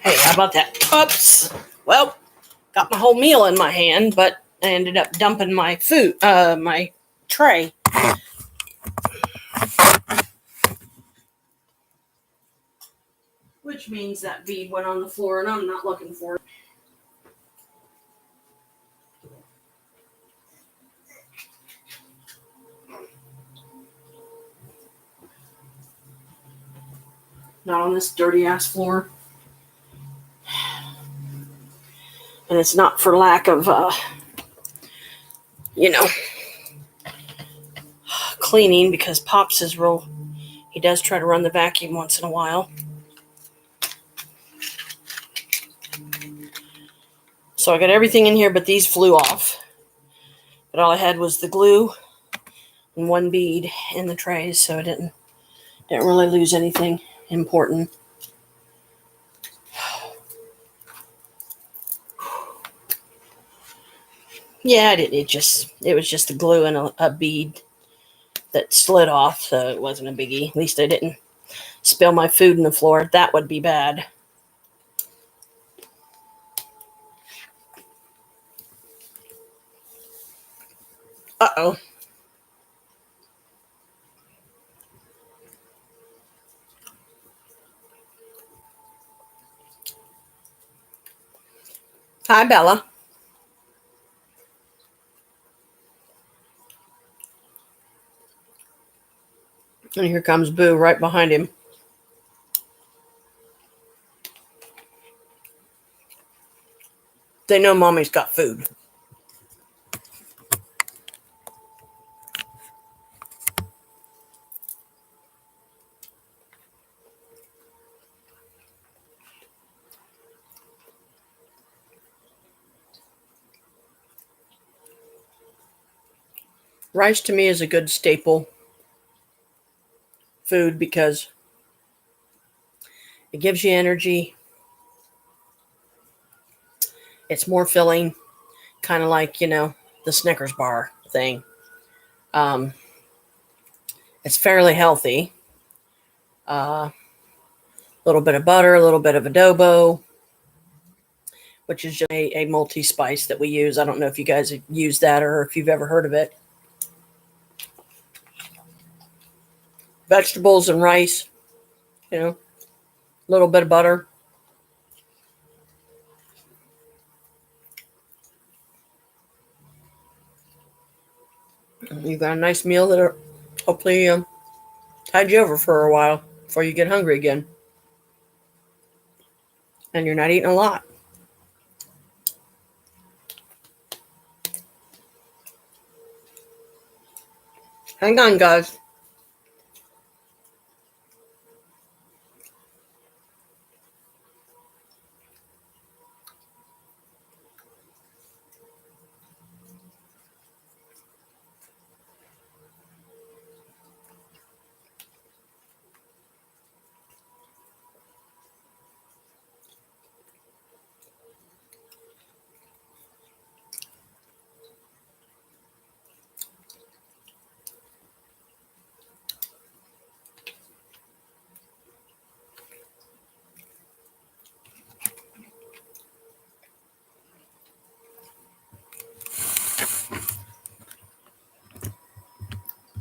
Speaker 1: Hey, how about that? Oops. Well, got my whole meal in my hand, but I ended up dumping my food, my tray. Which means that bead went on the floor and I'm not looking for it. Not on this dirty ass floor. And it's not for lack of, cleaning, because Pops is real. He does try to run the vacuum once in a while. So I got everything in here, but these flew off. But all I had was the glue and one bead in the trays, so I didn't really lose anything important. Yeah, I did. It was just the glue and a bead that slid off, so it wasn't a biggie. At least I didn't spill my food on the floor. That would be bad. Uh-oh. Hi, Bella. And here comes Boo right behind him. They know Mommy's got food. Rice to me is a good staple food because it gives you energy. It's more filling, kind of like, the Snickers bar thing. It's fairly healthy. A little bit of butter, a little bit of adobo. which is just a multi-spice that we use. I don't know if you guys have used that or if you've ever heard of it. Vegetables and rice, a little bit of butter. You've got a nice meal that hopefully tide you over for a while before you get hungry again. And you're not eating a lot. Hang on, guys.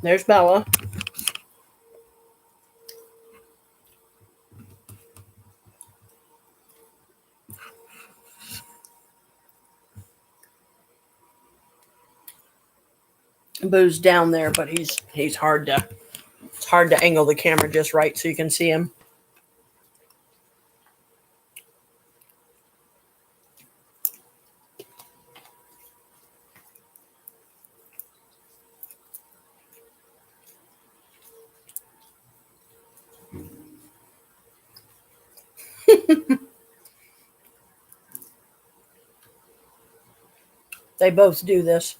Speaker 1: There's Bella. Boo's down there, but he's hard to it's hard to angle the camera just right so you can see him. They both do this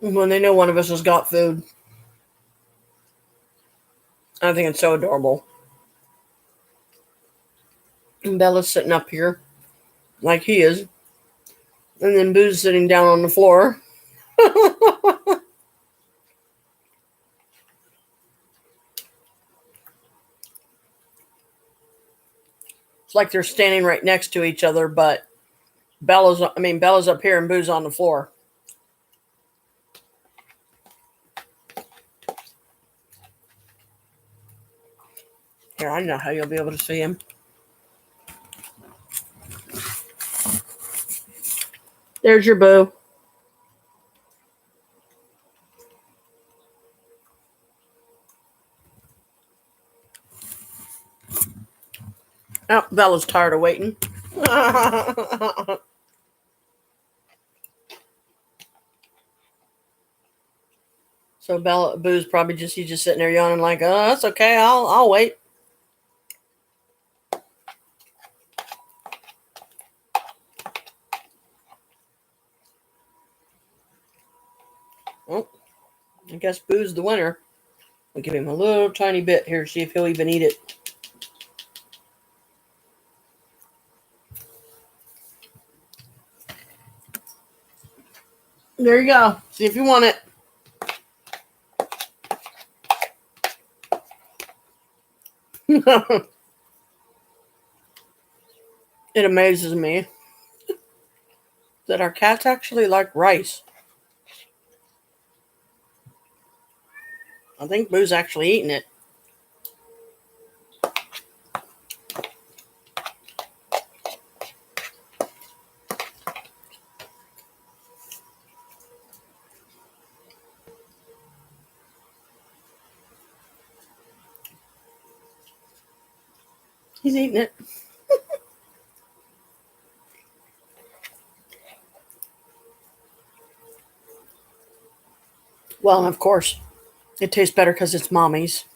Speaker 1: when they know one of us has got food. I think it's so adorable. And Bella's sitting up here like he is. And then Boo's sitting down on the floor. It's like they're standing right next to each other, but Bella's up here and Boo's on the floor. Here, I know how you'll be able to see him. There's your Boo. Oh, Bella's tired of waiting. So Boo's probably he's just sitting there yawning like, oh, that's okay, I'll wait. Oh, I guess Boo's the winner. We'll give him a little tiny bit here, see if he'll even eat it. There you go. See if you want it. It amazes me that our cats actually like rice. I think Boo's actually eating it. He's eating it. Well, of course, it tastes better because it's mommy's,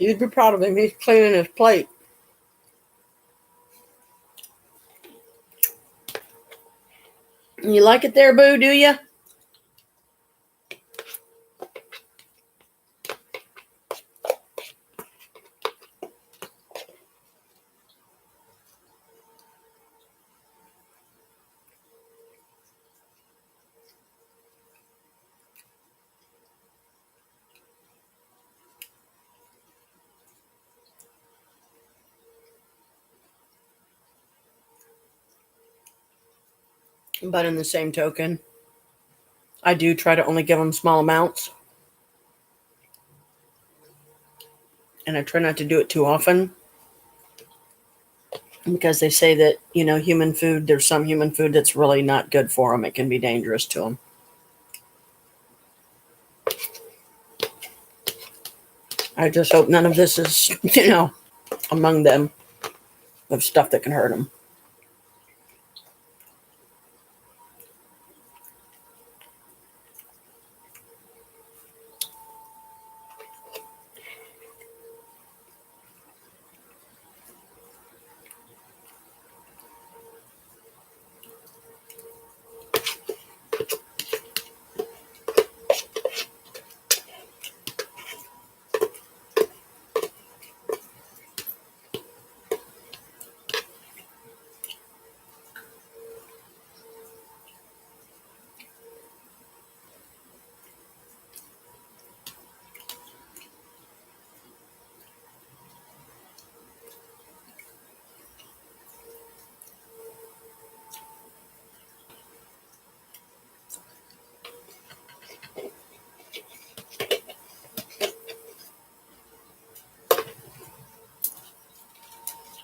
Speaker 1: You'd be proud of him. He's cleaning his plate. You like it there, Boo, do you? But in the same token, I do try to only give them small amounts. And I try not to do it too often. Because they say that, human food, there's some human food that's really not good for them. It can be dangerous to them. I just hope none of this is, among them of stuff that can hurt them.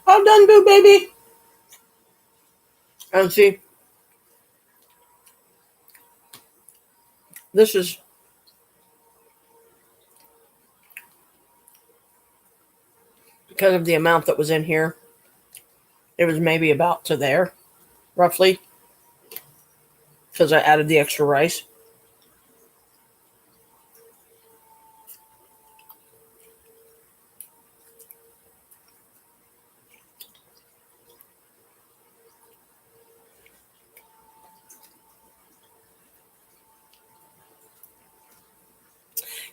Speaker 1: All done, Boo baby. And see, this is because of the amount that was in here. It was maybe about to there, roughly, because I added the extra rice.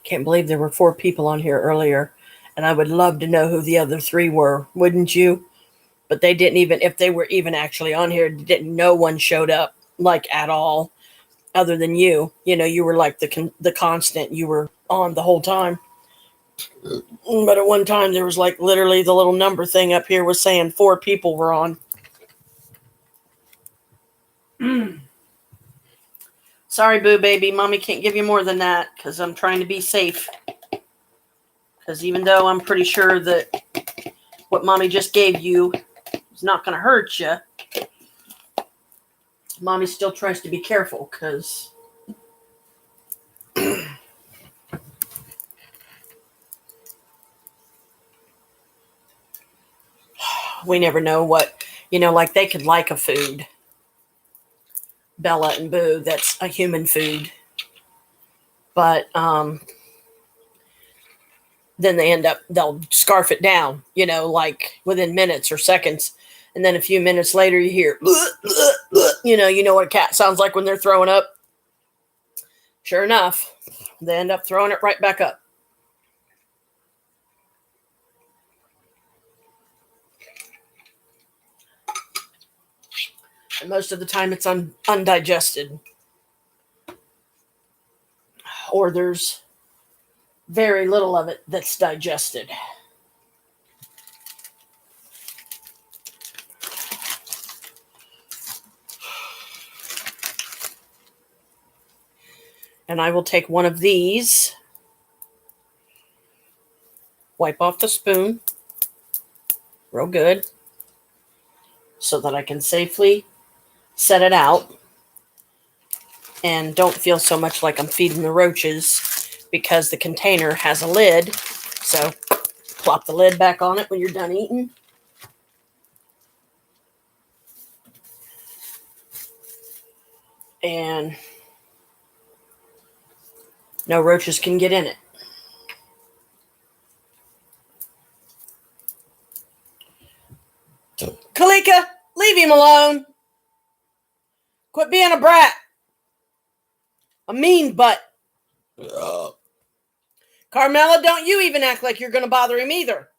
Speaker 1: Can't believe there were 4 people on here earlier, and I would love to know who the other 3 were, wouldn't you? But they didn't even, if they were even actually on here, no one showed up, like, at all, other than you. You were like the constant. You were on the whole time. But at one time, there was like literally the little number thing up here was saying 4 people were on. Sorry, Boo baby. Mommy can't give you more than that because I'm trying to be safe. Because even though I'm pretty sure that what Mommy just gave you is not going to hurt you, Mommy still tries to be careful because we never know what, like they could like a food, Bella and Boo, that's a human food. But then they'll scarf it down, like within minutes or seconds. And then a few minutes later you hear, you know what a cat sounds like when they're throwing up. Sure enough, they end up throwing it right back up. And most of the time it's undigested. Or there's very little of it that's digested. And I will take one of these, wipe off the spoon real good so that I can safely set it out and don't feel so much like I'm feeding the roaches because the container has a lid. So plop the lid back on it when you're done eating. And no roaches can get in it. Malika, leave him alone. Quit being a brat. A mean butt. Carmela, don't you even act like you're going to bother him either.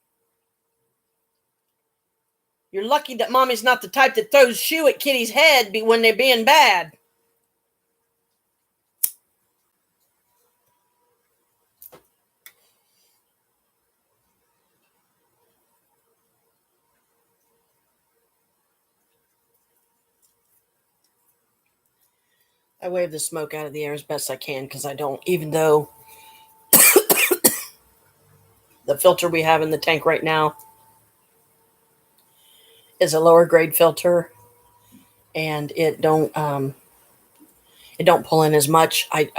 Speaker 1: You're lucky that Mommy's not the type that throws shoe at Kitty's head when they're being bad. I wave the smoke out of the air as best I can because I don't, even though the filter we have in the tank right now is a lower grade filter and it don't pull in as much. I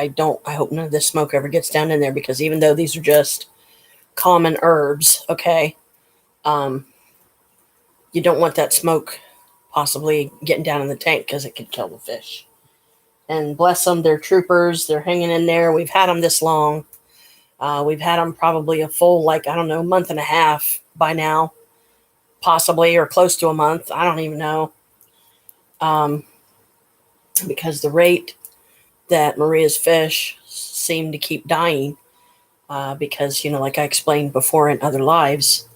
Speaker 1: hope none of this smoke ever gets down in there because even though these are just common herbs, okay, you don't want that smoke possibly getting down in the tank because it could kill the fish. And bless them, they're troopers. They're hanging in there. We've had them this long. We've had them probably a full, month and a half by now, possibly, or close to a month. I don't even know. Because the rate that Maria's fish seem to keep dying, because, like I explained before in other lives,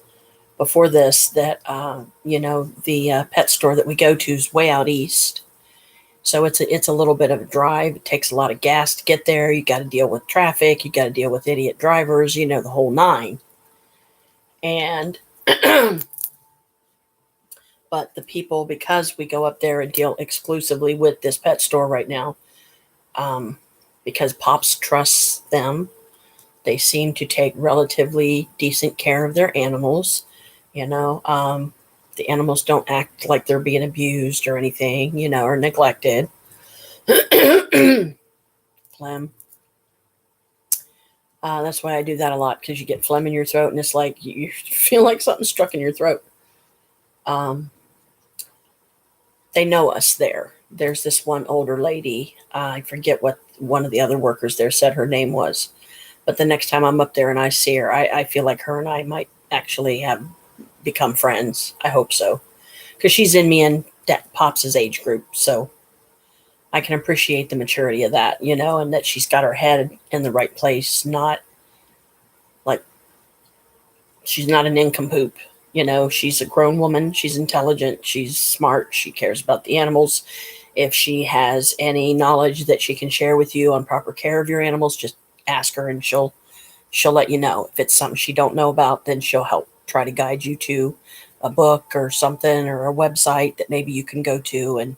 Speaker 1: before this, that, the pet store that we go to is way out east. So it's a little bit of a drive. It takes a lot of gas to get there. You got to deal with traffic. You got to deal with idiot drivers, the whole nine. And, but the people, because we go up there and deal exclusively with this pet store right now, because Pops trusts them, they seem to take relatively decent care of their animals. The animals don't act like they're being abused or anything, or neglected. Phlegm. That's why I do that a lot, because you get phlegm in your throat and it's like you feel like something struck in your throat. They know us there. There's this one older lady. I forget what one of the other workers there said her name was. But the next time I'm up there and I see her, I feel like her and I might actually have become friends. I hope so, because she's in me and Pops' age group, so I can appreciate the maturity of that, and that she's got her head in the right place, not like she's not an nincompoop. She's a grown woman, she's intelligent, she's smart, she cares about the animals. If she has any knowledge that she can share with you on proper care of your animals, just ask her and she'll let you know. If it's something she don't know about, then she'll help try to guide you to a book or something, or a website that maybe you can go to, and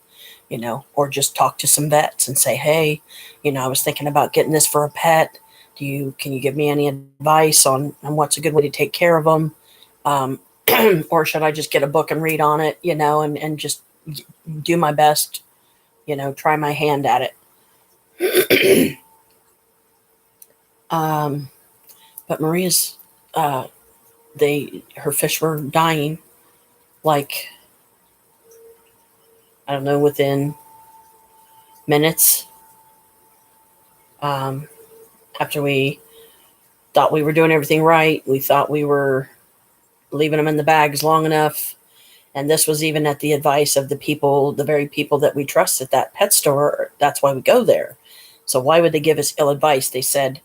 Speaker 1: or just talk to some vets and say, hey, I was thinking about getting this for a pet. Can you give me any advice on what's a good way to take care of them? Or should I just get a book and read on it, and just do my best, try my hand at it. But Maria's, her fish were dying, like, I don't know, within minutes. After we thought we were doing everything right, we thought we were leaving them in the bags long enough. And this was even at the advice of the very people that we trust at that pet store. That's why we go there. So why would they give us ill advice? They said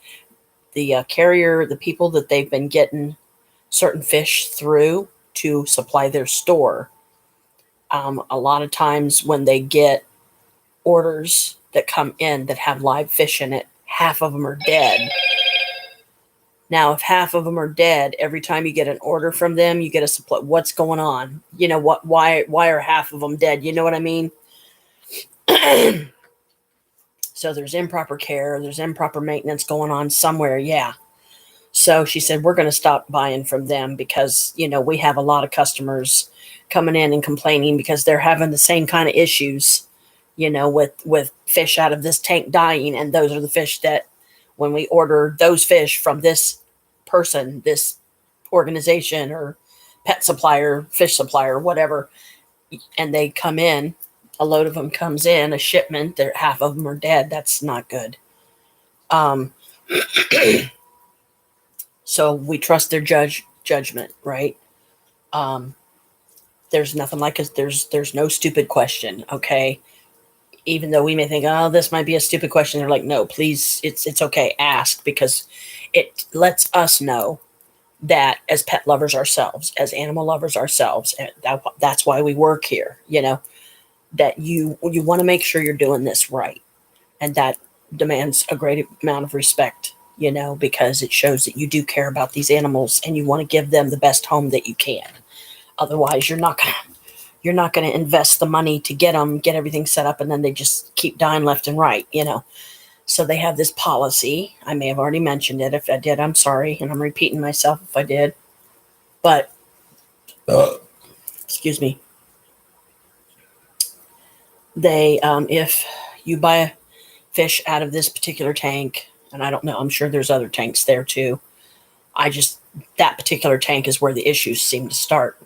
Speaker 1: the carrier, the people that they've been getting certain fish through to supply their store, a lot of times when they get orders that come in that have live fish in it, half of them are dead. Now, if half of them are dead, every time you get an order from them, you get a supply. What's going on? Why are half of them dead? You know what I mean? So there's improper care, there's improper maintenance going on somewhere. Yeah. So she said, we're going to stop buying from them because, we have a lot of customers coming in and complaining because they're having the same kind of issues, with fish out of this tank dying. And those are the fish that, when we order those fish from this person, this organization or pet supplier, fish supplier, whatever, and they come in, a load of them comes in, a shipment, half of them are dead. That's not good. So we trust their judgment, right? There's nothing like us. There's no stupid question. Okay. Even though we may think, oh, this might be a stupid question, they're like, no, please, it's okay, ask, because it lets us know that as pet lovers ourselves, as animal lovers ourselves, and that's why we work here. That you want to make sure you're doing this right, and that demands a great amount of respect. Because it shows that you do care about these animals and you want to give them the best home that you can. Otherwise, you're not going to invest the money to get everything set up, and then they just keep dying left and right. So they have this policy. I may have already mentioned it. If I did, I'm sorry, and I'm repeating myself if I did. But excuse me. They, if you buy a fish out of this particular tank, and I don't know, I'm sure there's other tanks there too. That particular tank is where the issues seem to start.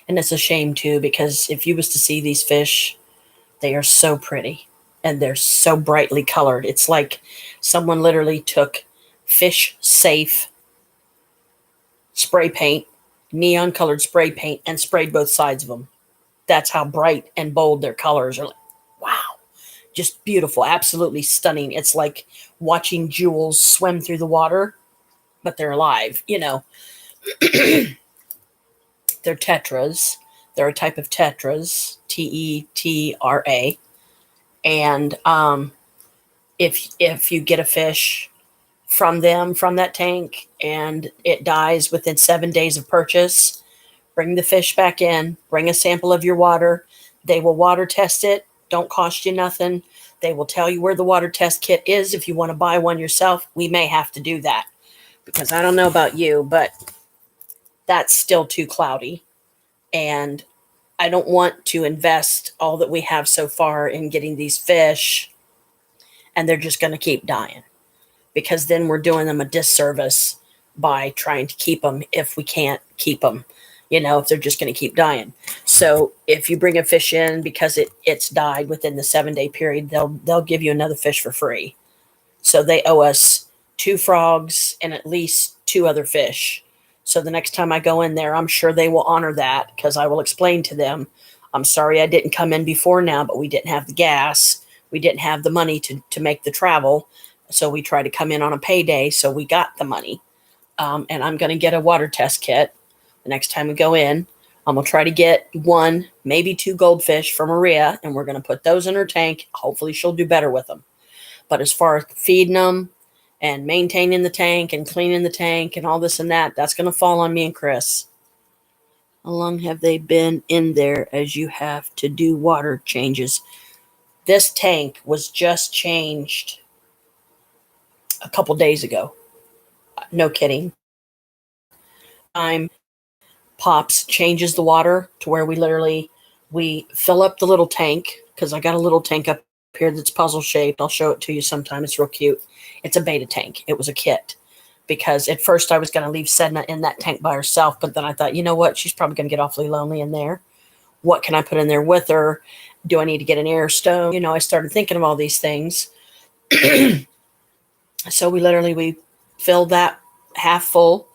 Speaker 1: And it's a shame too, because if you was to see these fish, they are so pretty and they're so brightly colored. It's like someone literally took fish safe spray paint, neon colored spray paint, and sprayed both sides of them. That's how bright and bold their colors are. Like, wow, just beautiful, absolutely stunning. It's like watching jewels swim through the water, but they're alive. They're tetras. They're a type of tetras, Tetra. And if you get a fish from that tank, and it dies within 7 days of purchase, bring the fish back in, bring a sample of your water. They will water test it. Don't cost you nothing. They will tell you where the water test kit is. If you want to buy one yourself, we may have to do that, because I don't know about you, but that's still too cloudy. And I don't want to invest all that we have so far in getting these fish, and they're just going to keep dying, because then we're doing them a disservice by trying to keep them if we can't keep them, if they're just going to keep dying. So if you bring a fish in because it's died within the 7-day period, they'll give you another fish for free. So they owe us 2 frogs and at least 2 other fish. So the next time I go in there, I'm sure they will honor that, because I will explain to them, I'm sorry I didn't come in before now, but we didn't have the gas. We didn't have the money to make the travel. So we tried to come in on a payday, so we got the money. And I'm going to get a water test kit the next time we go in. I'm going to try to get 1, maybe 2 goldfish for Maria, and we're going to put those in her tank. Hopefully she'll do better with them. But as far as feeding them and maintaining the tank and cleaning the tank and all this and that, that's going to fall on me and Chris. How long have they been in there as you have to do water changes? This tank was just changed a couple days ago. No kidding. Pops changes the water to where we fill up the little tank, because I got a little tank up here that's puzzle shaped. I'll show it to you sometime. It's real cute. It's a beta tank. It was a kit, because at first I was going to leave Sedna in that tank by herself, but then I thought, you know what? She's probably going to get awfully lonely in there. What can I put in there with her? Do I need to get an air stone? I started thinking of all these things. So we filled that half full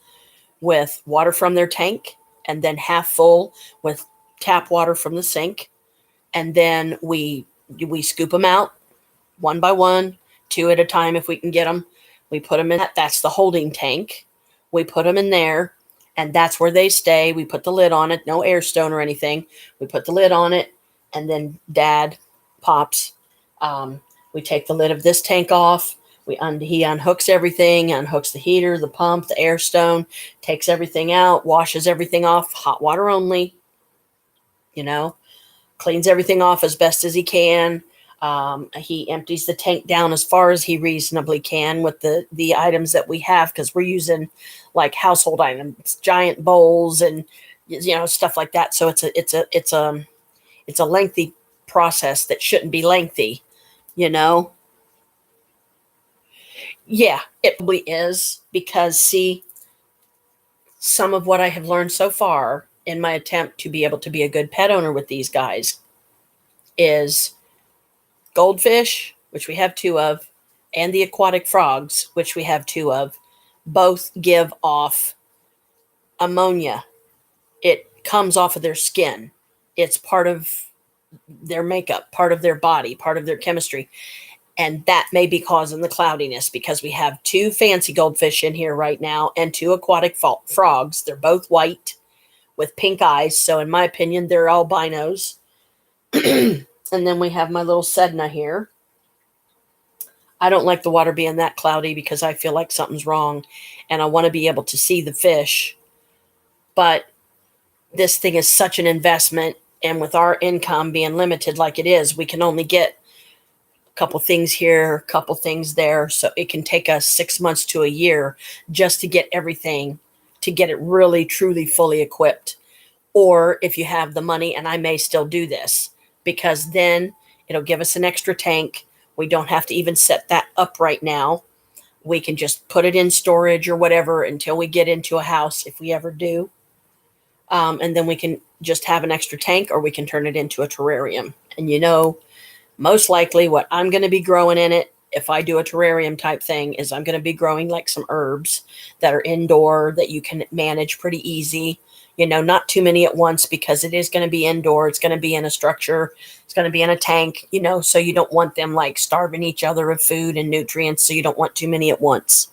Speaker 1: with water from their tank, and then half full with tap water from the sink. And then we scoop them out one by one, 2 at a time if we can get them. We put them in that's the holding tank. We put them in there, and that's where they stay. We put the lid on it, no air stone or anything. We put the lid on it, and then Dad, Pops, we take the lid of this tank off. He unhooks everything, unhooks the heater, the pump, the air stone, takes everything out, washes everything off, hot water only, cleans everything off as best as he can. He empties the tank down as far as he reasonably can with the items that we have, because we're using like household items, giant bowls and stuff like that. So it's a lengthy process that shouldn't be lengthy, Yeah, it probably is, because see, some of what I have learned so far in my attempt to be able to be a good pet owner with these guys is goldfish, which we have 2 of, and the aquatic frogs, which we have 2 of, both give off ammonia. comes off of their skin. It's part of their makeup, part of their body, part of their chemistry. And that may be causing the cloudiness because we have two fancy goldfish in here right now and two aquatic frogs. They're both white with pink eyes. So, in my opinion, they're albinos. And then we have my little Sedna here. I don't like the water being that cloudy because I feel like something's wrong and I want to be able to see the fish. But this thing is such an investment. And with our income being limited like it is, we can only get a couple things here, a couple things there. So it can take us 6 months to a year just to get everything, to get it really, truly, fully equipped. Or if you have the money, and I may still do this, because then it'll give us an extra tank. We don't have to even set that up right now. We can just put it in storage or whatever until we get into a house, if we ever do. And then we can just have an extra tank, or we can turn it into a terrarium. And most likely what I'm going to be growing in it, if I do a terrarium type thing, is I'm going to be growing like some herbs that are indoor that you can manage pretty easy. Not too many at once because it is going to be indoor. It's going to be in a structure. It's going to be in a tank, so you don't want them like starving each other of food and nutrients. So you don't want too many at once.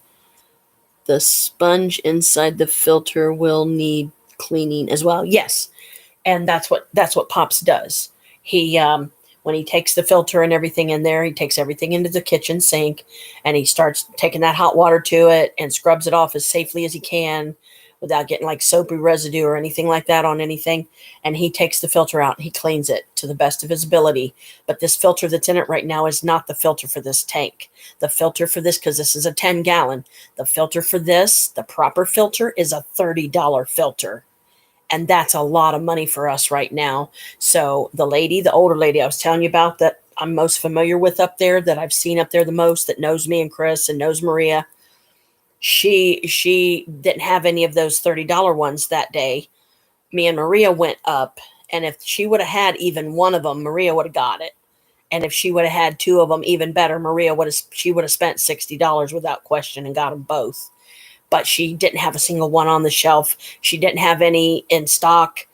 Speaker 1: The sponge inside the filter will need cleaning as well. Yes. And that's what Pops does. He when he takes the filter and everything in there, he takes everything into the kitchen sink and he starts taking that hot water to it and scrubs it off as safely as he can without getting like soapy residue or anything like that on anything. And he takes the filter out and he cleans it to the best of his ability. But this filter that's in it right now is not the filter for this tank. The filter for this, because this is a 10-gallon, the filter for this, the proper filter, is a $30 filter. And that's a lot of money for us right now. So the older lady I was telling you about that I'm most familiar with up there, that I've seen up there the most, that knows me and Chris and knows Maria, she didn't have any of those $30 ones that day. Me and Maria went up, and if she would have had even one of them, Maria would have got it. And if she would have had two of them, even better, she would have spent $60 without question and got them both. But she didn't have a single one on the shelf. She didn't have any in stock.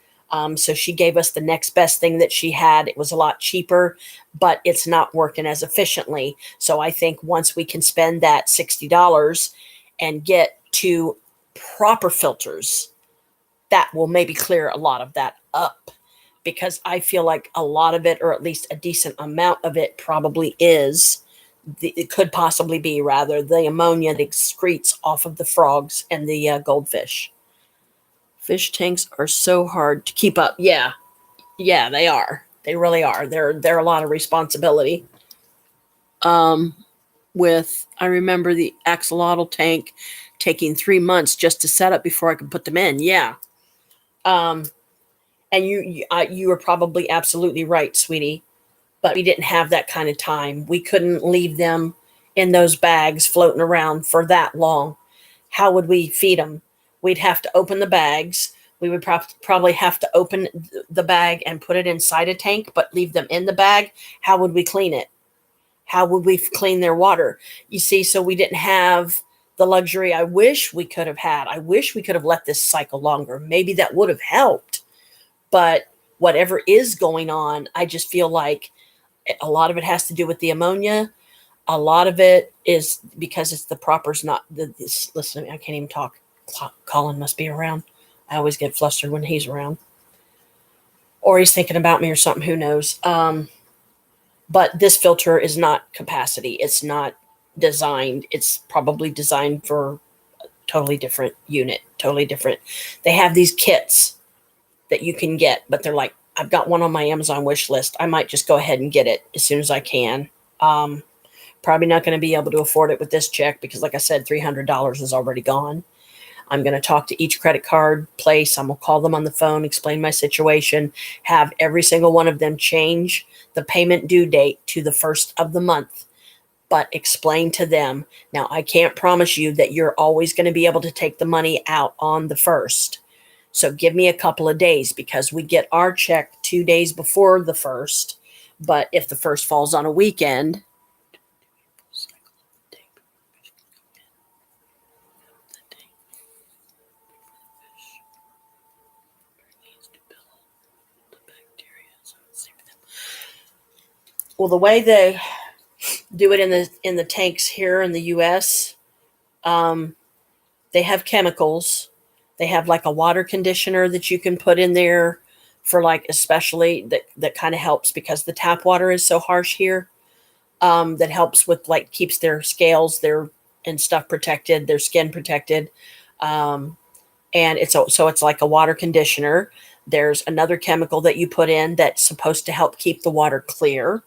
Speaker 1: So she gave us the next best thing that she had. It was a lot cheaper, but it's not working as efficiently. So I think once we can spend that $60 and get to proper filters, that will maybe clear a lot of that up. Because I feel like a lot of it, or at least a decent amount of it, probably is it could possibly be rather the ammonia that excretes off of the frogs and the goldfish. Fish tanks are so hard to keep up. Yeah, they are. They really are. They're a lot of responsibility. I remember the axolotl tank taking 3 months just to set up before I could put them in. Yeah. And you were probably absolutely right, sweetie. But we didn't have that kind of time. We couldn't leave them in those bags floating around for that long. How would we feed them? We'd have to open the bags. We would probably have to open the bag and put it inside a tank, but leave them in the bag. How would we clean it? How would we clean their water? You see, so we didn't have the luxury I wish we could have had. I wish we could have let this cycle longer. Maybe that would have helped. But whatever is going on, I just feel like a lot of it has to do with the ammonia. A lot of it is because it's the proper's not listen to me, I can't even talk. Colin must be around. I always get flustered when he's around, or he's thinking about me or something, who knows. But this filter is not capacity. It's not designed. It's probably designed for a totally different unit, totally different. They have these kits that you can get, but they're like, I've got one on my Amazon wish list. I might just go ahead and get it as soon as I can. Probably not going to be able to afford it with this check because, like I said, $300 is already gone. I'm going to talk to each credit card place. I'm going to call them on the phone, explain my situation, have every single one of them change the payment due date to the first of the month, but explain to them. Now, I can't promise you that you're always going to be able to take the money out on the first. So give me a couple of days because we get our check 2 days before the first. But if the first falls on a weekend, Well, the way they do it in the tanks here in the U.S., um, they have chemicals. They have like a water conditioner that you can put in there for like especially that kind of helps because the tap water is so harsh here. That helps with like keeps their scales their and stuff protected, their skin protected. Um, and so it's like a water conditioner. There's another chemical that you put in that's supposed to help keep the water clear.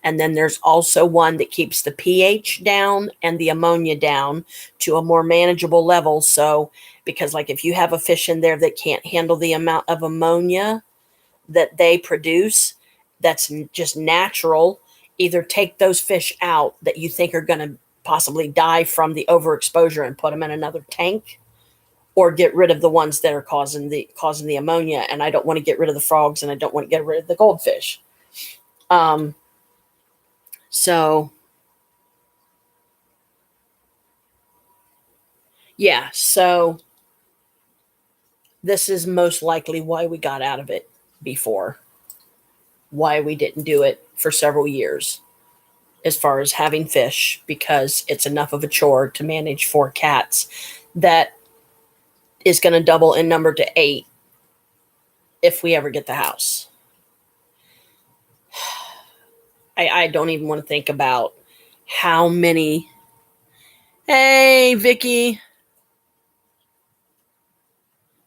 Speaker 1: And then there's also one that keeps the pH down and the ammonia down to a more manageable level. So, because like if you have a fish in there that can't handle the amount of ammonia that they produce, that's just natural, either take those fish out that you think are going to possibly die from the overexposure and put them in another tank, or get rid of the ones that are causing the ammonia. And I don't want to get rid of the frogs, and I don't want to get rid of the goldfish. Um, so yeah, so this is most likely why we got out of it before, why we didn't do it for several years as far as having fish, because it's enough of a chore to manage 4 cats that is going to double in number to 8 if we ever get the house. I don't even want to think about how many. Hey, Vicky.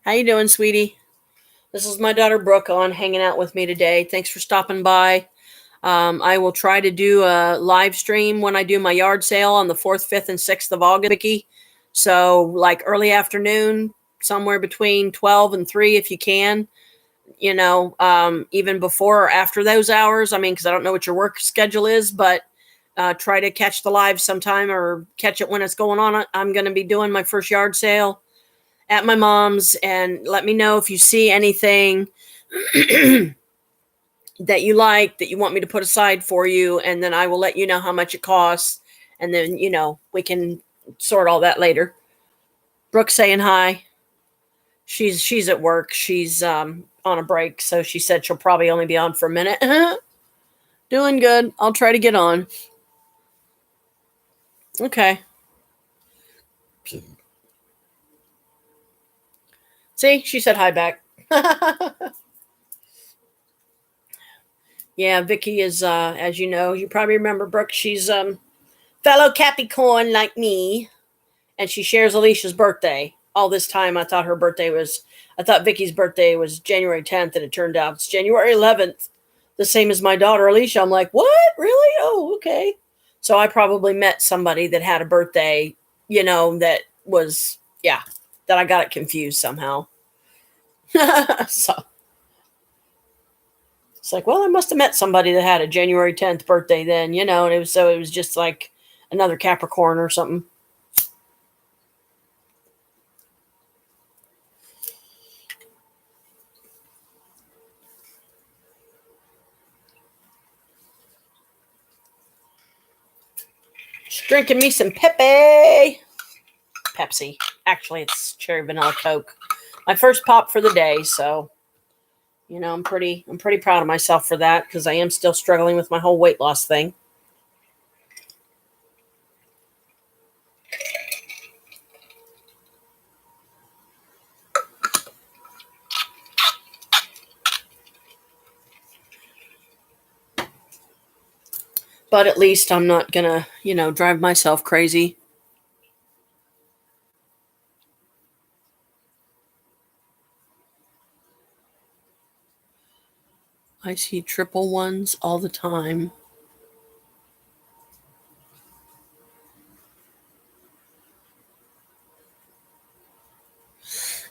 Speaker 1: How you doing, sweetie? This is my daughter Brooke on hanging out with me today. Thanks for stopping by. I will try to do a live stream when I do my yard sale on the 4th, 5th, and 6th of August, Vicky. So like early afternoon, somewhere between 12 and 3 if you can. Even before or after those hours. I mean, because I don't know what your work schedule is, but try to catch the live sometime or catch it when it's going on. I'm going to be doing my first yard sale at my mom's, and let me know if you see anything that you like, that you want me to put aside for you, and then I will let you know how much it costs, and then, we can sort all that later. Brooke's saying hi. She's at work. She's on a break, so she said she'll probably only be on for a minute. Doing good. I'll try to get on. Okay. See, she said hi back. Yeah, Vicky is, as you know, you probably remember Brooke. She's fellow Capricorn like me, and she shares Alicia's birthday. All this time, I thought Vicky's birthday was January 10th, and it turned out it's January 11th, the same as my daughter Alicia. I'm like, what? Really? Oh, okay. So I probably met somebody that had a birthday, that was, that I got it confused somehow. So it's like, well, I must have met somebody that had a January 10th birthday then, and it was just like another Capricorn or something. Just drinking me some Pepsi. Actually, it's cherry vanilla Coke. My first pop for the day, so I'm pretty proud of myself for that, because I am still struggling with my whole weight loss thing. But at least I'm not gonna, drive myself crazy. I see triple ones all the time.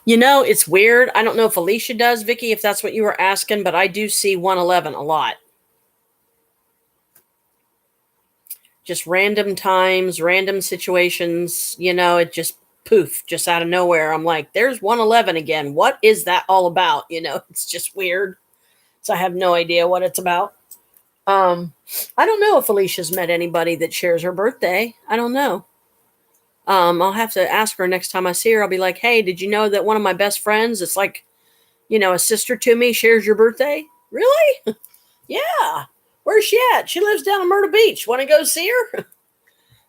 Speaker 1: It's weird. I don't know if Alicia does, Vicky, if that's what you were asking, but I do see 111 a lot. Just random times, random situations, it just poof, just out of nowhere. I'm like, there's 111 again. What is that all about? It's just weird. So I have no idea what it's about. I don't know if Alicia's met anybody that shares her birthday. I don't know. I'll have to ask her next time I see her. I'll be like, hey, did you know that one of my best friends, it's like, a sister to me, shares your birthday? Really? Yeah. Where's she at? She lives down in Myrtle Beach. Want to go see her?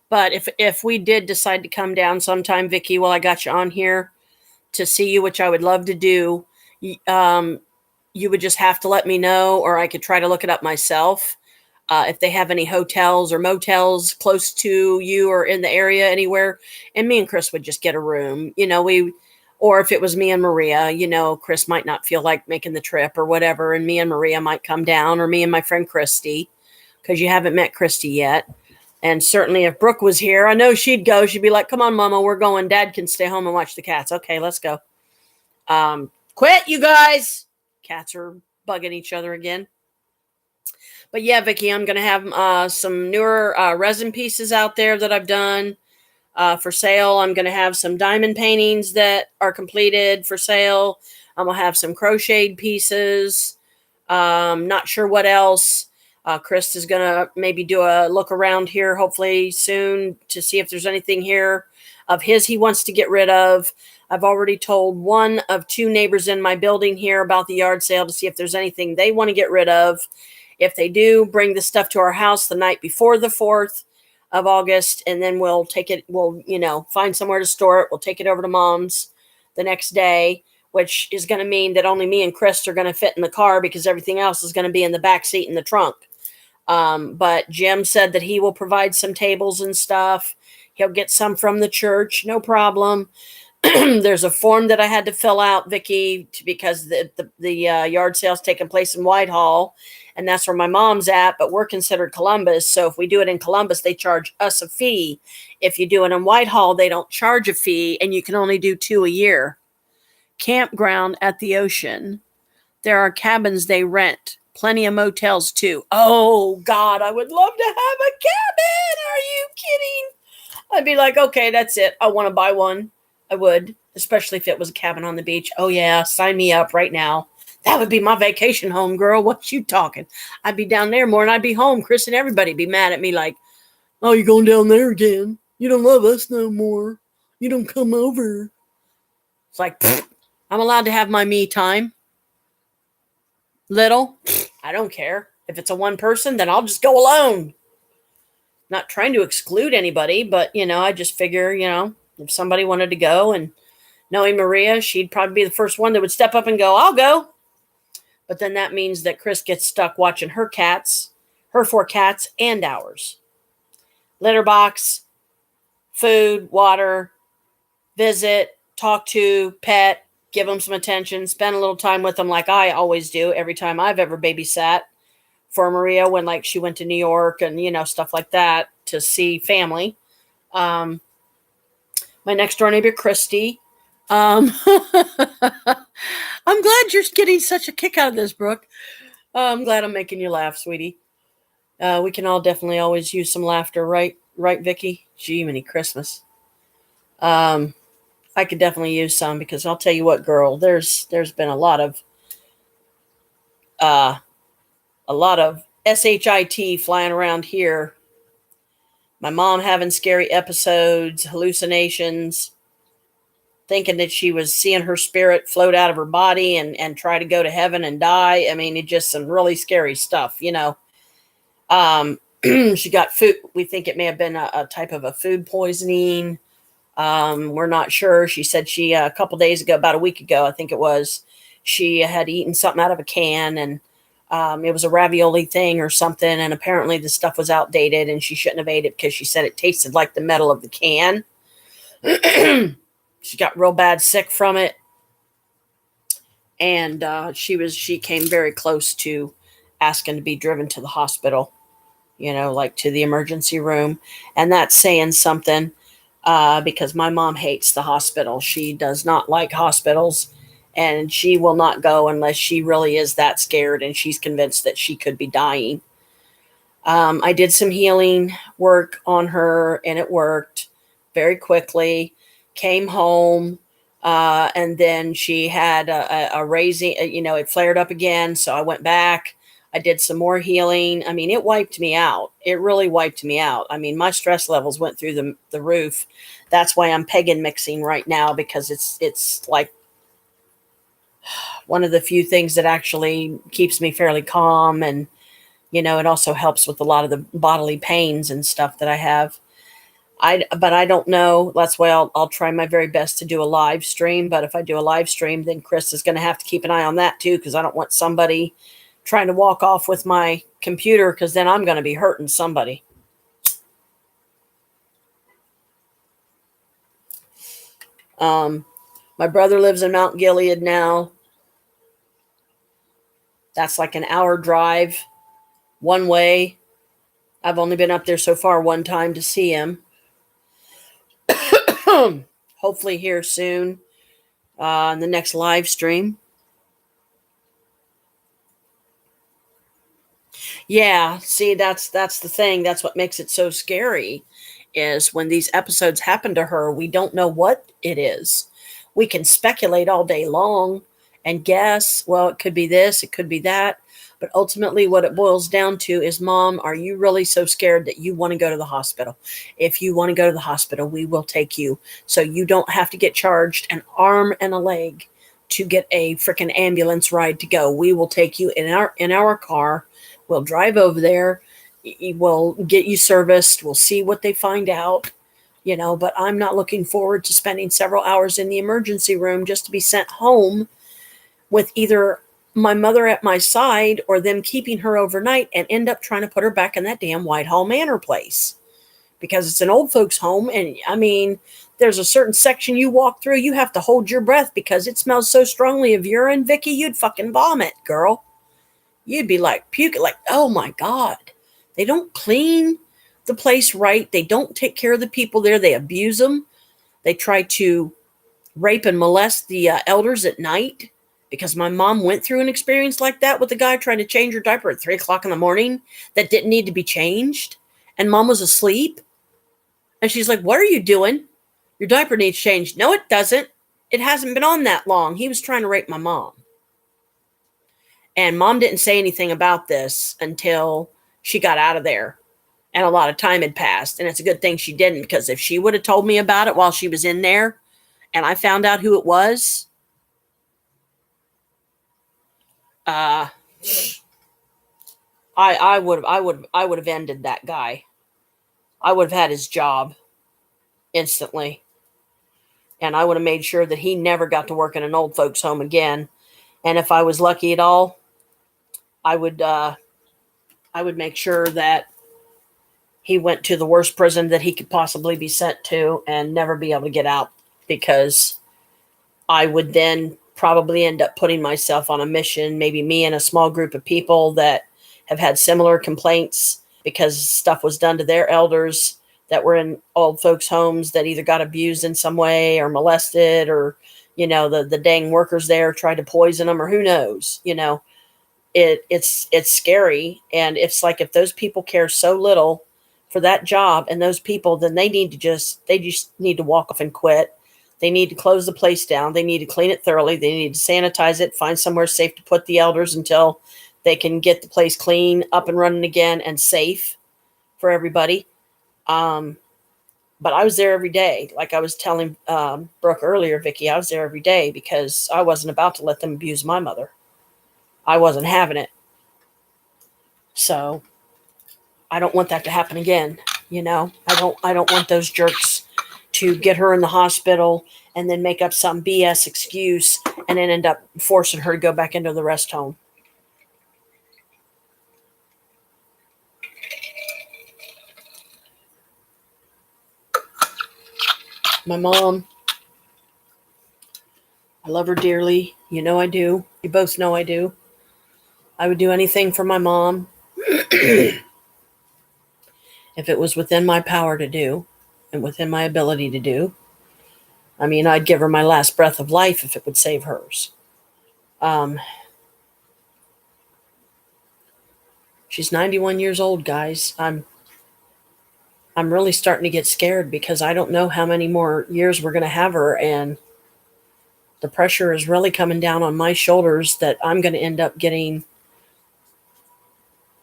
Speaker 1: But if we did decide to come down sometime, Vicky, while I got you on here to see you, which I would love to do, you would just have to let me know, or I could try to look it up myself. If they have any hotels or motels close to you or in the area anywhere, and me and Chris would just get a room, or if it was me and Maria, Chris might not feel like making the trip or whatever, and me and Maria might come down, or me and my friend Christy, because you haven't met Christy yet. And certainly if Brooke was here, I know she'd go. She'd be like, come on, Mama, we're going. Dad can stay home and watch the cats. Okay, let's go. Quit, you guys. Cats are bugging each other again. But yeah, Vicky, I'm going to have some newer resin pieces out there that I've done for sale. I'm going to have some diamond paintings that are completed for sale. I'm going to have some crocheted pieces. Not sure what else. Chris is going to maybe do a look around here, hopefully soon, to see if there's anything here of his he wants to get rid of. I've already told one of two neighbors in my building here about the yard sale to see if there's anything they want to get rid of. If they do, bring the stuff to our house the night before the 4th of August, and then we'll take it. We'll, find somewhere to store it. We'll take it over to Mom's the next day, which is going to mean that only me and Chris are going to fit in the car because everything else is going to be in the back seat in the trunk. But Jim said that he will provide some tables and stuff. He'll get some from the church, no problem. There's a form that I had to fill out, Vicky, because the yard sale's taking place in Whitehall, and that's where my mom's at, but we're considered Columbus. So if we do it in Columbus, they charge us a fee. If you do it in Whitehall, they don't charge a fee, and you can only do 2 a year. Campground at the ocean. There are cabins they rent. Plenty of motels, too. Oh, God, I would love to have a cabin. Are you kidding? I'd be like, okay, that's it. I want to buy one. I would, especially if it was a cabin on the beach. Oh, yeah, sign me up right now. That would be my vacation home, girl. What you talking? I'd be down there more than I'd be home. Chris and everybody be mad at me like, oh, you're going down there again. You don't love us no more. You don't come over. It's like, pfft, I'm allowed to have my me time. Little, I don't care. If it's a one person, then I'll just go alone. Not trying to exclude anybody, but, I just figure, if somebody wanted to go, and knowing Maria, she'd probably be the first one that would step up and go, I'll go. But then that means that Chris gets stuck watching her 4 cats, and ours. Litter box, food, water, visit, talk to, pet, give them some attention, spend a little time with them like I always do every time I've ever babysat for Maria when she went to New York and, stuff like that to see family. My next door neighbor, Christy. I'm glad you're getting such a kick out of this, Brooke. I'm glad I'm making you laugh, sweetie. We can all definitely always use some laughter, right, Vicky? Gee, many Christmas. I could definitely use some because I'll tell you what, girl, there's been a lot of SHIT flying around here. My mom having scary episodes, hallucinations, thinking that she was seeing her spirit float out of her body and try to go to heaven and die. I mean, it's just some really scary stuff, She got food. We think it may have been a type of a food poisoning. We're not sure. She said she, a couple days ago, about a week ago, I think it was, she had eaten something out of a can, and it was a ravioli thing or something. And apparently the stuff was outdated and she shouldn't have ate it because she said it tasted like the metal of the can. She got real bad sick from it. And she came very close to asking to be driven to the hospital, to the emergency room. And that's saying something. Because my mom hates the hospital. She does not like hospitals, and she will not go unless she really is that scared and she's convinced that she could be dying. I did some healing work on her, and it worked very quickly. Came home, and then she had a raising, it flared up again, so I went back. I did some more healing. I mean, it wiped me out. It really wiped me out. I mean, my stress levels went through the roof. That's why I'm pagan mixing right now, because it's like one of the few things that actually keeps me fairly calm and It also helps with a lot of the bodily pains and stuff that I have. But I don't know. That's why I'll try my very best to do a live stream. But if I do a live stream, then Chris is going to have to keep an eye on that too, because I don't want somebody trying to walk off with my computer, because then I'm going to be hurting somebody. My brother lives in Mount Gilead now. That's like an hour drive one way. I've only been up there so far one time to see him. Hopefully here soon, in the next live stream. Yeah, see, that's the thing. That's what makes it so scary, is when these episodes happen to her, we don't know what it is. We can speculate all day long and guess, well, it could be this, it could be that. But ultimately, what it boils down to is, Mom, are you really so scared that you want to go to the hospital? If you want to go to the hospital, we will take you. So you don't have to get charged an arm and a leg to get a freaking ambulance ride to go. We will take you in our car. We'll drive over there. We'll get you serviced. We'll see what they find out. But I'm not looking forward to spending several hours in the emergency room just to be sent home with either my mother at my side or them keeping her overnight and end up trying to put her back in that damn Whitehall Manor place, because it's an old folks home. And I mean, there's a certain section you walk through, you have to hold your breath because it smells so strongly of urine, Vicky, you'd fucking vomit, girl. You'd be like puking, like, oh my God. They don't clean the place right. They don't take care of the people there. They abuse them. They try to rape and molest the elders at night, because my mom went through an experience like that with a guy trying to change her diaper at 3:00 in the morning that didn't need to be changed. And Mom was asleep. And she's like, what are you doing? Your diaper needs changed. No, it doesn't. It hasn't been on that long. He was trying to rape my mom. And Mom didn't say anything about this until she got out of there. And a lot of time had passed. And it's a good thing she didn't, because if she would have told me about it while she was in there and I found out who it was, I would have ended that guy. I would have had his job instantly. And I would have made sure that he never got to work in an old folks home again. And if I was lucky at all, I would make sure that he went to the worst prison that he could possibly be sent to and never be able to get out, because I would then probably end up putting myself on a mission, maybe me and a small group of people that have had similar complaints because stuff was done to their elders that were in old folks' homes that either got abused in some way or molested, or, the dang workers there tried to poison them, or who knows, it's scary. And it's like, if those people care so little for that job and those people, then they just need to walk off and quit. They need to close the place down. They need to clean it thoroughly. They need to sanitize it, find somewhere safe to put the elders until they can get the place clean, up and running again, and safe for everybody. But I was there every day. Like I was telling Brooke earlier, Vicky, I was there every day because I wasn't about to let them abuse my mother. I wasn't having it. So I don't want that to happen again. I don't want those jerks to get her in the hospital and then make up some BS excuse and then end up forcing her to go back into the rest home. My mom, I love her dearly. I do. You both know I do. I would do anything for my mom if it was within my power to do and within my ability to do. I mean, I'd give her my last breath of life if it would save hers. She's 91 years old, guys. I'm really starting to get scared because I don't know how many more years we're going to have her, and the pressure is really coming down on my shoulders that I'm going to end up getting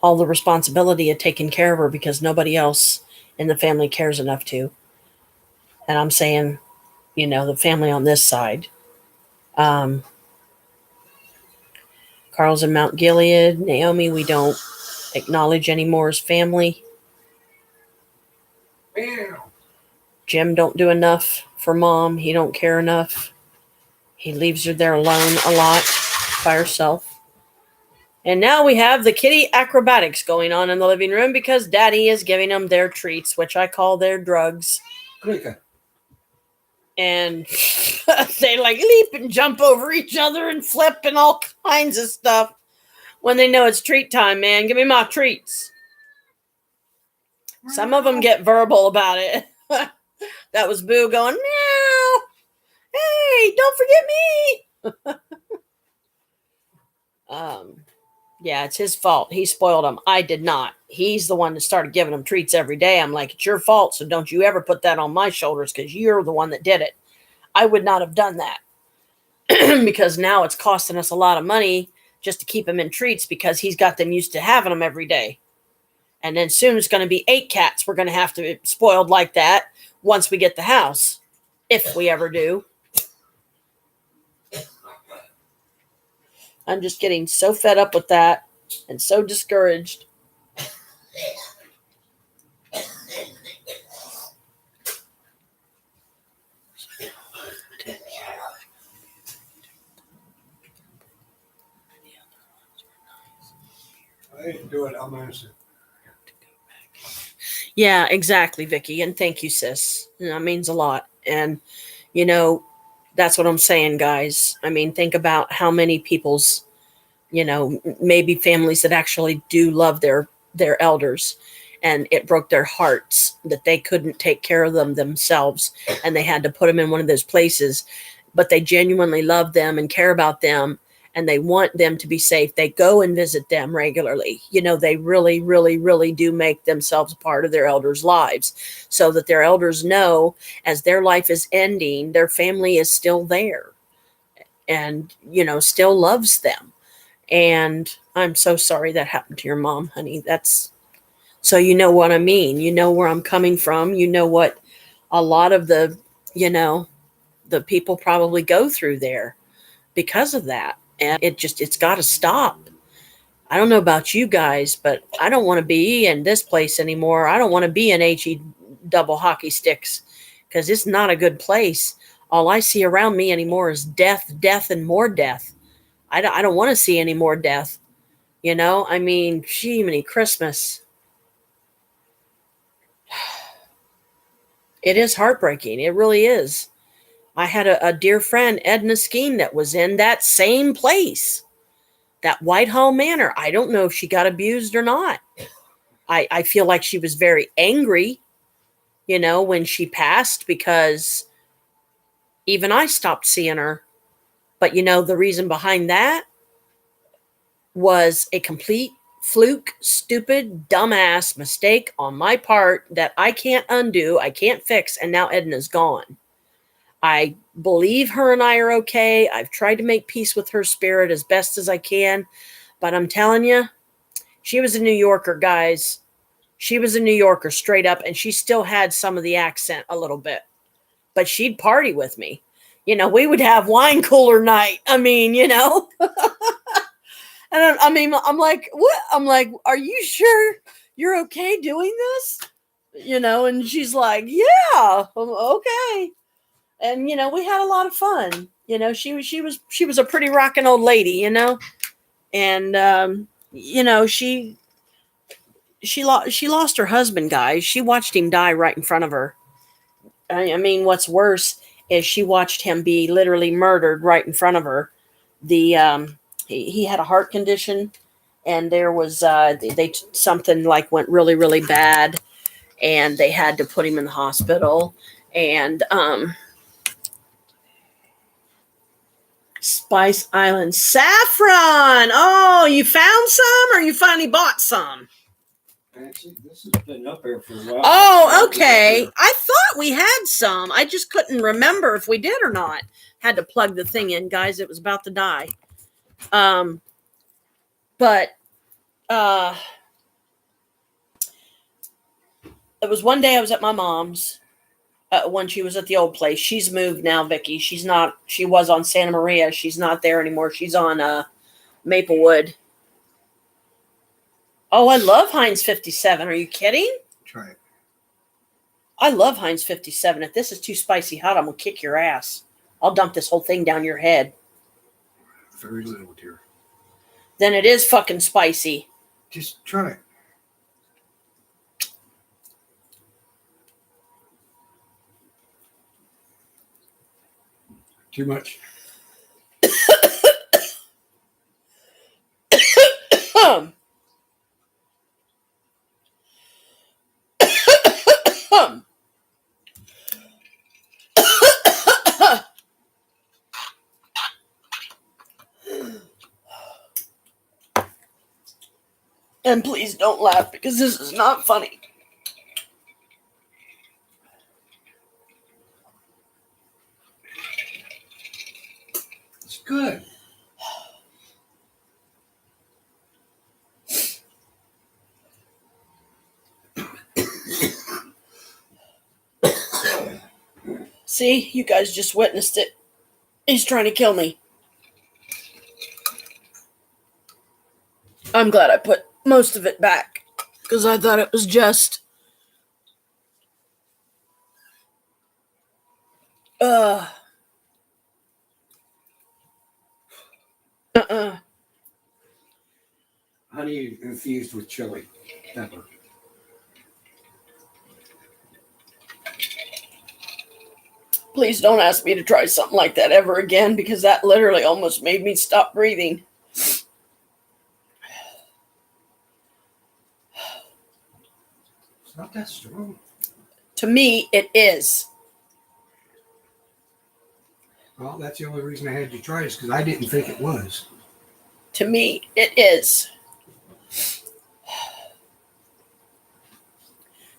Speaker 1: all the responsibility of taking care of her because nobody else in the family cares enough to. And I'm saying, the family on this side. Carl's in Mount Gilead. Naomi, we don't acknowledge anymore as family.
Speaker 2: Meow.
Speaker 1: Jim don't do enough for mom. He don't care enough. He leaves her there alone a lot by herself. And now we have the kitty acrobatics going on in the living room because daddy is giving them their treats, which I call their drugs.
Speaker 2: Clicker.
Speaker 1: And they like leap and jump over each other and flip and all kinds of stuff when they know it's treat time, man. Give me my treats. Some of them get verbal about it. That was Boo going, meow. Hey, don't forget me. Yeah, it's his fault. He spoiled them. I did not. He's the one that started giving them treats every day. I'm like, it's your fault, so don't you ever put that on my shoulders because you're the one that did it. I would not have done that because now it's costing us a lot of money just to keep him in treats because he's got them used to having them every day. And then soon it's going to be 8 cats we're going to have to be spoiled like that once we get the house, if we ever do. I'm just getting so fed up with that and so discouraged.
Speaker 2: I didn't do it. I'm innocent.
Speaker 1: Yeah, exactly, Vicky. And thank you, sis. That means a lot. And, you know, that's what I'm saying, guys. I mean, think about how many people's, you know, maybe families that actually do love their elders, and it broke their hearts that they couldn't take care of them themselves and they had to put them in one of those places, but they genuinely love them and care about them and they want them to be safe. They go and visit them regularly. You know, they really, really, really do make themselves a part of their elders' lives so that their elders know as their life is ending, their family is still there and, you know, still loves them. And I'm so sorry that happened to your mom, honey. That's so you know what I mean. You know where I'm coming from. You know what a lot of the, you know, the people probably go through there because of that. And it's got to stop. I don't know about you guys, but I don't want to be in this place anymore. I don't want to be in HE double hockey sticks because it's not a good place. All I see around me anymore is death, death, and more death. I don't want to see any more death. You know, I mean, Jiminy Christmas. It is heartbreaking. It really is. I had a dear friend, Edna Skeen, that was in that same place, that Whitehall Manor. I don't know if she got abused or not. I feel like she was very angry, you know, when she passed because even I stopped seeing her. But, you know, the reason behind that was a complete fluke, stupid, dumbass mistake on my part that I can't undo, I can't fix, and now Edna's gone. I believe her and I are okay. I've tried to make peace with her spirit as best as I can, but I'm telling you, she was a New Yorker, guys. She was a New Yorker straight up, and she still had some of the accent a little bit, but she'd party with me. You know, we would have wine cooler night. I mean, you know, and I mean, I'm like, what? I'm like, are you sure you're okay doing this? You know, and she's like, yeah, okay. And, you know, we had a lot of fun. You know, she was a pretty rockin' old lady, you know, and, you know, she lost her husband, guys. She watched him die right in front of her. I mean, what's worse is she watched him be literally murdered right in front of her. He had a heart condition, and there was something like went really, really bad, and they had to put him in the hospital. And Spice Island saffron. Oh, you found some, or you finally bought some?
Speaker 2: Actually, this has been up there for a while.
Speaker 1: Oh, okay. I thought we had some. I just couldn't remember if we did or not. Had to plug the thing in, guys. It was about to die. But it was one day I was at my mom's when she was at the old place. She's moved now, Vicky. She's not. She was on Santa Maria. She's not there anymore. She's on Maplewood. Oh, I love Heinz 57. Are you kidding?
Speaker 2: Try it.
Speaker 1: I love Heinz 57. If this is too spicy hot, I'm going to kick your ass. I'll dump this whole thing down your head.
Speaker 2: Very little, dear.
Speaker 1: Then it is fucking spicy.
Speaker 2: Just try it. Too much?
Speaker 1: And please don't laugh because this is not funny.
Speaker 2: It's good.
Speaker 1: See, you guys just witnessed it. He's trying to kill me. I'm glad I put most of it back because I thought it was just
Speaker 2: Honey infused with chili pepper.
Speaker 1: Please don't ask me to try something like that ever again because that literally almost made me stop breathing.
Speaker 2: It's not that strong.
Speaker 1: To me, it is.
Speaker 2: Well, that's the only reason I had you try this because I didn't think it was.
Speaker 1: To me, it is.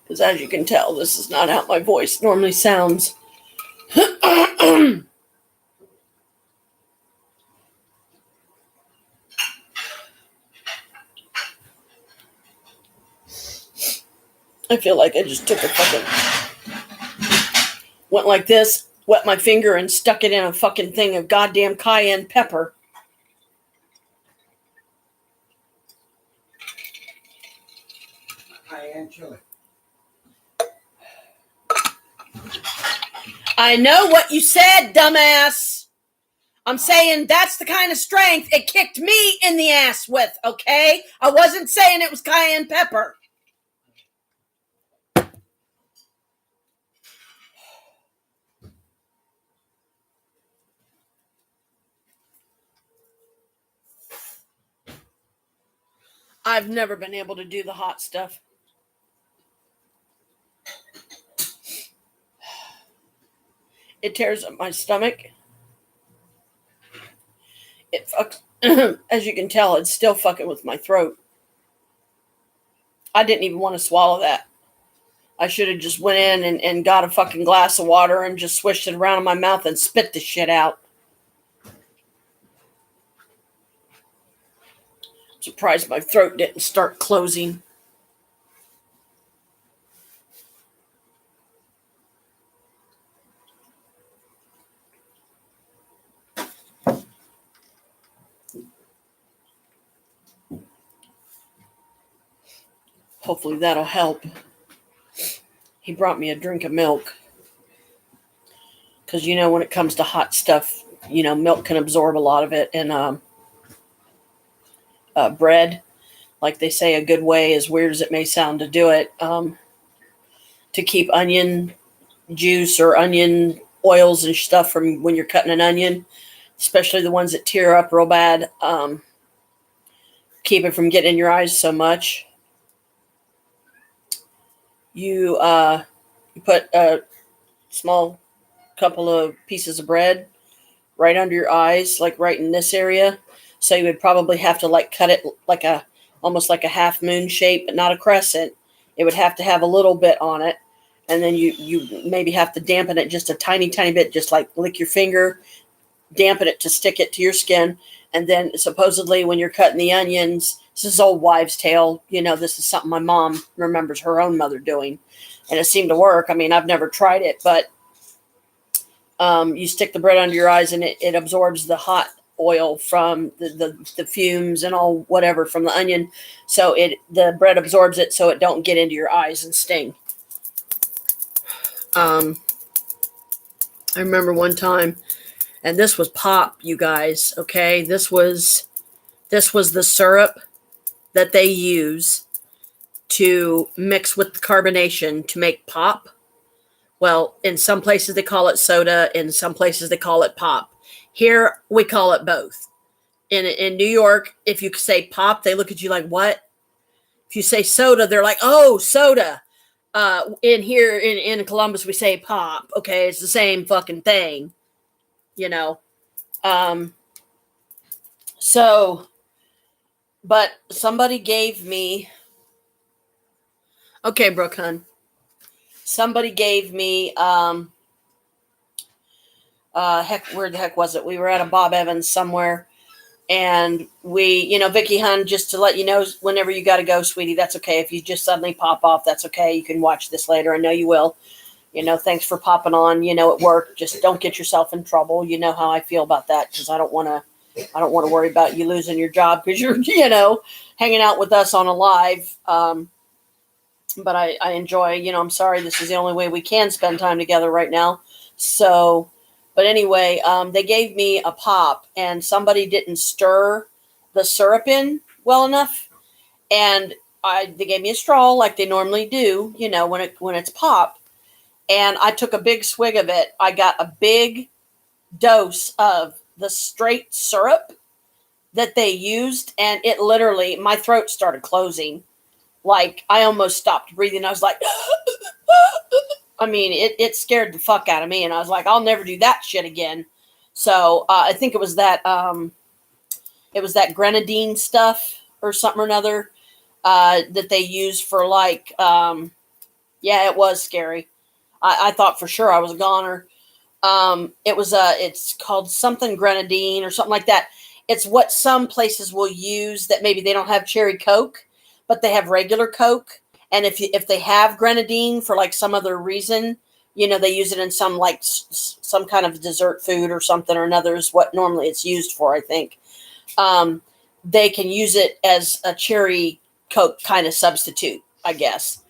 Speaker 1: Because as you can tell, this is not how my voice normally sounds. I feel like I just took a fucking... went like this, wet my finger, and stuck it in a fucking thing of goddamn cayenne pepper.
Speaker 2: Cayenne chili.
Speaker 1: I know what you said, dumbass. I'm saying that's the kind of strength it kicked me in the ass with, okay? I wasn't saying it was cayenne pepper. I've never been able to do the hot stuff. It tears up my stomach. It fucks. As you can tell, it's still fucking with my throat. I didn't even want to swallow that. I should have just went in and got a fucking glass of water and just swished it around in my mouth and spit the shit out. Surprised my throat didn't start closing. Hopefully that'll help. He brought me a drink of milk. Because, when it comes to hot stuff, milk can absorb a lot of it. And bread, like they say, a good way, as weird as it may sound, to do it, to keep onion juice or onion oils and stuff from when you're cutting an onion, especially the ones that tear up real bad, keep it from getting in your eyes so much. You put a small couple of pieces of bread right under your eyes, like right in this area. So you would probably have to cut it almost like a half moon shape, but not a crescent. It would have to have a little bit on it. And then you maybe have to dampen it just a tiny, tiny bit, just lick your finger, dampen it to stick it to your skin. And then supposedly when you're cutting the onions, this is old wives' tale. This is something my mom remembers her own mother doing. And it seemed to work. I mean, I've never tried it, but you stick the bread under your eyes and it absorbs the hot oil from the fumes and all whatever from the onion. So the bread absorbs it so it don't get into your eyes and sting. I remember one time, and this was pop, you guys, okay? This was the syrup that they use to mix with the carbonation to make pop. Well, in some places they call it soda, in some places they call it pop. Here we call it both. In New York, if you say pop, they look at you like, what? If you say soda, they're like, oh, soda. In here in Columbus, we say pop. Okay, it's the same fucking thing, you know. So, but somebody gave me. Okay, Brooke, hun. Somebody gave me. Heck, where the heck was it? We were at a Bob Evans somewhere. And we, Vicky Hun, just to let you know, whenever you got to go, sweetie, that's okay. If you just suddenly pop off, that's okay. You can watch this later. I know you will. Thanks for popping on, at work. Just don't get yourself in trouble. You know how I feel about that, because I don't want to worry about you losing your job because you're, hanging out with us on a live. But I enjoy, I'm sorry. This is the only way we can spend time together right now. So, but anyway, they gave me a pop, and somebody didn't stir the syrup in well enough, and they gave me a straw like they normally do, when it's pop, and I took a big swig of it. I got a big dose of the straight syrup that they used, and it literally, my throat started closing. Like, I almost stopped breathing. I was like, I mean, it scared the fuck out of me, and I was like, I'll never do that shit again. So I think it was that grenadine stuff or something or another that they use for like, yeah, it was scary. I thought for sure I was a goner. It's called something grenadine or something like that. It's what some places will use that maybe they don't have cherry Coke, but they have regular Coke. And if they have grenadine for like some other reason, they use it in some like some kind of dessert food or something or another is what normally it's used for, I think. They can use it as a cherry Coke kind of substitute, I guess.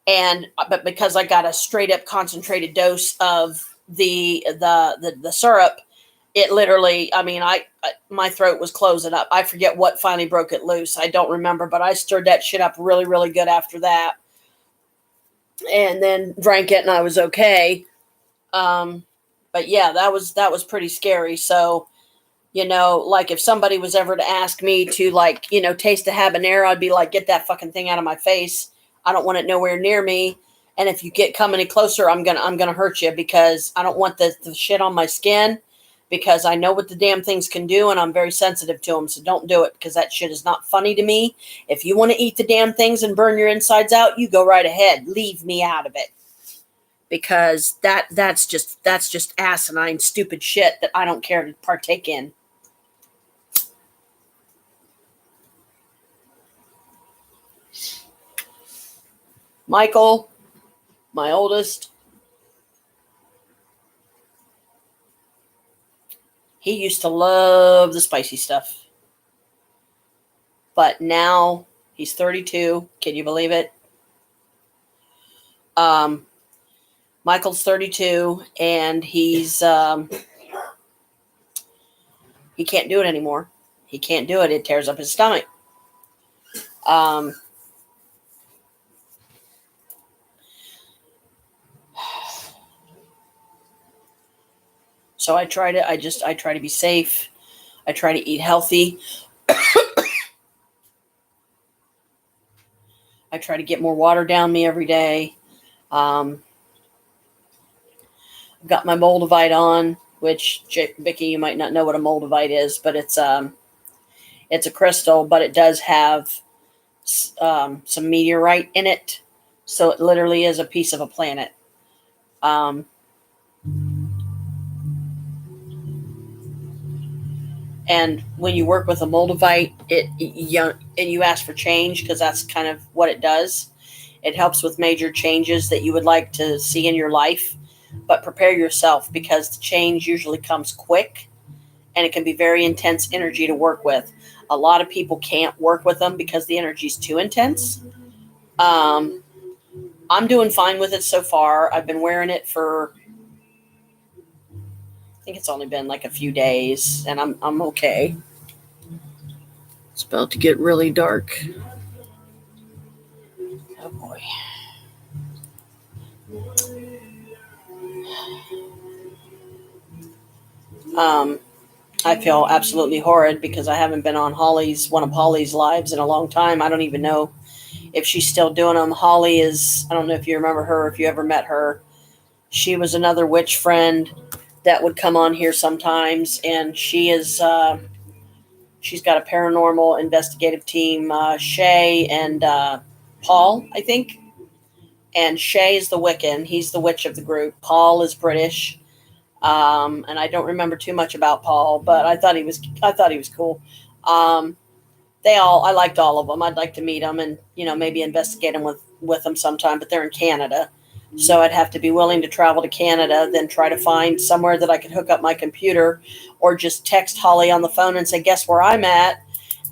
Speaker 1: But because I got a straight up concentrated dose of the syrup, it literally, I mean, my throat was closing up. I forget what finally broke it loose. I don't remember, but I stirred that shit up really, really good after that. And then drank it and I was okay. But yeah, that was pretty scary. So, like if somebody was ever to ask me to like, taste a habanero, I'd be like, get that fucking thing out of my face. I don't want it nowhere near me. And if you come any closer, I'm gonna hurt you, because I don't want the shit on my skin, because I know what the damn things can do, and I'm very sensitive to them. So don't do it, because that shit is not funny to me. If you want to eat the damn things and burn your insides out, you go right ahead. Leave me out of it, because that's just asinine, stupid shit that I don't care to partake in. Michael, my oldest, he used to love the spicy stuff. But now he's 32. Can you believe it? Michael's 32, and he's he can't do it anymore. He can't do it. It tears up his stomach. So I try to be safe. I try to eat healthy. I try to get more water down me every day. I've got my Moldavite on, which Vicky, you might not know what a Moldavite is, but it's a crystal, but it does have some meteorite in it. So it literally is a piece of a planet. And when you work with a Moldavite, and you ask for change, because that's kind of what it does. It helps with major changes that you would like to see in your life, but prepare yourself, because the change usually comes quick, and it can be very intense energy to work with. A lot of people can't work with them because the energy is too intense. Um, I'm doing fine with it so far. I've been wearing it for, I think it's only been like a few days, and I'm okay. It's about to get really dark. Oh boy. Um, I feel absolutely horrid because I haven't been on one of Holly's lives in a long time. I don't even know if she's still doing them. Holly is, I don't know if you remember her, if you ever met her. She was another witch friend that would come on here sometimes, and she's got a paranormal investigative team, Shay and Paul, I think. And Shay is the Wiccan. He's the witch of the group. Paul is British. And I don't remember too much about Paul, but I thought he was cool. Um, I liked all of them. I'd like to meet them and, maybe investigate them with them sometime, but they're in Canada. So I'd have to be willing to travel to Canada, then try to find somewhere that I could hook up my computer or just text Holly on the phone and say, guess where I'm at?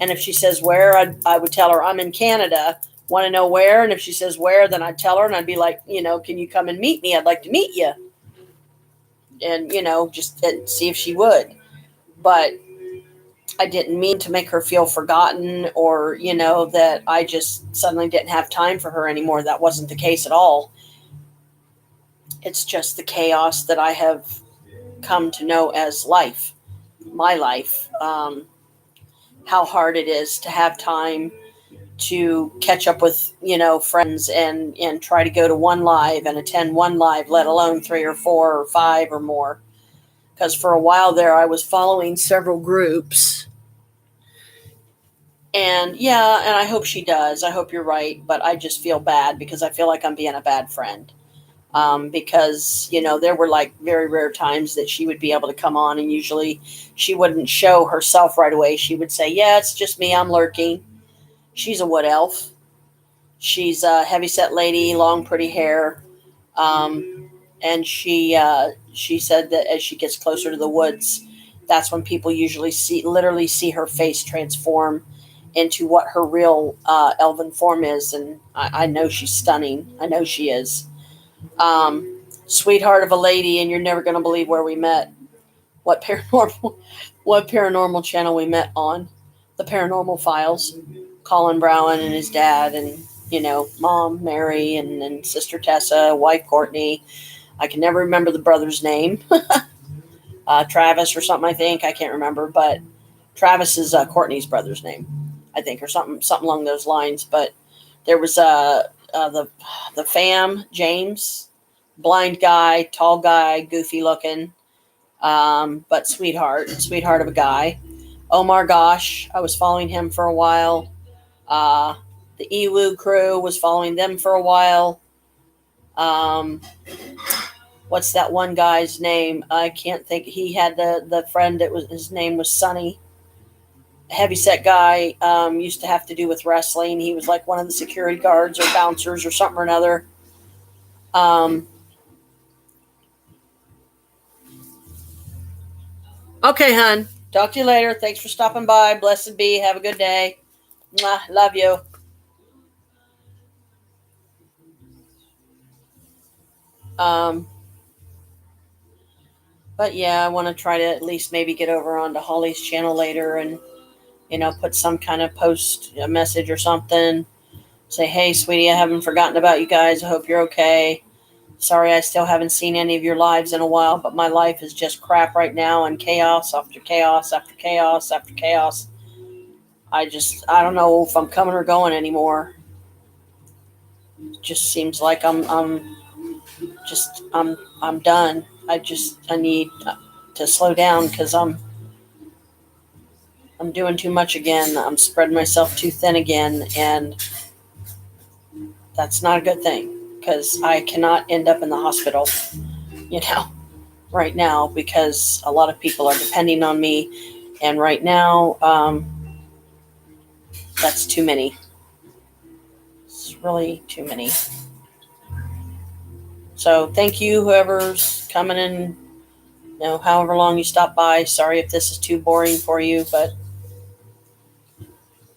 Speaker 1: And if she says where, I would tell her I'm in Canada. Want to know where? And if she says where, then I'd tell her and I'd be like, can you come and meet me? I'd like to meet you. And, just see if she would. But I didn't mean to make her feel forgotten or, that I just suddenly didn't have time for her anymore. That wasn't the case at all. It's just the chaos that I have come to know as life, my life. How hard it is to have time to catch up with, friends and try to go to one live and attend one live, let alone 3 or 4 or 5 or more. Because for a while there, I was following several groups. And yeah, and I hope she does. I hope you're right. But I just feel bad because I feel like I'm being a bad friend. Because, there were like very rare times that she would be able to come on, and usually she wouldn't show herself right away. She would say, yeah, it's just me. I'm lurking. She's a wood elf. She's a heavyset lady, long, pretty hair. And she said that as she gets closer to the woods, that's when people usually literally see her face transform into what her real elven form is. And I know she's stunning. I know she is. Sweetheart of a lady, and you're never going to believe where we met. What paranormal, what paranormal channel we met on? The Paranormal Files. Colin Brown and his dad, and Mom Mary, and Sister Tessa, wife Courtney. I can never remember the brother's name. Travis or something, I think. I can't remember, but Travis is Courtney's brother's name, I think, or something along those lines. But there was the fam, James, blind guy, tall guy, goofy looking, but sweetheart of a guy. Omar Gosh, I was following him for a while. Uh, the Ewu crew was following them for a while. Um, what's that one guy's name? I can't think. He had the friend that was, his name was Sonny. Heavyset guy, used to have to do with wrestling. He was like one of the security guards or bouncers or something or another. Um, okay, hon. Talk to you later. Thanks for stopping by. Blessed be. Have a good day. Mwah, love you. Um, but yeah, I want to try to at least maybe get over onto Holly's channel later and, put some kind of post, a message or something. Say, hey, sweetie, I haven't forgotten about you guys. I hope you're okay. Sorry, I still haven't seen any of your lives in a while, but my life is just crap right now, and chaos after chaos after chaos after chaos. I don't know if I'm coming or going anymore. It just seems like I'm done. I need to slow down because I'm doing too much again. I'm spreading myself too thin again, and that's not a good thing because I cannot end up in the hospital, you know, right now because a lot of people are depending on me, and right now, that's too many. It's really too many. So thank you, whoever's coming in however long you stop by. Sorry if this is too boring for you, but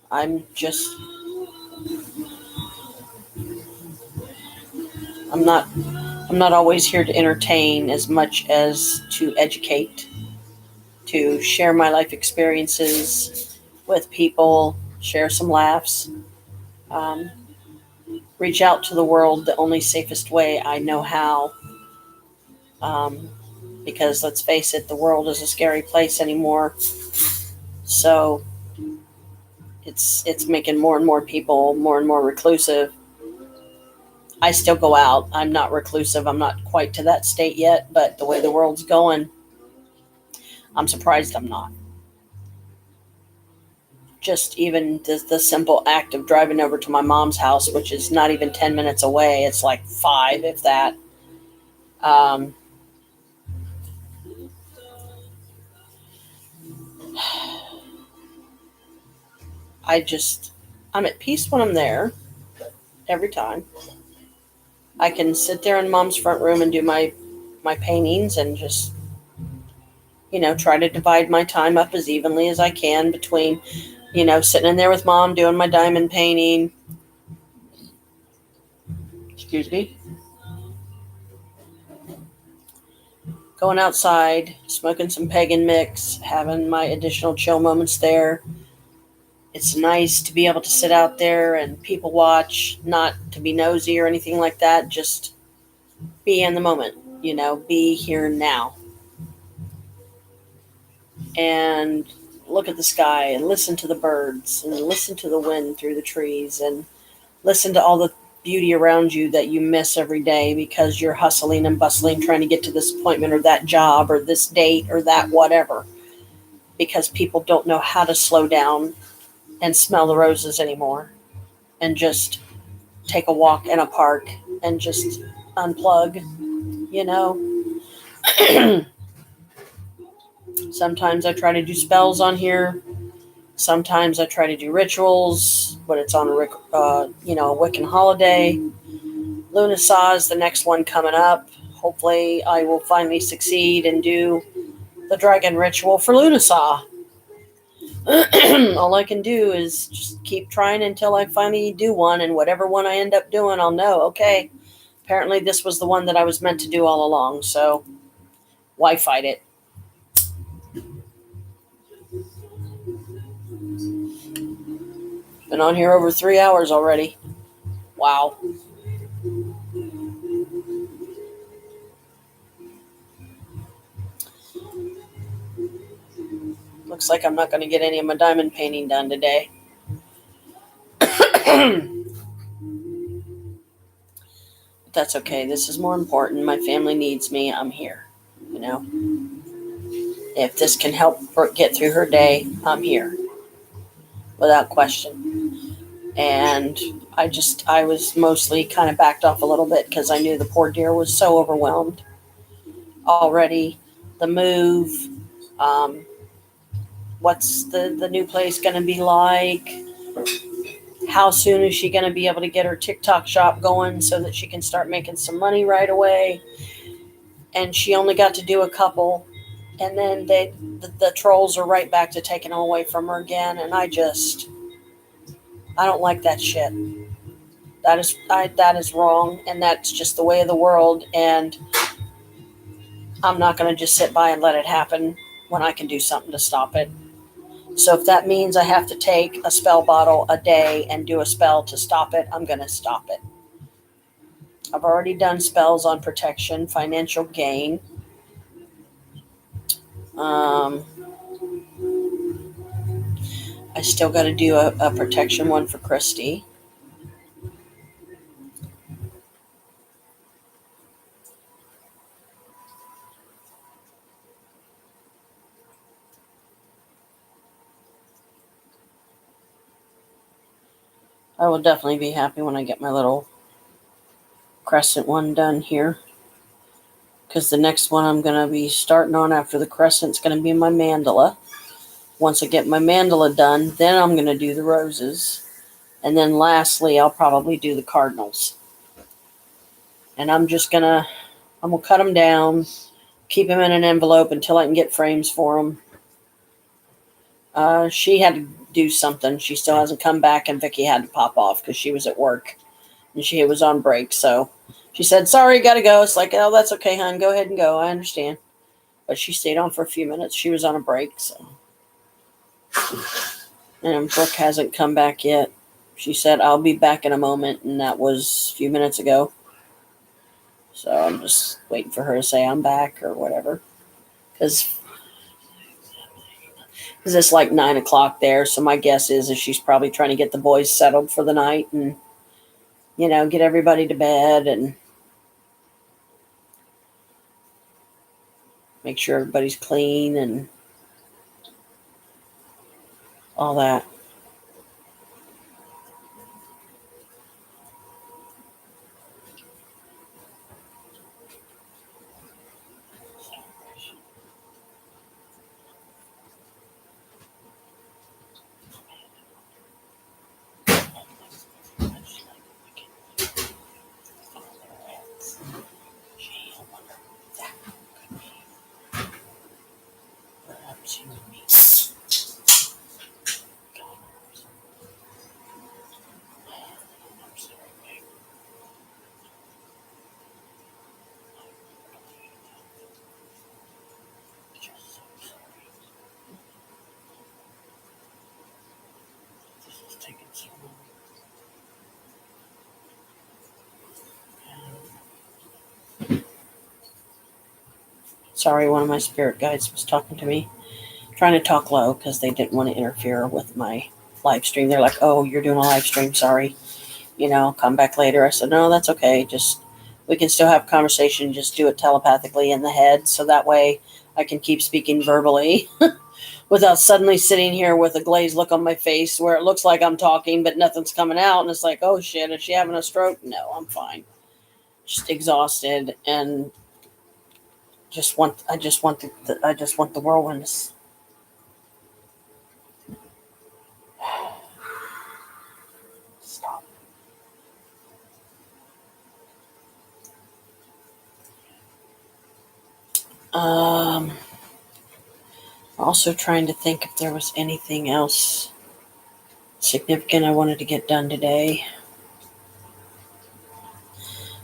Speaker 1: I'm just I'm not I'm not always here to entertain as much as to educate, to share my life experiences with people, share some laughs, um, reach out to the world the only safest way I know how. Um, because let's face it, the world is a scary place anymore. So it's making more and more people more and more reclusive. I still go out. I'm not reclusive. I'm not quite to that state yet, but the way the world's going, I'm surprised I'm not. Just even the simple act of driving over to my mom's house, which is not even 10 minutes away, it's like five, if that. Um, I just, I'm at peace when I'm there every time. I can sit there in mom's front room and do my paintings and just, try to divide my time up as evenly as I can between, sitting in there with mom doing my diamond painting. Excuse me. Going outside, smoking some pagan mix, having my additional chill moments there. It's nice to be able to sit out there and people watch, not to be nosy or anything like that, just be in the moment, be here now. And look at the sky and listen to the birds and listen to the wind through the trees and listen to all the beauty around you that you miss every day because you're hustling and bustling trying to get to this appointment or that job or this date or that whatever. Because people don't know how to slow down and smell the roses anymore and just take a walk in a park and just unplug, you know. Sometimes I try to do spells on here. Sometimes I try to do rituals when it's on a Wiccan holiday. Lunasaw is the next one coming up. Hopefully, I will finally succeed and do the dragon ritual for Lunasaw. All I can do is just keep trying until I finally do one, and whatever one I end up doing, I'll know, okay, apparently this was the one that I was meant to do all along, so why fight it? Been on here over 3 hours already. Wow. Looks like I'm not going to get any of my diamond painting done today. But that's okay. This is more important. My family needs me. I'm here. You know, if this can help her get through her day, I'm here without question. And I was mostly kind of backed off a little bit because I knew the poor dear was so overwhelmed already. The move, um, what's the new place going to be like? How soon is she going to be able to get her TikTok shop going so that she can start making some money right away? And she only got to do a couple, and then the trolls are right back to taking them away from her again. And I don't like that shit. That is wrong, and that's just the way of the world. And I'm not going to just sit by and let it happen when I can do something to stop it. So if that means I have to take a spell bottle a day and do a spell to stop it, I'm going to stop it. I've already done spells on protection, financial gain. Um, I still got to do a protection one for Christy. I will definitely be happy when I get my little crescent one done here. Because the next one I'm going to be starting on after the crescent's going to be my mandala. Once I get my mandala done, then I'm going to do the roses. And then lastly, I'll probably do the cardinals. And I'm going to cut them down, keep them in an envelope until I can get frames for them. She had to do something. She still hasn't come back, and Vicky had to pop off because she was at work and she was on break. So she said, "Sorry, gotta go." It's like, "Oh, that's okay, hon. Go ahead and go. I understand." But she stayed on for a few minutes. She was on a break, so. And Brooke hasn't come back yet. She said, "I'll be back in a moment," and that was a few minutes ago. So I'm just waiting for her to say I'm back or whatever. Because it's like 9 o'clock there. So my guess is she's probably trying to get the boys settled for the night and, get everybody to bed and make sure everybody's clean and all that. Sorry, one of my spirit guides was talking to me, trying to talk low because they didn't want to interfere with my live stream. They're like, "Oh, you're doing a live stream. Sorry. Come back later." I said, "No, that's okay. Just, we can still have a conversation. Just do it telepathically in the head. So that way I can keep speaking verbally without suddenly sitting here with a glazed look on my face where it looks like I'm talking, but nothing's coming out. And it's like, oh shit, is she having a stroke? No, I'm fine. Just exhausted and I just want the whirlwinds. Stop. Also trying to think if there was anything else significant I wanted to get done today.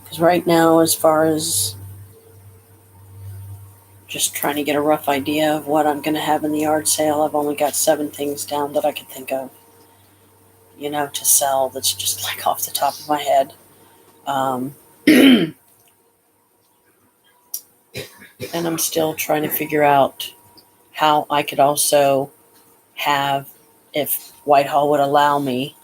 Speaker 1: Because right now, as far as just trying to get a rough idea of what I'm going to have in the yard sale, I've only got 7 things down that I can think of, to sell. That's just like off the top of my head. And I'm still trying to figure out how I could also have, if Whitehall would allow me,